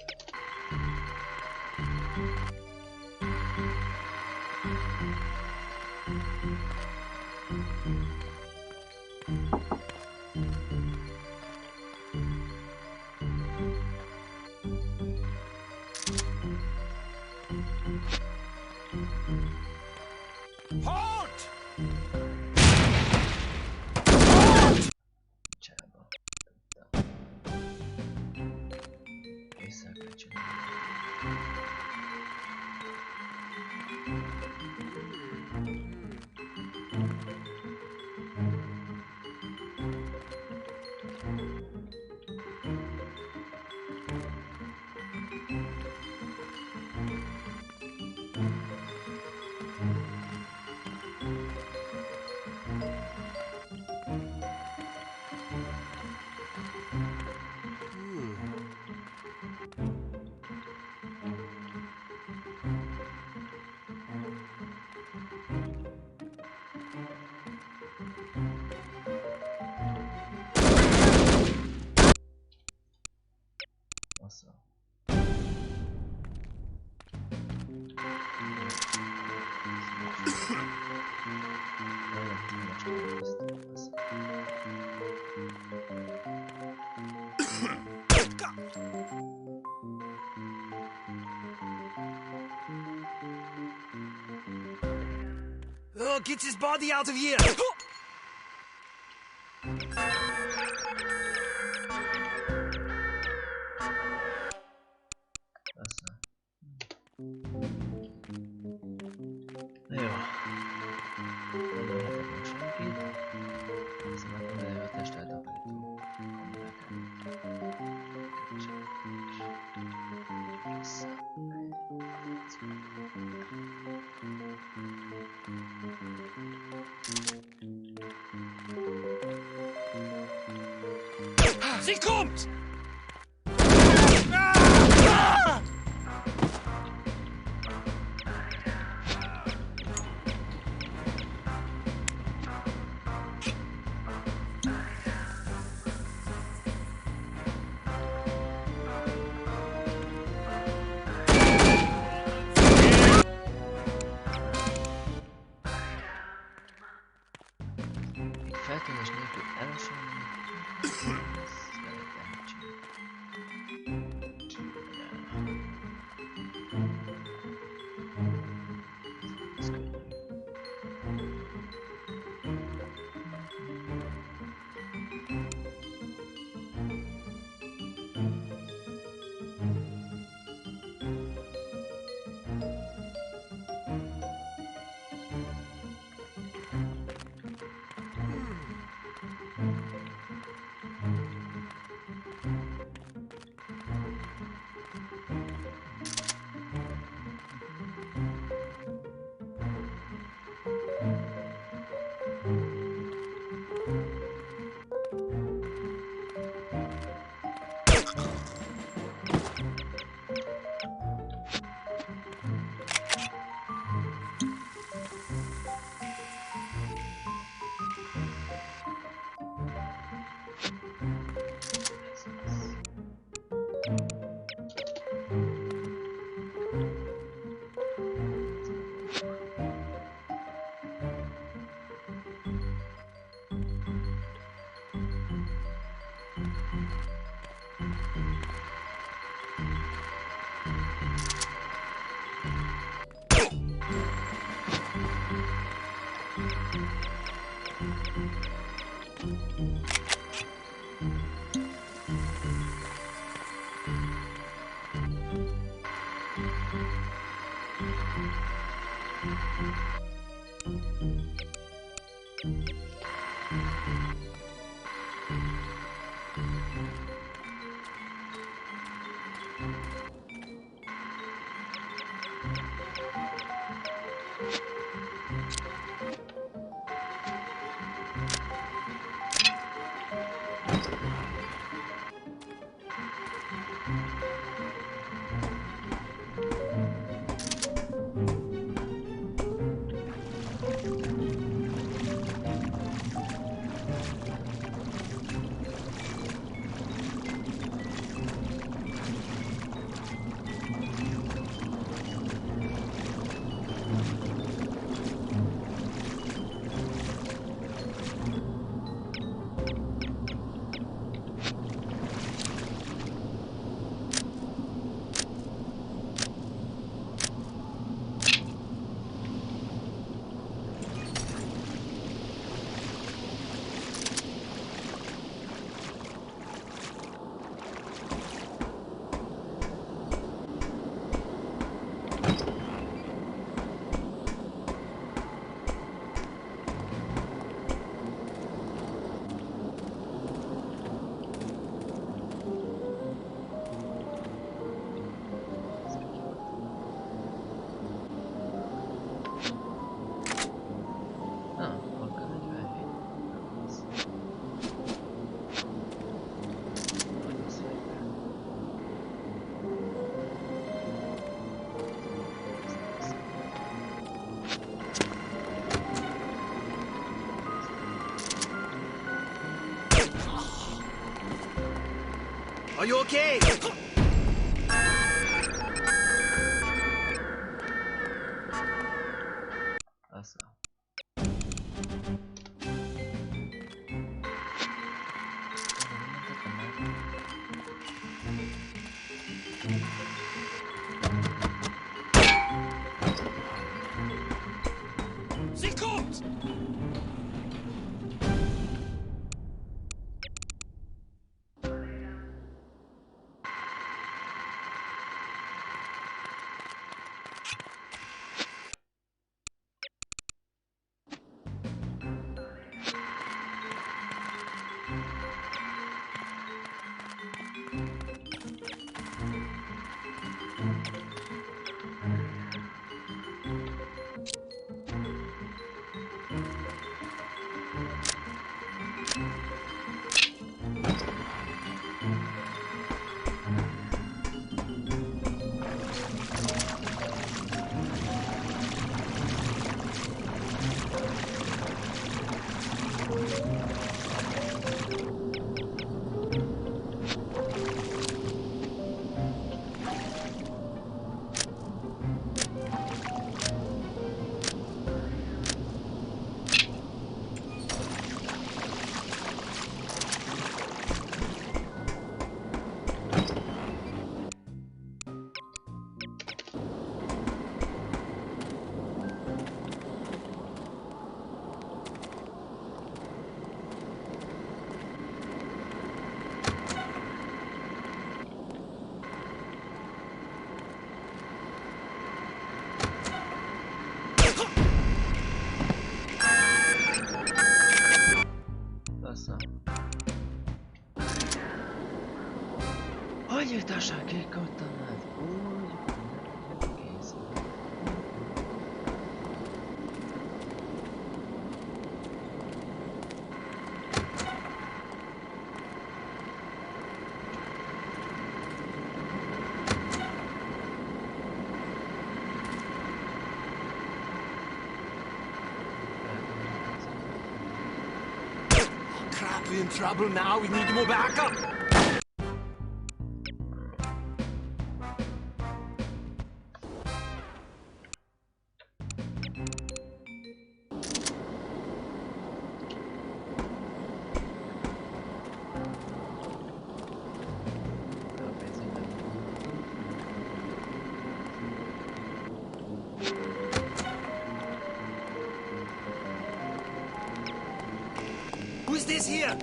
Halt! Csába. Észre kell csinálni. Awesome. Oh, get his body out of here! Jó. Nem ölhetek meg senkit. Szóval nem elő a testet akarító. Sie kommt! Feltűnés nélkül elosonni. Ezt lehet elcsinálni. Ez könnyű. you okay? Aztán. Sie kommt! Hogy jutassak ki katonát? Úgy, kész. Crap, we're in trouble now. We need more backup. Who's this here?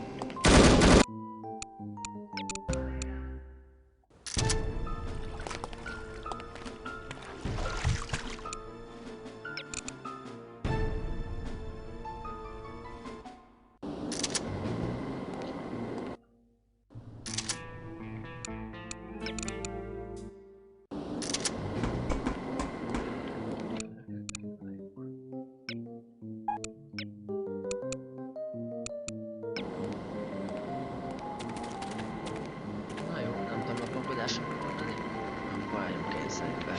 Na jó, nem tudom a pagodásra megoldani. Akkor álljunk kényszerbe.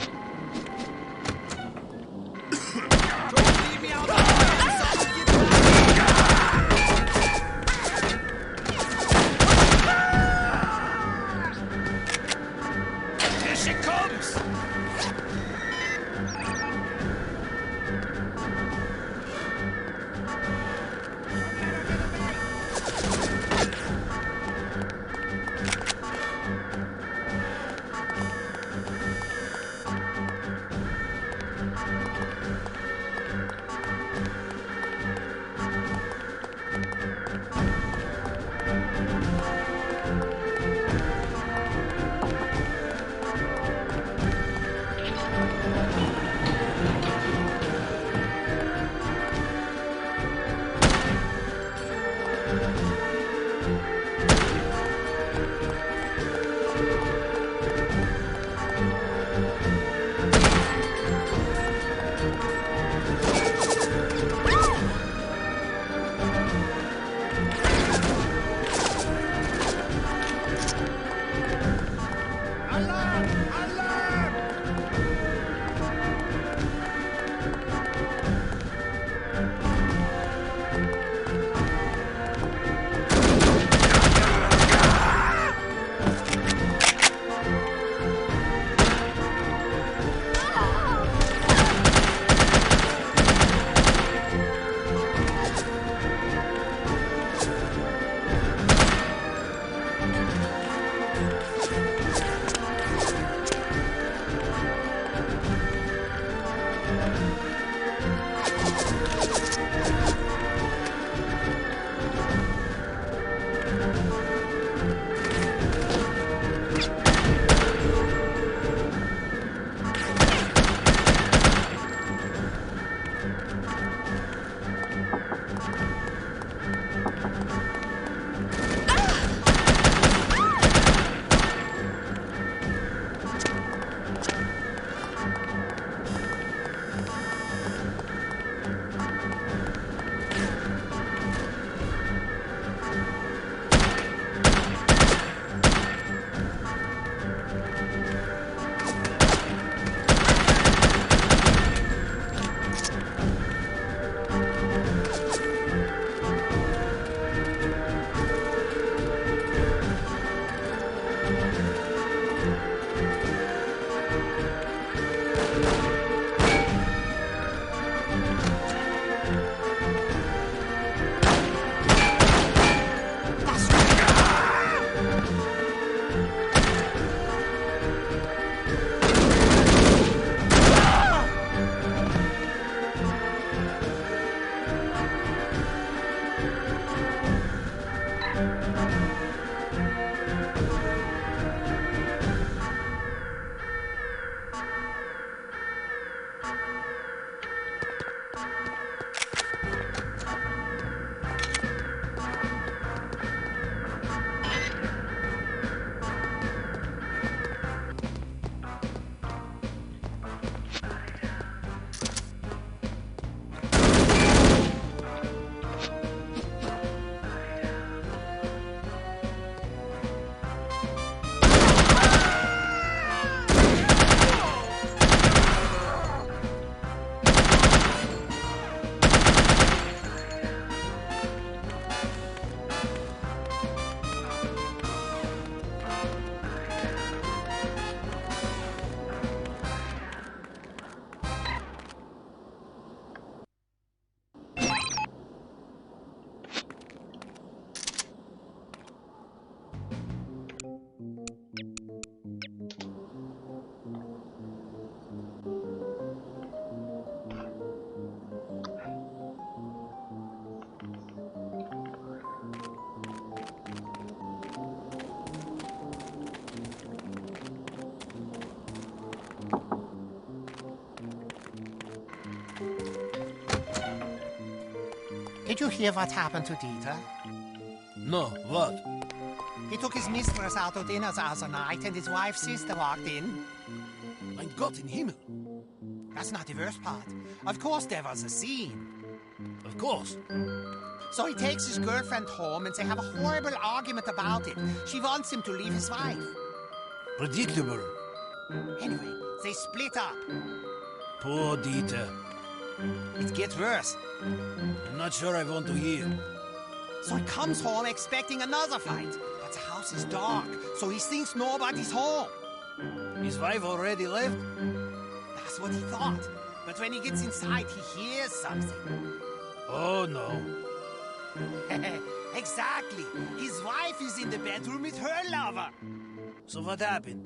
Here she comes! Did you hear what happened to Dieter? No, what? He took his mistress out to dinner the other night and his wife's sister walked in. Mein Gott in Himmel. That's not the worst part. Of course there was a scene. Of course. So he takes his girlfriend home and they have a horrible argument about it. She wants him to leave his wife. Predictable. Anyway, they split up. Poor Dieter. It gets worse. I'm not sure I want to hear. So he comes home expecting another fight. But the house is dark, so he thinks nobody's home. His wife already left? That's what he thought. But when he gets inside, he hears something. Oh, no. Exactly. His wife is in the bedroom with her lover. So what happened?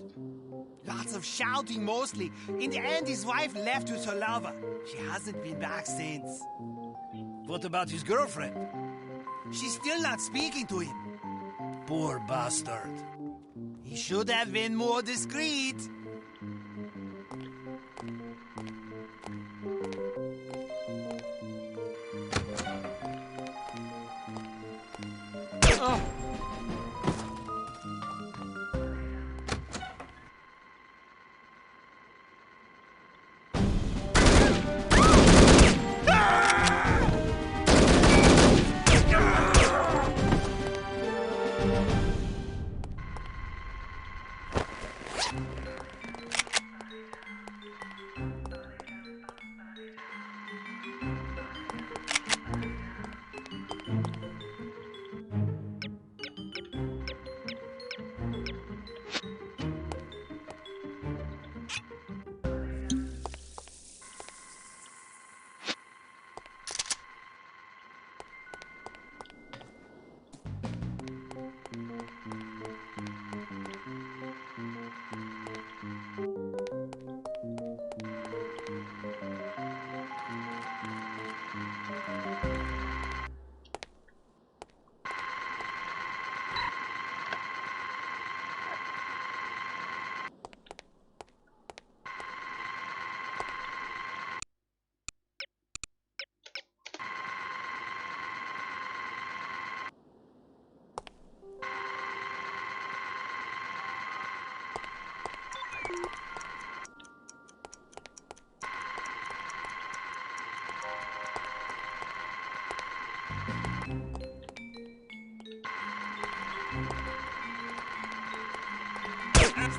Lots of shouting, mostly. In the end, his wife left with her lover. She hasn't been back since. What about his girlfriend? She's still not speaking to him. Poor bastard. He should have been more discreet.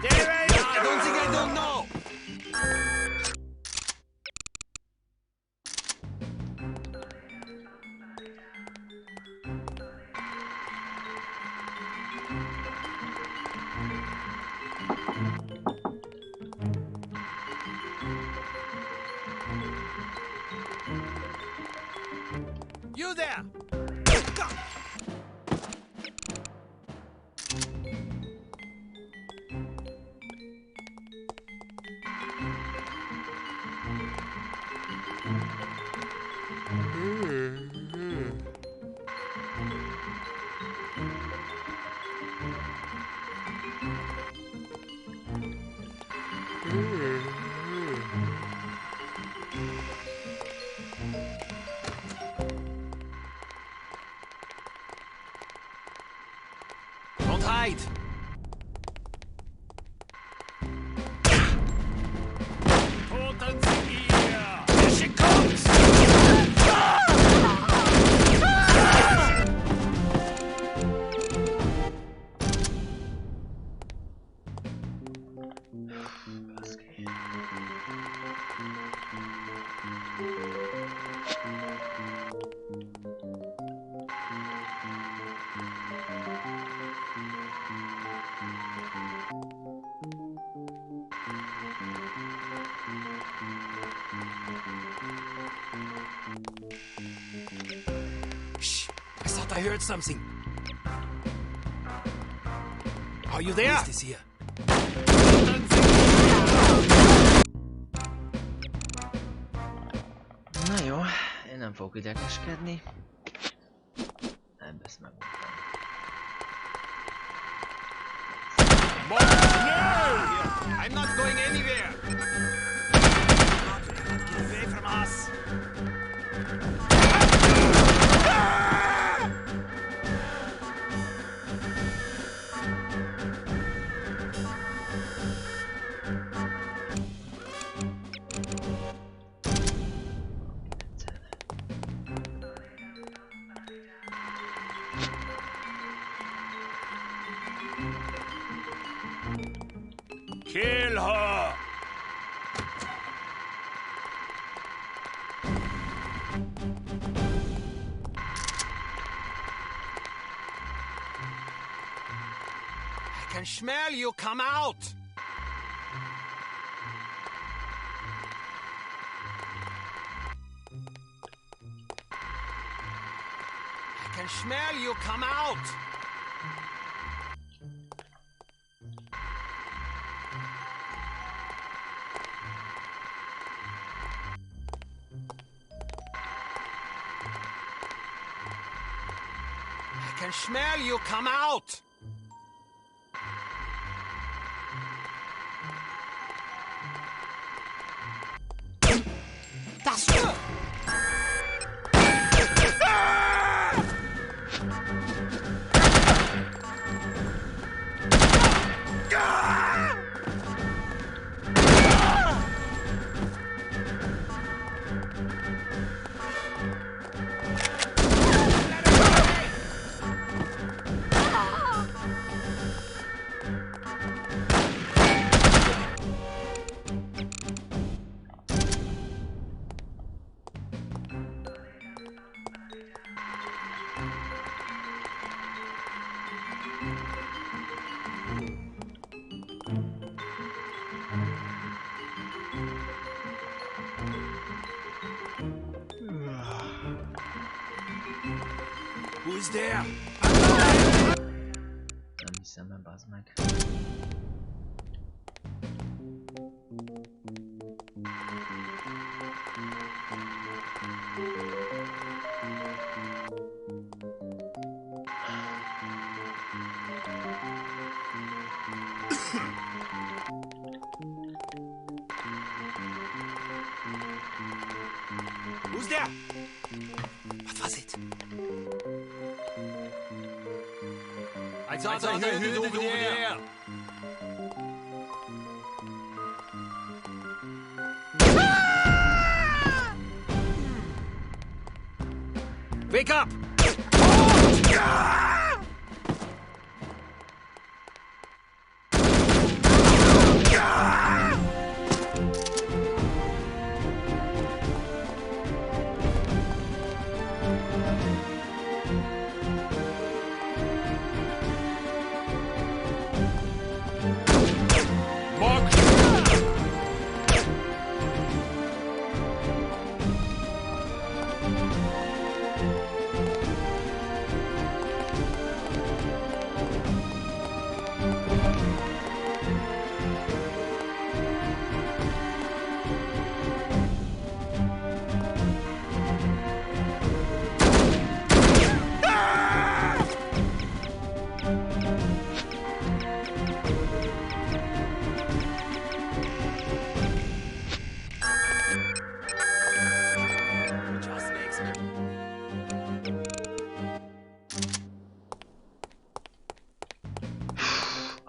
Stay right there! I don't think I don't know! You there! Don't hide! Here she comes! Shh! I thought I heard something. Are you there? Who is this here? Na jó, én nem fogok idegeskedni. Nem, ezt megmondtam. No! I'm not going anywhere! Get away from us! can smell you. Come out. I can smell you. Come out. I can smell you. Come out. Das you. Who is there? Nem hiszem, nem bazd meg. Who's there? What was it? I thought I heard it over there. Wake up!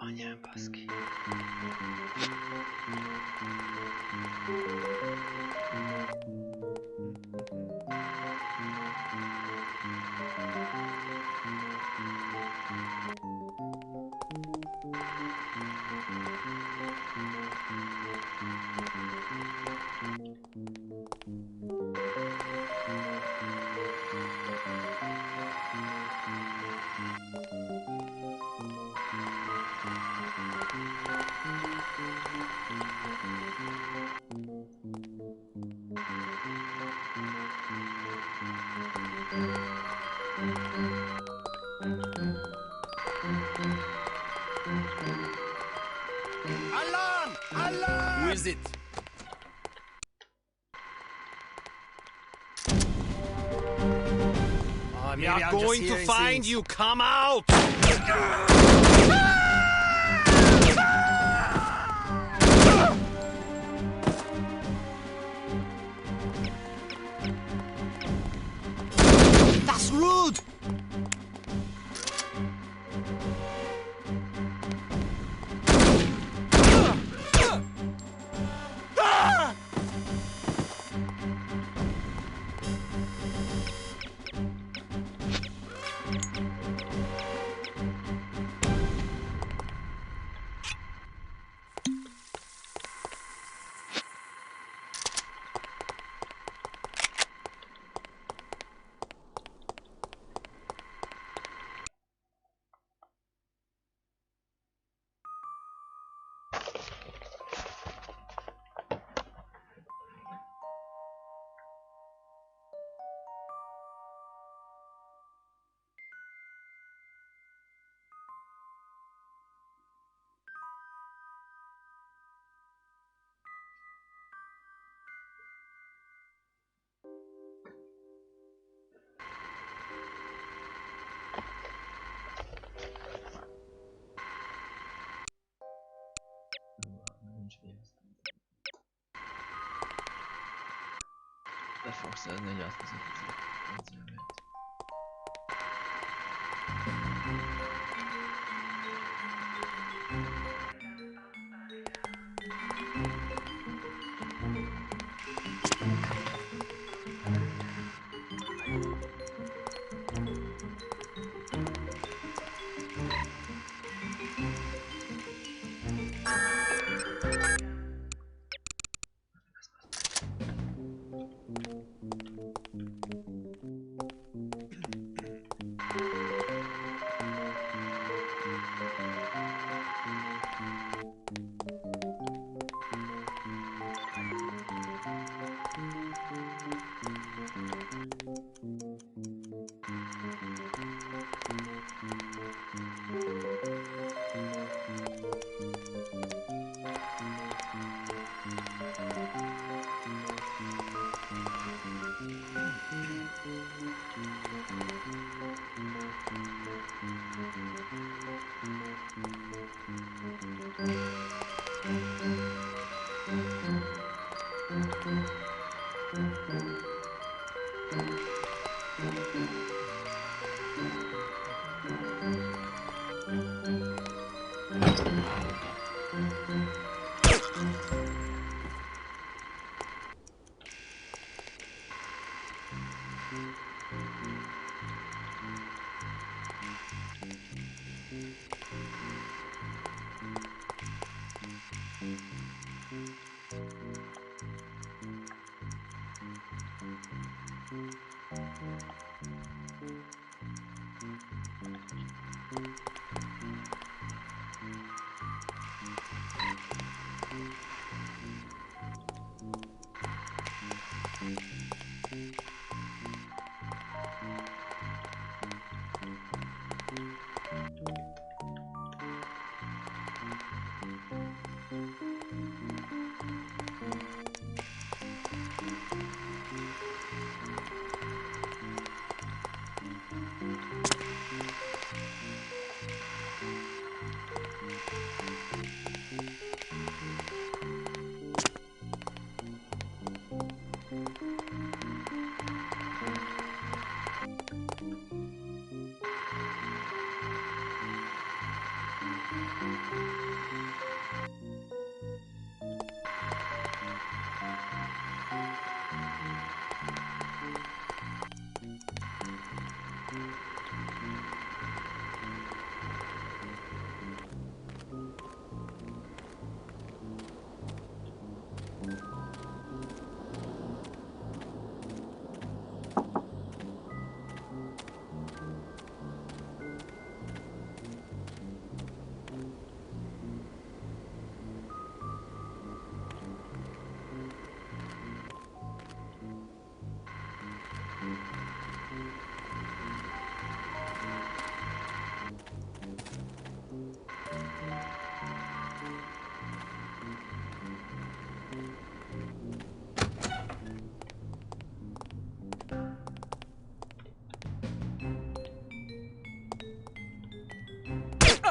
Anyám, baszki. Alarm! Alarm! Who is it? We are going to find you. Come out! That's rude. Le fogsz szerezni egy átvezető.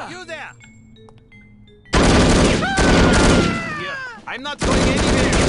You there! Yeah, I'm not going anywhere!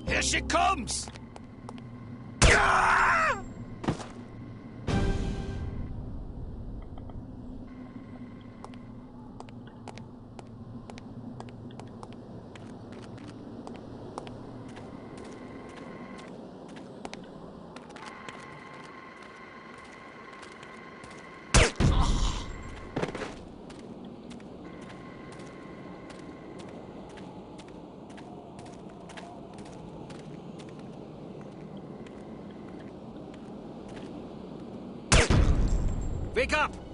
Here she comes! Wake up!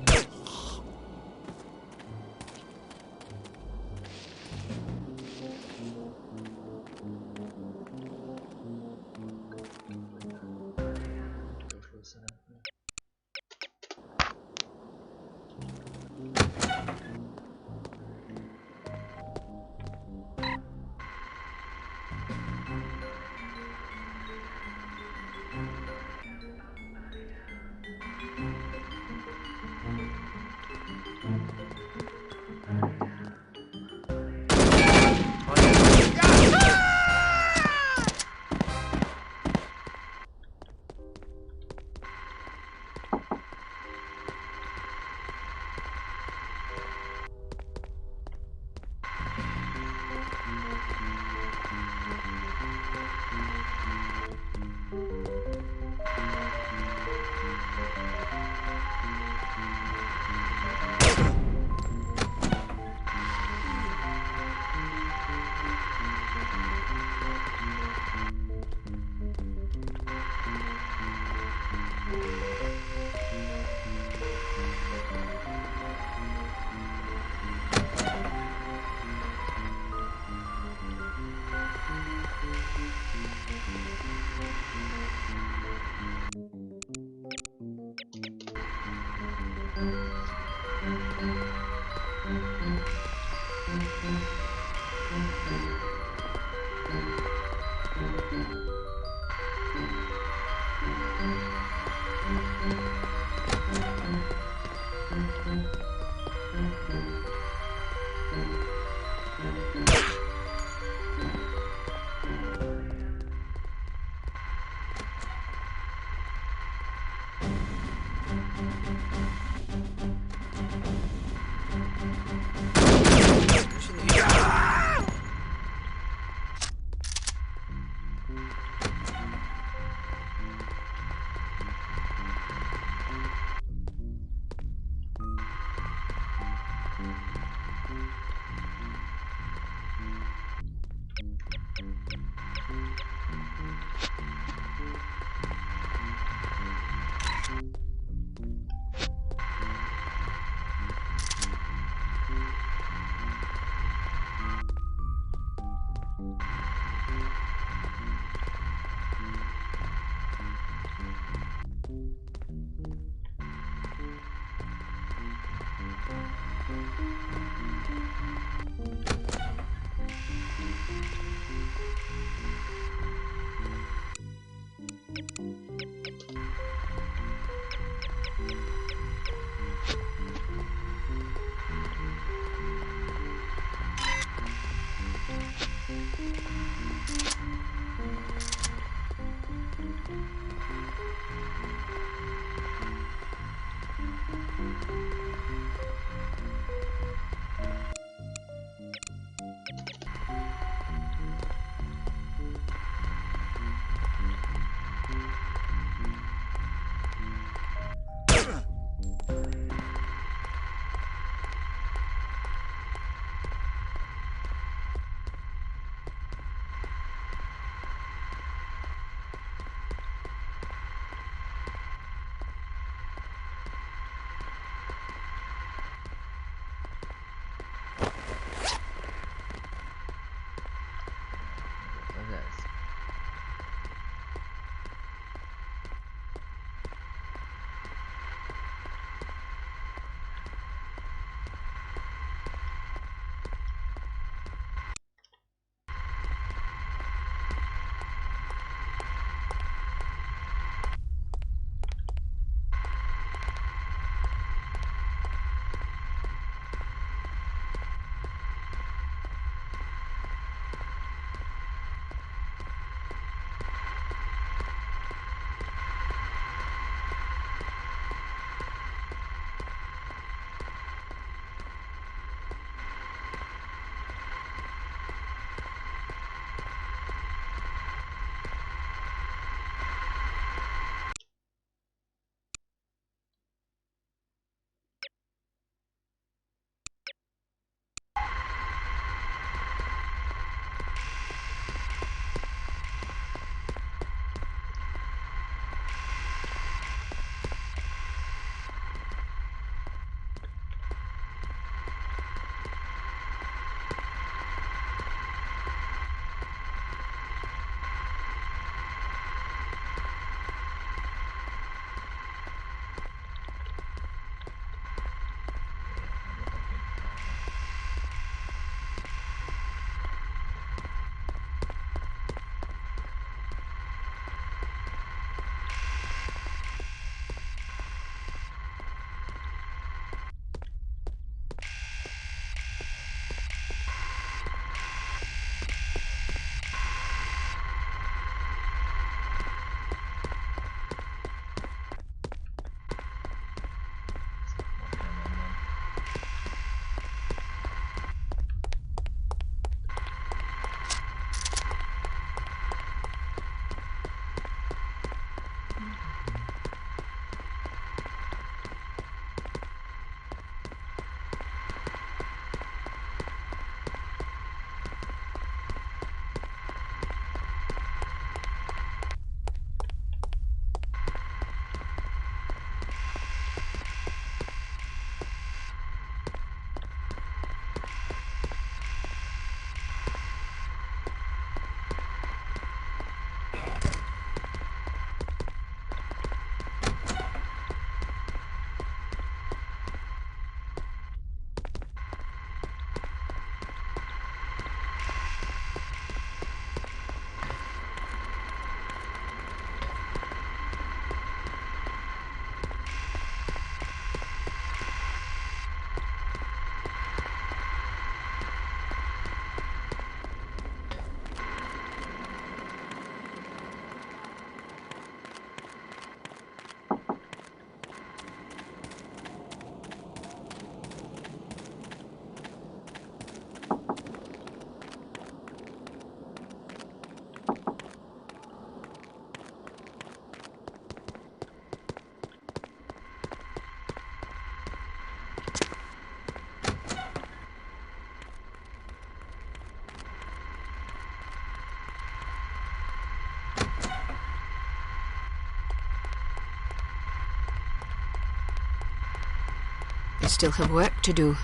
I still have work to do.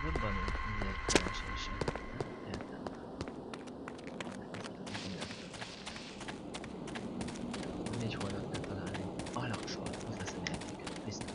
Jobban ezért keresése. Értem. Négy holdat kell találni. Alaksor, az lesz a játék. Biztos.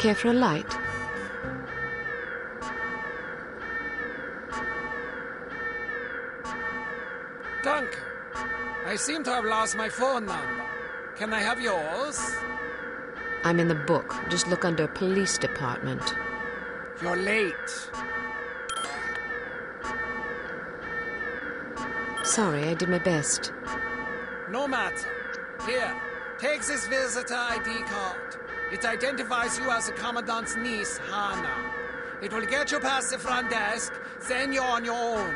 Care for a light? Duncan, I seem to have lost my phone number. Can I have yours? I'm in the book. Just look under Police Department. You're late. Sorry, I did my best. No matter. Here, take this visitor ID card. It identifies you as the Commandant's niece, Hannah. It will get you past the front desk, then you're on your own.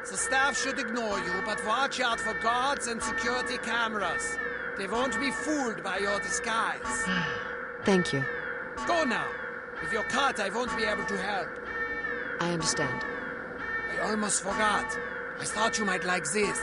The staff should ignore you, but watch out for guards and security cameras. They won't be fooled by your disguise. Thank you. Go now. If you're cut, I won't be able to help. I understand. I almost forgot. I thought you might like this.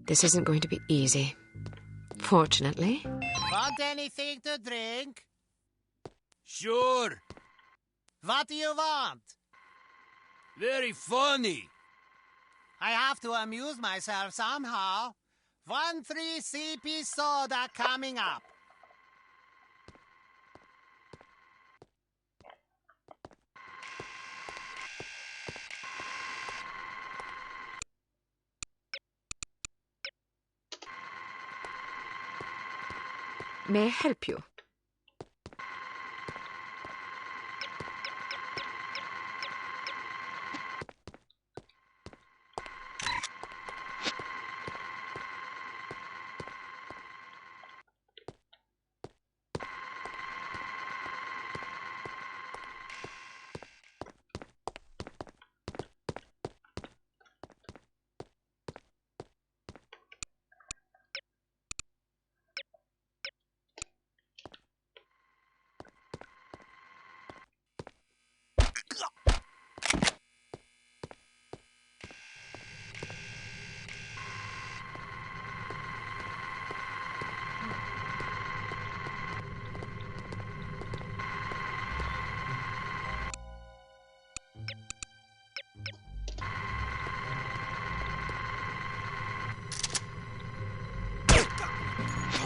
This isn't going to be easy. Fortunately. Want anything to drink? Sure. What do you want? Very funny. I have to amuse myself somehow. 1-3 CP soda coming up. May I help you?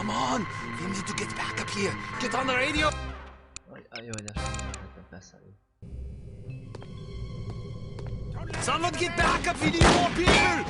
Come on! We need to get back up here. Get on the radio! Jó, de sem beszállni. Someone get back up! We need more people!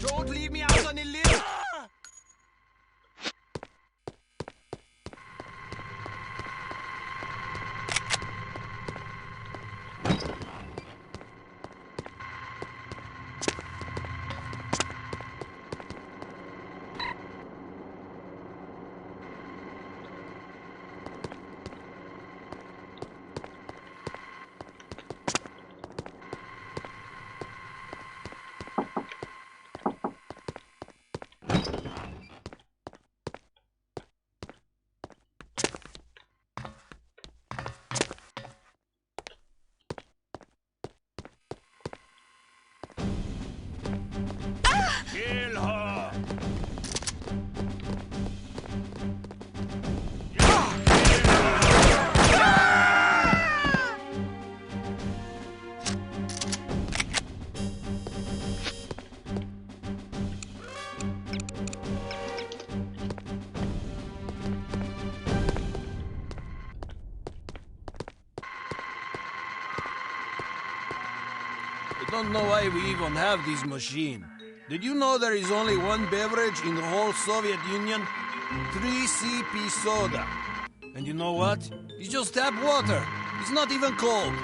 Don't leave me out on a limb! I don't know why we even have this machine. Did you know there is only one beverage in the whole Soviet Union? 3CP soda. And you know what? It's just tap water. It's not even cold.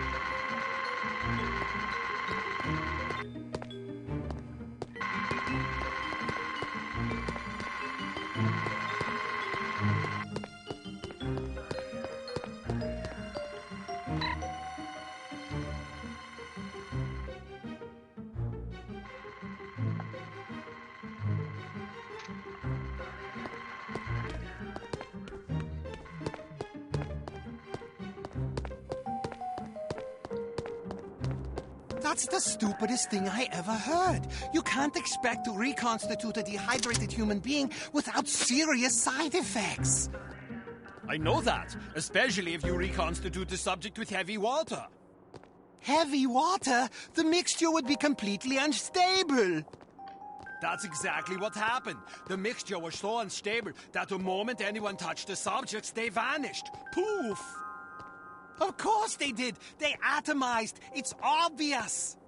That's the stupidest thing I ever heard. You can't expect to reconstitute a dehydrated human being without serious side effects. I know that, especially if you reconstitute the subject with heavy water. Heavy water? The mixture would be completely unstable. That's exactly what happened. The mixture was so unstable that the moment anyone touched the subjects, they vanished. Poof! Of course they did. They atomized. It's obvious.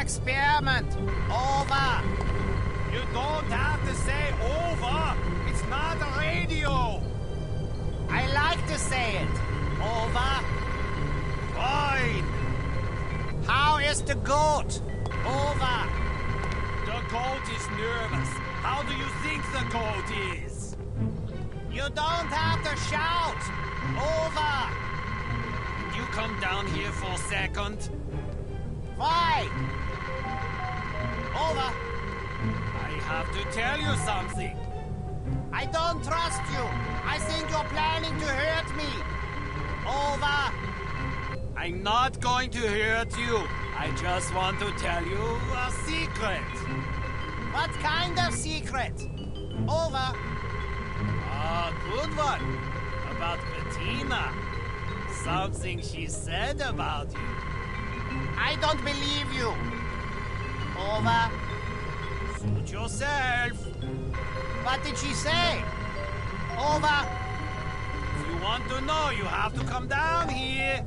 Experiment. Over. You don't have to say over. It's not a radio. I like to say it. Over. Fine. How is the goat? Over. The goat is nervous. How do you think the goat is? You don't have to shout. Over. You come down here for a second. Why? Over. I have to tell you something. I don't trust you. I think you're planning to hurt me. Over. I'm not going to hurt you. I just want to tell you a secret. What kind of secret? Over. A good one. About Bettina. Something she said about you. I don't believe you. Over. Suit yourself. What did she say? Over. If you want to know, you have to come down here.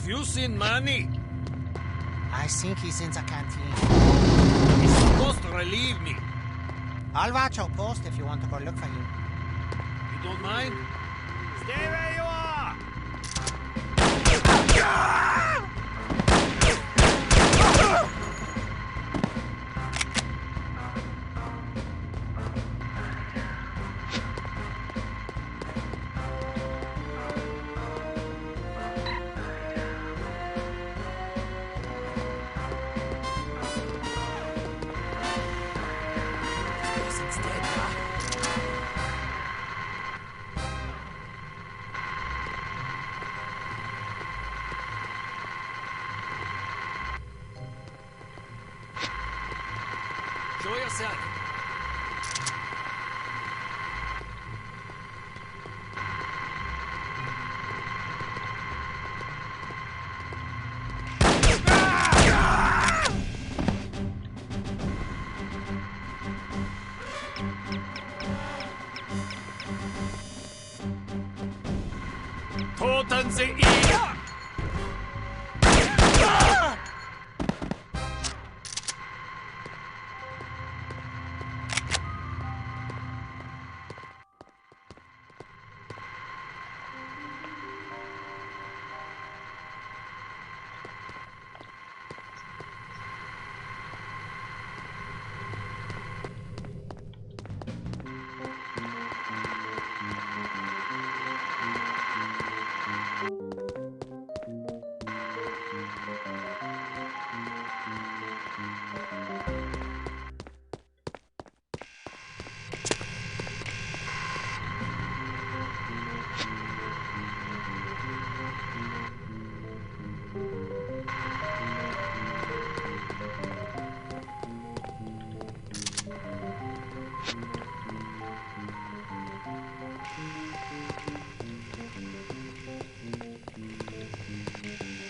Have you seen Manny? I think he's in the canteen. He's supposed to relieve me. I'll watch your post if you want to go look for him. You don't mind? Stay where you are! Show yourself. Toten Sie ihn!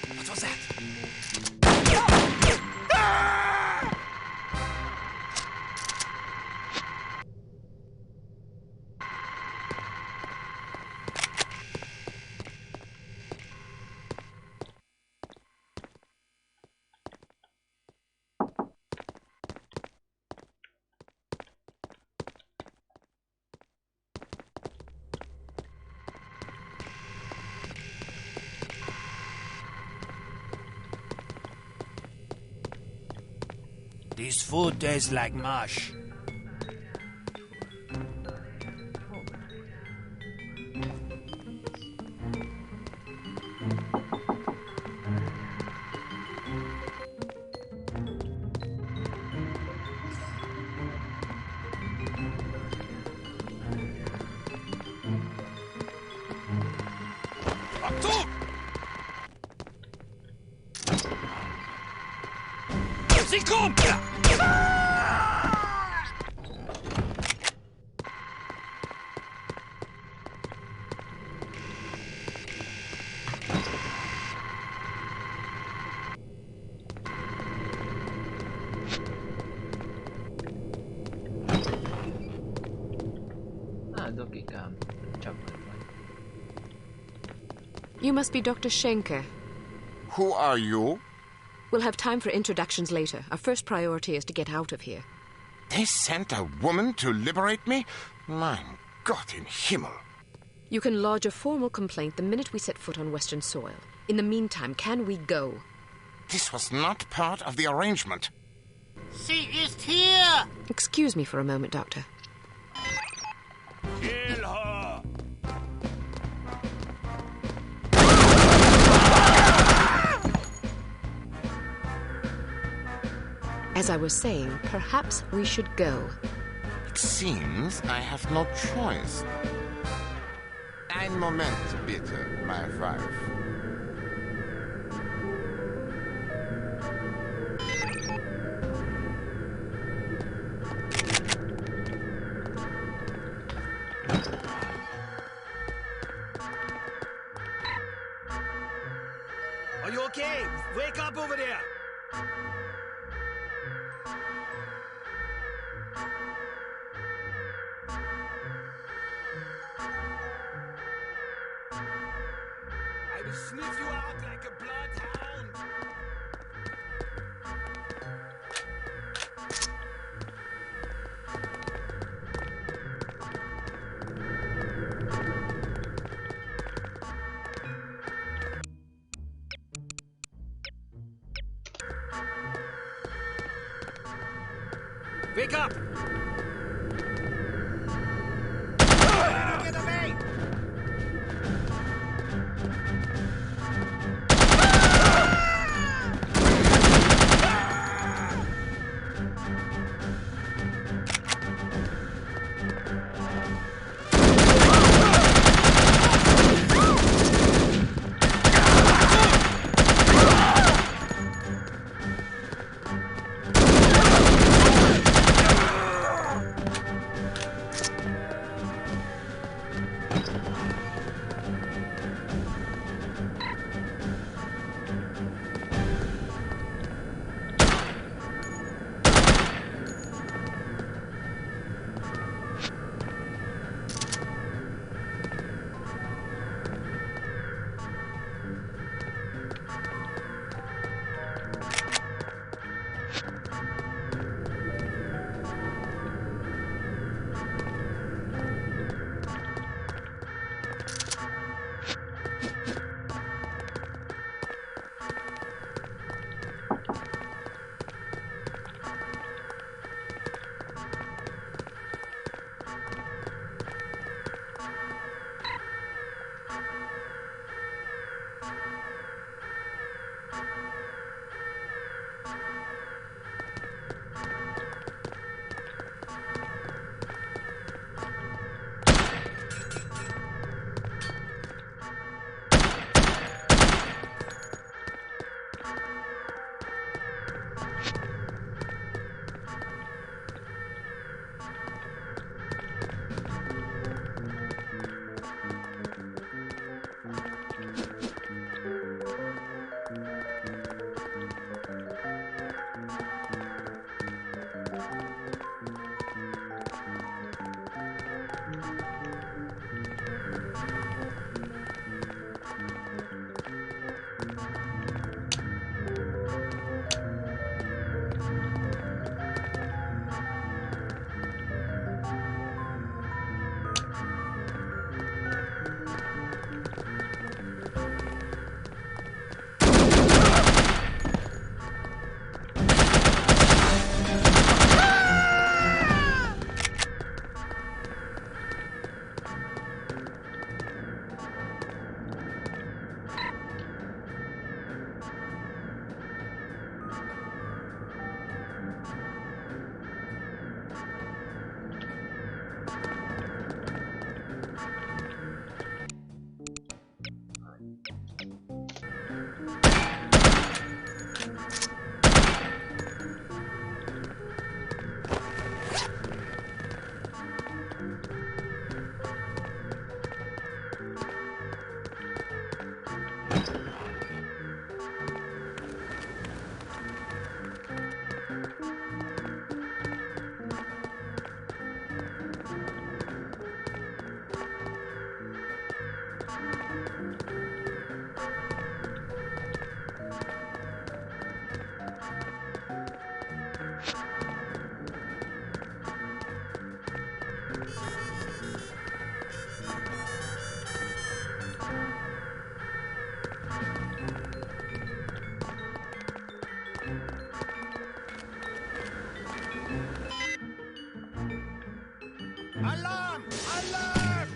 What was that? This food tastes like mush. Sie kommt! You must be Dr. Schenker. Who are you? We'll have time for introductions later. Our first priority is to get out of here. They sent a woman to liberate me? Mein Gott in Himmel. You can lodge a formal complaint the minute we set foot on Western soil. In the meantime, can we go? This was not part of the arrangement. Sie ist hier! Excuse me for a moment, Doctor. Kill her! As I was saying, perhaps we should go. It seems I have no choice. Ein Moment, bitte, my wife. Are you okay? Wake up over there! I will sniff you out like a bloodhound. Wake up! Get away! Alarm! Alarm!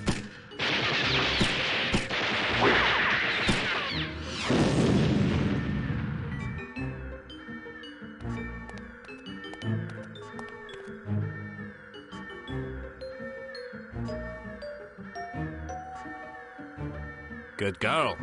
Good girl.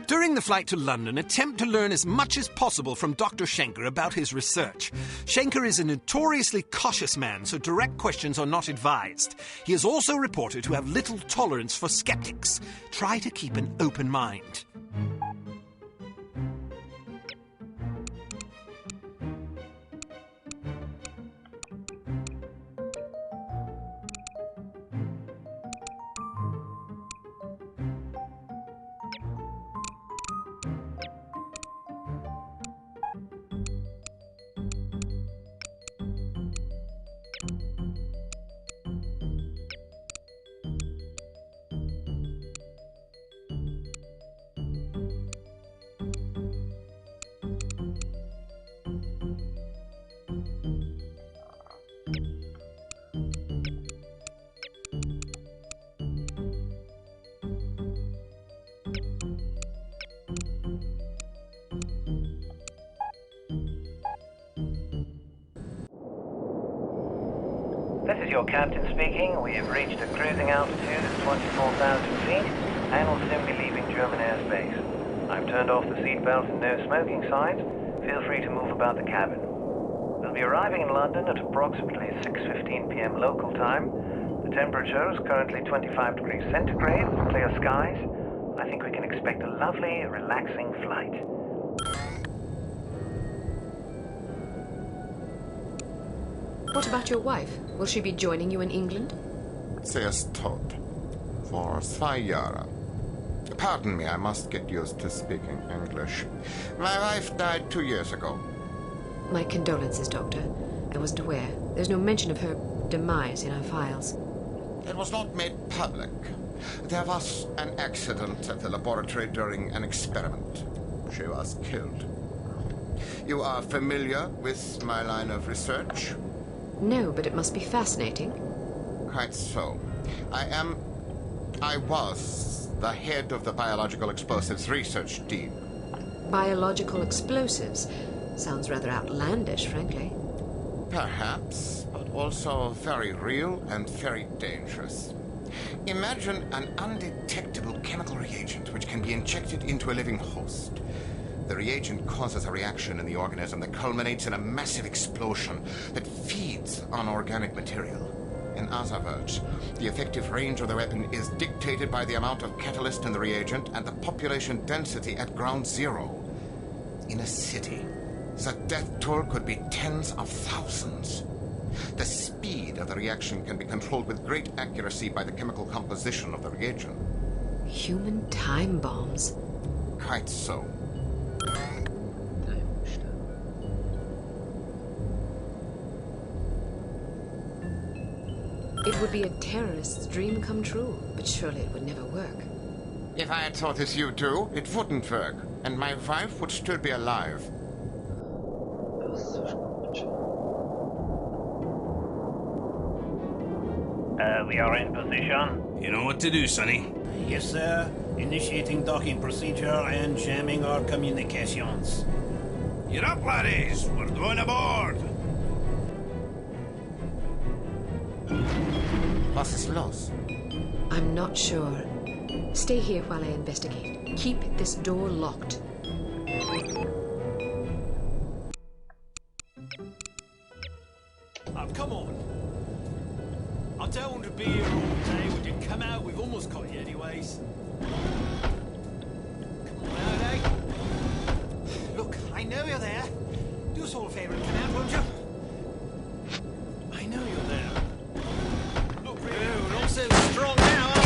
During the flight to London, attempt to learn as much as possible from Dr. Schenker about his research. Schenker is a notoriously cautious man, so direct questions are not advised. He is also reported to have little tolerance for skeptics. Try to keep an open mind. This is your captain speaking. We have reached a cruising altitude of 24,000 feet and will soon be leaving German airspace. I've turned off the seatbelt and no smoking signs. Feel free to move about the cabin. We'll be arriving in London at approximately 6:15 p.m. local time. The temperature is currently 25 degrees centigrade with clear skies. I think we can expect a lovely, relaxing flight. What about your wife? Will she be joining you in England? Sie ist tot. For 2 Jahre. Pardon me, I must get used to speaking English. My wife died 2 years ago. My condolences, Doctor. I wasn't aware. There's no mention of her demise in our files. It was not made public. There was an accident at the laboratory during an experiment. She was killed. You are familiar with my line of research? No, but it must be fascinating. Quite so. I was the head of the Biological Explosives Research Team. Biological explosives? Sounds rather outlandish, frankly. Perhaps, but also very real and very dangerous. Imagine an undetectable chemical reagent which can be injected into a living host. The reagent causes a reaction in the organism that culminates in a massive explosion that feeds on organic material. In other words, the effective range of the weapon is dictated by the amount of catalyst in the reagent and the population density at ground zero. In a city, the death toll could be tens of thousands. The speed of the reaction can be controlled with great accuracy by the chemical composition of the reagent. Human time bombs. Quite so. It would be a terrorist's dream come true, but surely it would never work. If I had thought as you do, it wouldn't work, and my wife would still be alive. We are in position. You know what to do, Sonny. Yes, sir. Initiating docking procedure and jamming our communications. You're up, laddies. We're going aboard. Was ist los? I'm not sure. Stay here while I investigate. Keep this door locked. Oh, come on. I don't want to be here all day. We did come out. We've almost got you anyways. Come on out, eh? Look, I know you're there. Do us all a favor and come out, won't you? I know you're there. Look, we're not so strong now, are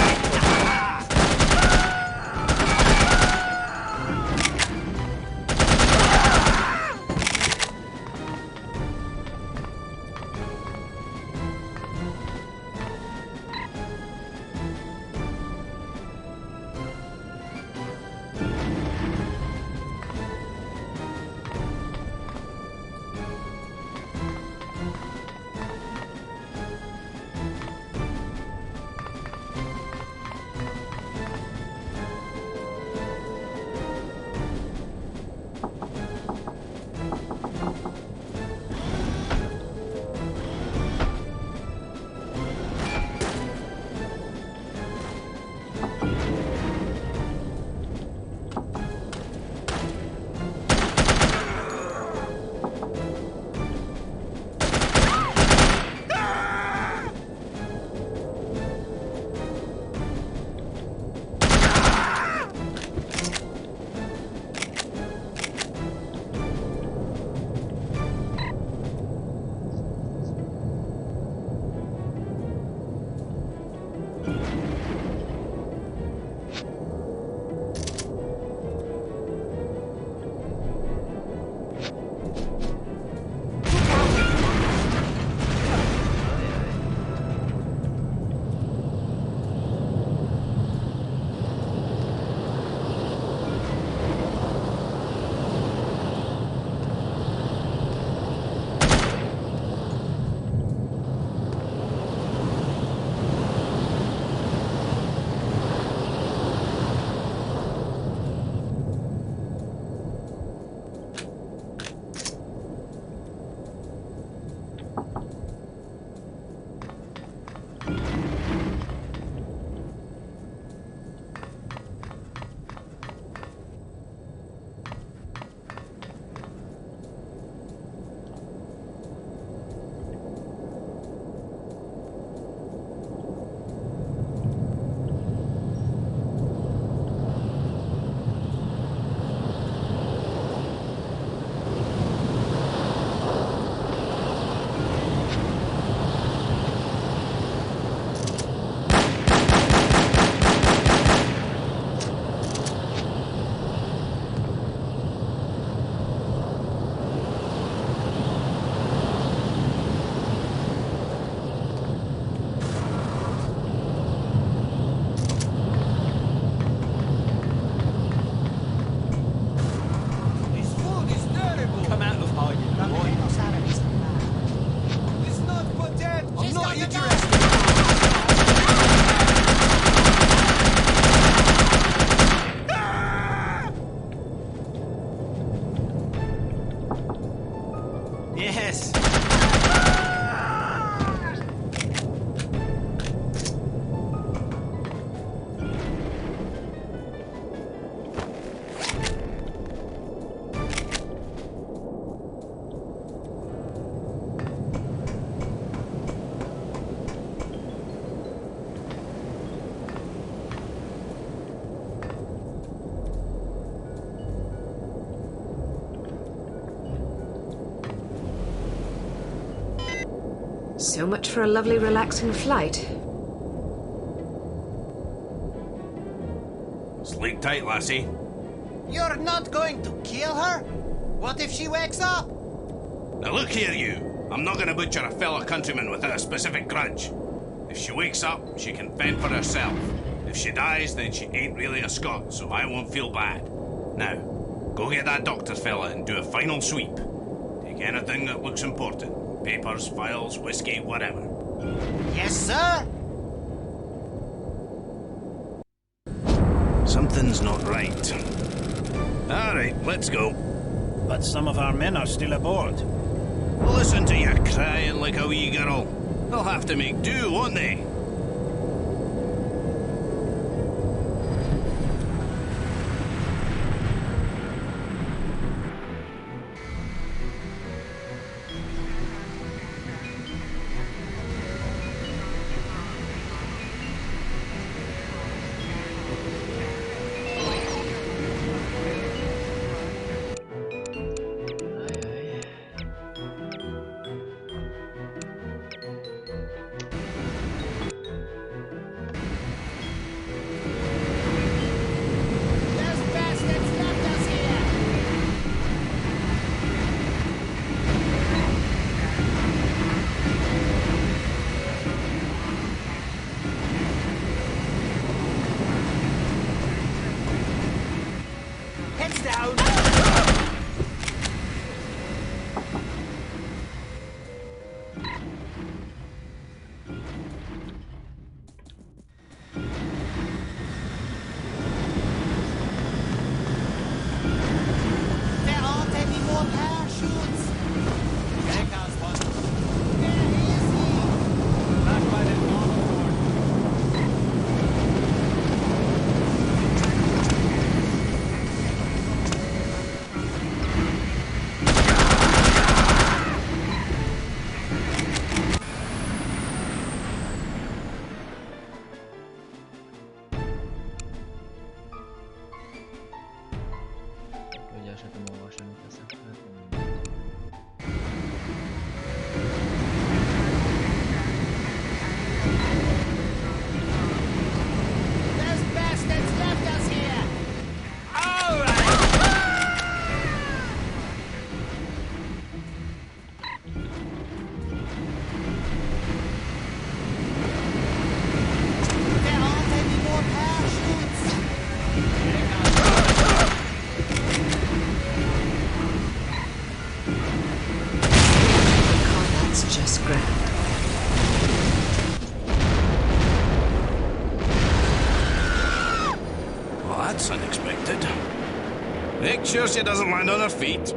Yes. So much for a lovely, relaxing flight. Sleep tight, lassie. You're not going to kill her? What if she wakes up? Now look here, you. I'm not going to butcher a fellow countryman without a specific grudge. If she wakes up, she can fend for herself. If she dies, then she ain't really a Scot, so I won't feel bad. Now, go get that doctor fella and do a final sweep. Take anything that looks important. Papers, files, whiskey, whatever. Yes, sir. Something's not right. All right, let's go. But some of our men are still aboard. Listen to you crying like a wee girl. They'll have to make do, won't they? That's unexpected. Make sure she doesn't land on her feet.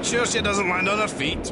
Sure she doesn't land on her feet?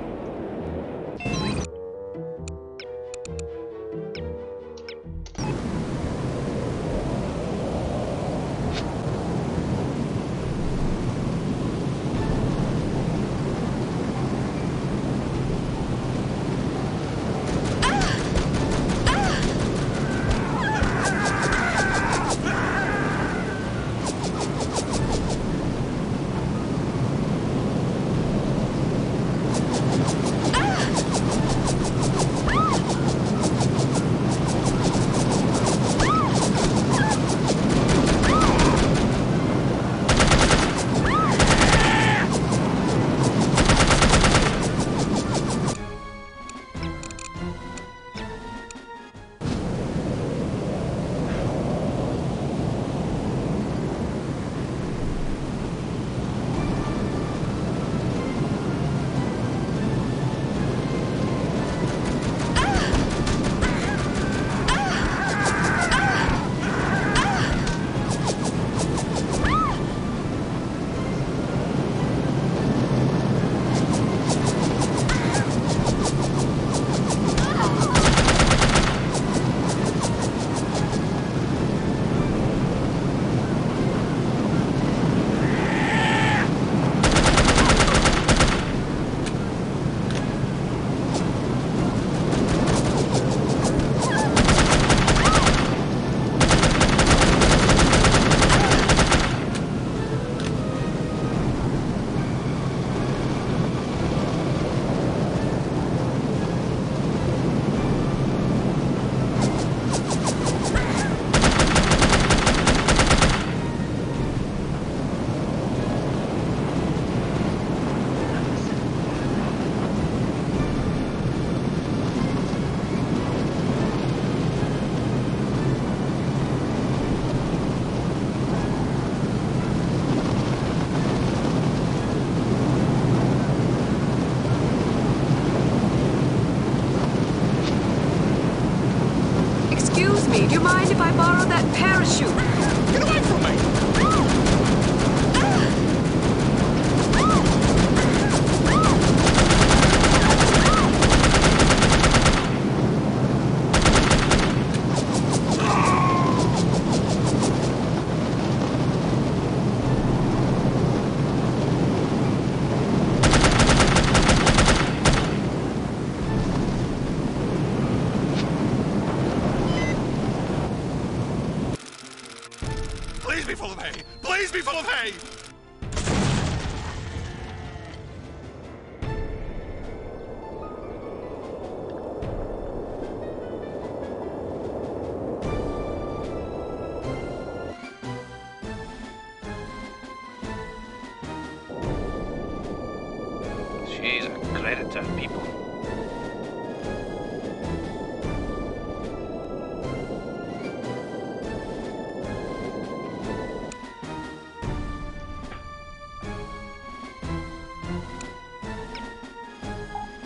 me. Do you mind if I borrow that parachute? Get away from me! Please be full of hay! Please be full of hay! She's a credit to people.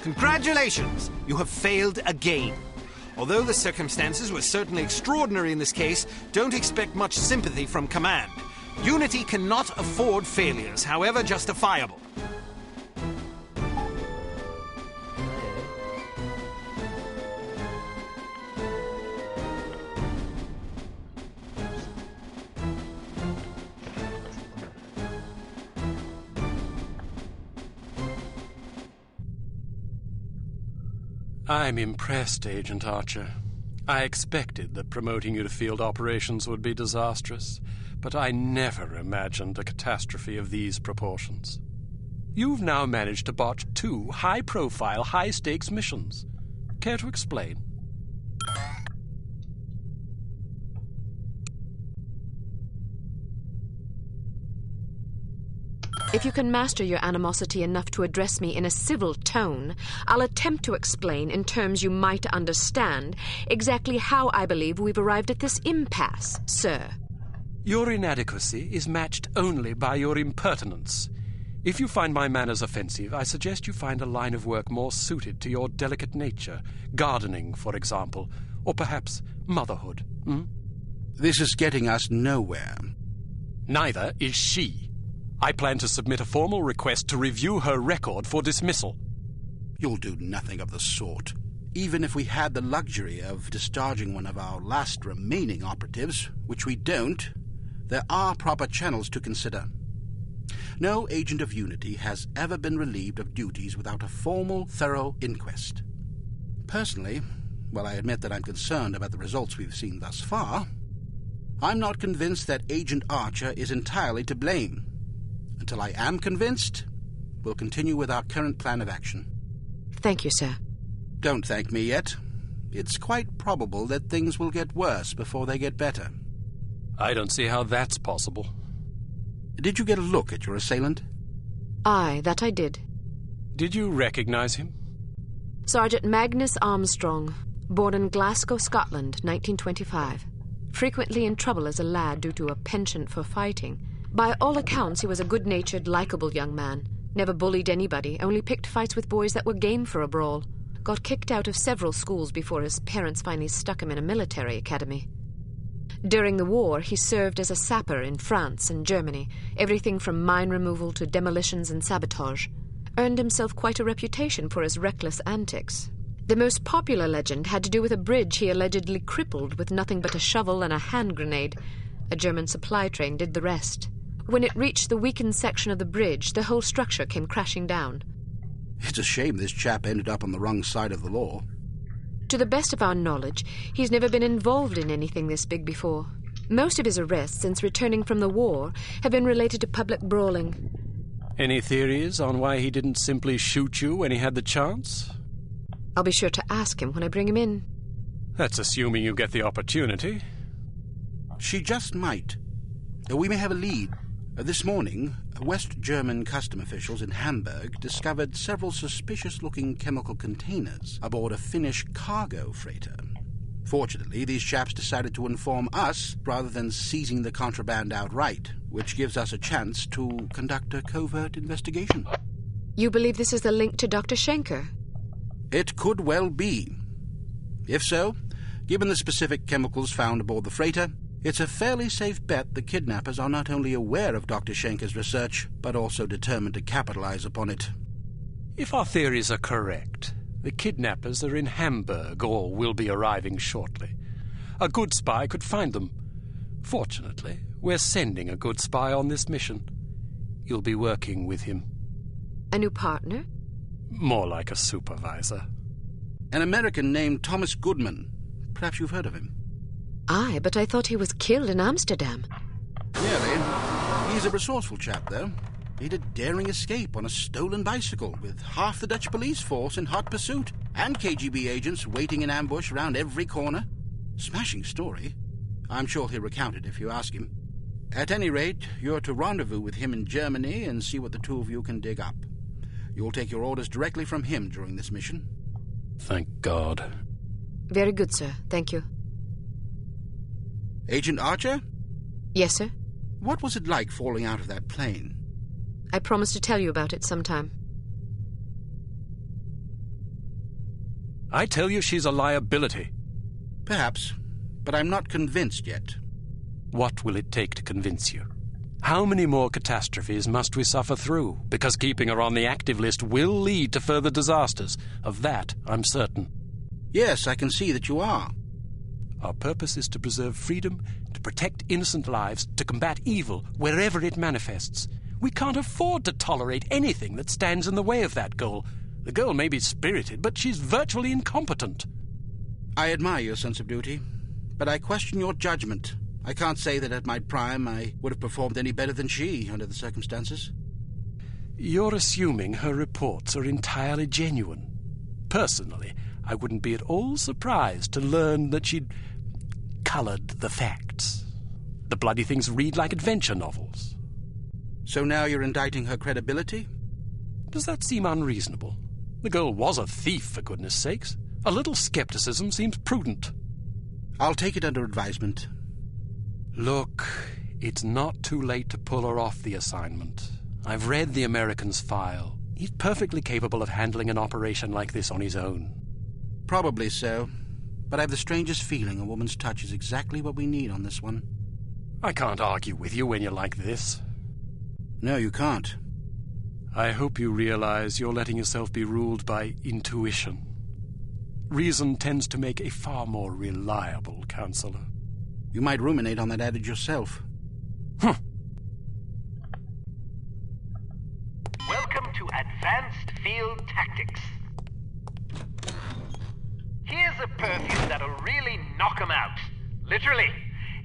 Congratulations! You have failed again. Although the circumstances were certainly extraordinary in this case, don't expect much sympathy from command. Unity cannot afford failures, however justifiable. I'm impressed, Agent Archer. I expected that promoting you to field operations would be disastrous, but I never imagined a catastrophe of these proportions. You've now managed to botch 2 high-profile, high-stakes missions. Care to explain? If you can master your animosity enough to address me in a civil tone, I'll attempt to explain in terms you might understand exactly how I believe we've arrived at this impasse, sir. Your inadequacy is matched only by your impertinence. If you find my manners offensive, I suggest you find a line of work more suited to your delicate nature. Gardening, for example, or perhaps motherhood. This is getting us nowhere. Neither is she. I plan to submit a formal request to review her record for dismissal. You'll do nothing of the sort. Even if we had the luxury of discharging one of our last remaining operatives, which we don't, there are proper channels to consider. No agent of Unity has ever been relieved of duties without a formal, thorough inquest. Personally, while I admit that I'm concerned about the results we've seen thus far, I'm not convinced that Agent Archer is entirely to blame. Until I am convinced, we'll continue with our current plan of action. Thank you, sir. Don't thank me yet. It's quite probable that things will get worse before they get better. I don't see how that's possible. Did you get a look at your assailant? Aye, that I did. Did you recognize him? Sergeant Magnus Armstrong, born in Glasgow, Scotland, 1925. Frequently in trouble as a lad due to a penchant for fighting. By all accounts, he was a good-natured, likable young man. Never bullied anybody, only picked fights with boys that were game for a brawl. Got kicked out of several schools before his parents finally stuck him in a military academy. During the war, he served as a sapper in France and Germany, everything from mine removal to demolitions and sabotage. Earned himself quite a reputation for his reckless antics. The most popular legend had to do with a bridge he allegedly crippled with nothing but a shovel and a hand grenade. A German supply train did the rest. When it reached the weakened section of the bridge, the whole structure came crashing down. It's a shame this chap ended up on the wrong side of the law. To the best of our knowledge, he's never been involved in anything this big before. Most of his arrests since returning from the war have been related to public brawling. Any theories on why he didn't simply shoot you when he had the chance? I'll be sure to ask him when I bring him in. That's assuming you get the opportunity. She just might. We may have a lead. This morning, West German custom officials in Hamburg discovered several suspicious-looking chemical containers aboard a Finnish cargo freighter. Fortunately, these chaps decided to inform us rather than seizing the contraband outright, which gives us a chance to conduct a covert investigation. You believe this is the link to Dr. Schenker? It could well be. If so, given the specific chemicals found aboard the freighter, it's a fairly safe bet the kidnappers are not only aware of Dr. Schenker's research, but also determined to capitalize upon it. If our theories are correct, the kidnappers are in Hamburg or will be arriving shortly. A good spy could find them. Fortunately, we're sending a good spy on this mission. You'll be working with him. A new partner? More like a supervisor. An American named Thomas Goodman. Perhaps you've heard of him. Aye, but I thought he was killed in Amsterdam. Nearly. He's a resourceful chap, though. He did a daring escape on a stolen bicycle with half the Dutch police force in hot pursuit and KGB agents waiting in ambush round every corner. Smashing story. I'm sure he'll recount it if you ask him. At any rate, you're to rendezvous with him in Germany and see what the two of you can dig up. You'll take your orders directly from him during this mission. Thank God. Very good, sir. Thank you. Agent Archer? Yes, sir? What was it like falling out of that plane? I promise to tell you about it sometime. I tell you she's a liability. Perhaps, but I'm not convinced yet. What will it take to convince you? How many more catastrophes must we suffer through? Because keeping her on the active list will lead to further disasters. Of that, I'm certain. Yes, I can see that you are. Our purpose is to preserve freedom, to protect innocent lives, to combat evil wherever it manifests. We can't afford to tolerate anything that stands in the way of that goal. The girl may be spirited, but she's virtually incompetent. I admire your sense of duty, but I question your judgment. I can't say that at my prime I would have performed any better than she under the circumstances. You're assuming her reports are entirely genuine. Personally, I wouldn't be at all surprised to learn that she'd coloured the facts. The bloody things read like adventure novels. So now you're indicting her credibility? Does that seem unreasonable? The girl was a thief, for goodness sakes. A little skepticism seems prudent. I'll take it under advisement. Look, it's not too late to pull her off the assignment. I've read the American's file. He's perfectly capable of handling an operation like this on his own. Probably so, but I have the strangest feeling a woman's touch is exactly what we need on this one. I can't argue with you when you're like this. No, you can't. I hope you realize you're letting yourself be ruled by intuition. Reason tends to make a far more reliable counselor. You might ruminate on that adage yourself. Welcome to Advanced Field Tactics. Here's a perfume that'll really knock 'em out. Literally.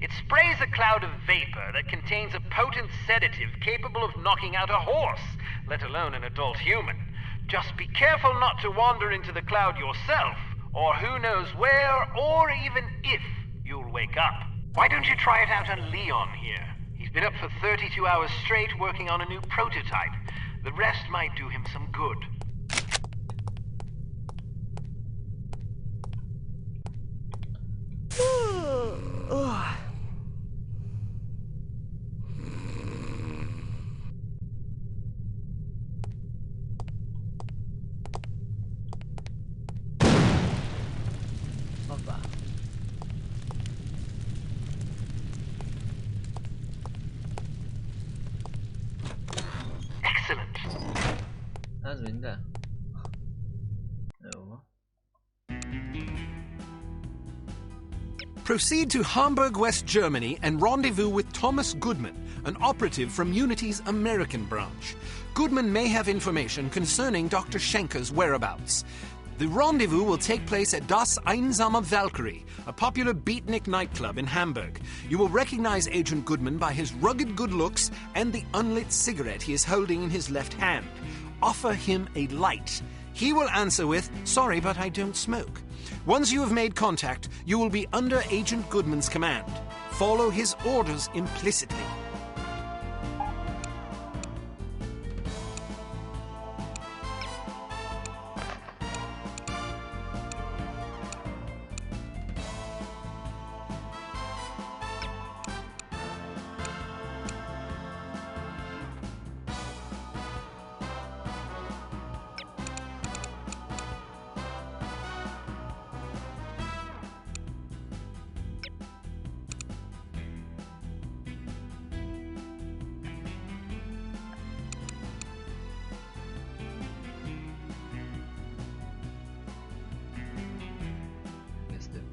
It sprays a cloud of vapor that contains a potent sedative capable of knocking out a horse, let alone an adult human. Just be careful not to wander into the cloud yourself, or who knows where, or even if, you'll wake up. Why don't you try it out on Leon here? He's been up for 32 hours straight working on a new prototype. The rest might do him some good. Excellent. Ez minden. Jó van. Proceed to Hamburg, West Germany, and rendezvous with Thomas Goodman, an operative from Unity's American branch. Goodman may have information concerning Dr. Schenker's whereabouts. The rendezvous will take place at Das Einsame Valkyrie, a popular beatnik nightclub in Hamburg. You will recognize Agent Goodman by his rugged good looks and the unlit cigarette he is holding in his left hand. Offer him a light. He will answer with, "Sorry, but I don't smoke." Once you have made contact, you will be under Agent Goodman's command. Follow his orders implicitly.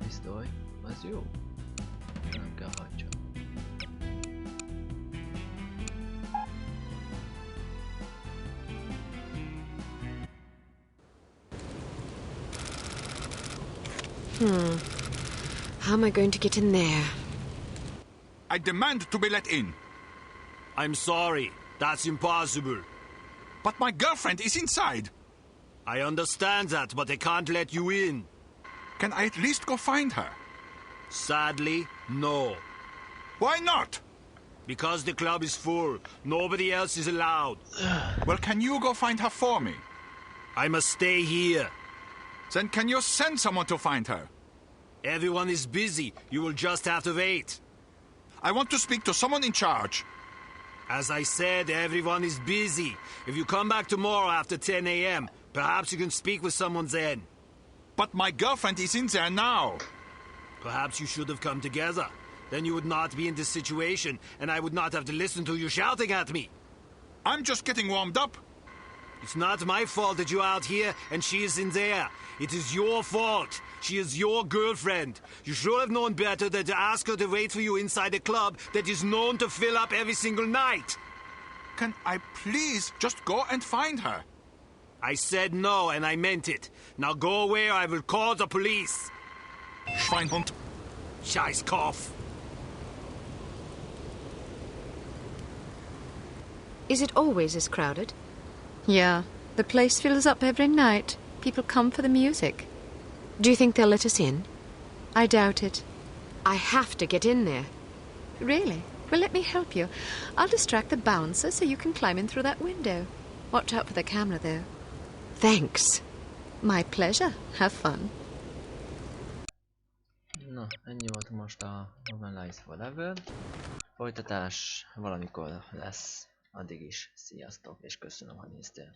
Pisztoly, az jó. Nem kell hagyjam. How am I going to get in there? I demand to be let in. I'm sorry. That's impossible. But my girlfriend is inside. I understand that, but I can't let you in. Can I at least go find her? Sadly, no. Why not? Because the club is full. Nobody else is allowed. Well, can you go find her for me? I must stay here. Then can you send someone to find her? Everyone is busy. You will just have to wait. I want to speak to someone in charge. As I said, everyone is busy. If you come back tomorrow after 10 a.m., perhaps you can speak with someone then. But my girlfriend is in there now. Perhaps you should have come together. Then you would not be in this situation, and I would not have to listen to you shouting at me. I'm just getting warmed up. It's not my fault that you're out here and she is in there. It is your fault. She is your girlfriend. You should have known better than to ask her to wait for you inside a club that is known to fill up every single night. Can I please just go and find her? I said no, and I meant it. Now go away or I will call the police. Schweinhund. Scheißkopf. Is it always this crowded? Yeah, the place fills up every night. People come for the music. Do you think they'll let us in? I doubt it. I have to get in there. Really? Well, let me help you. I'll distract the bouncer so you can climb in through that window. Watch out for the camera, though. Thanks. My pleasure. Have fun. Na, ennyi volt most a Novel Lies Forever. Folytatás valamikor lesz. Addig is sziasztok, és köszönöm, hogy néztél.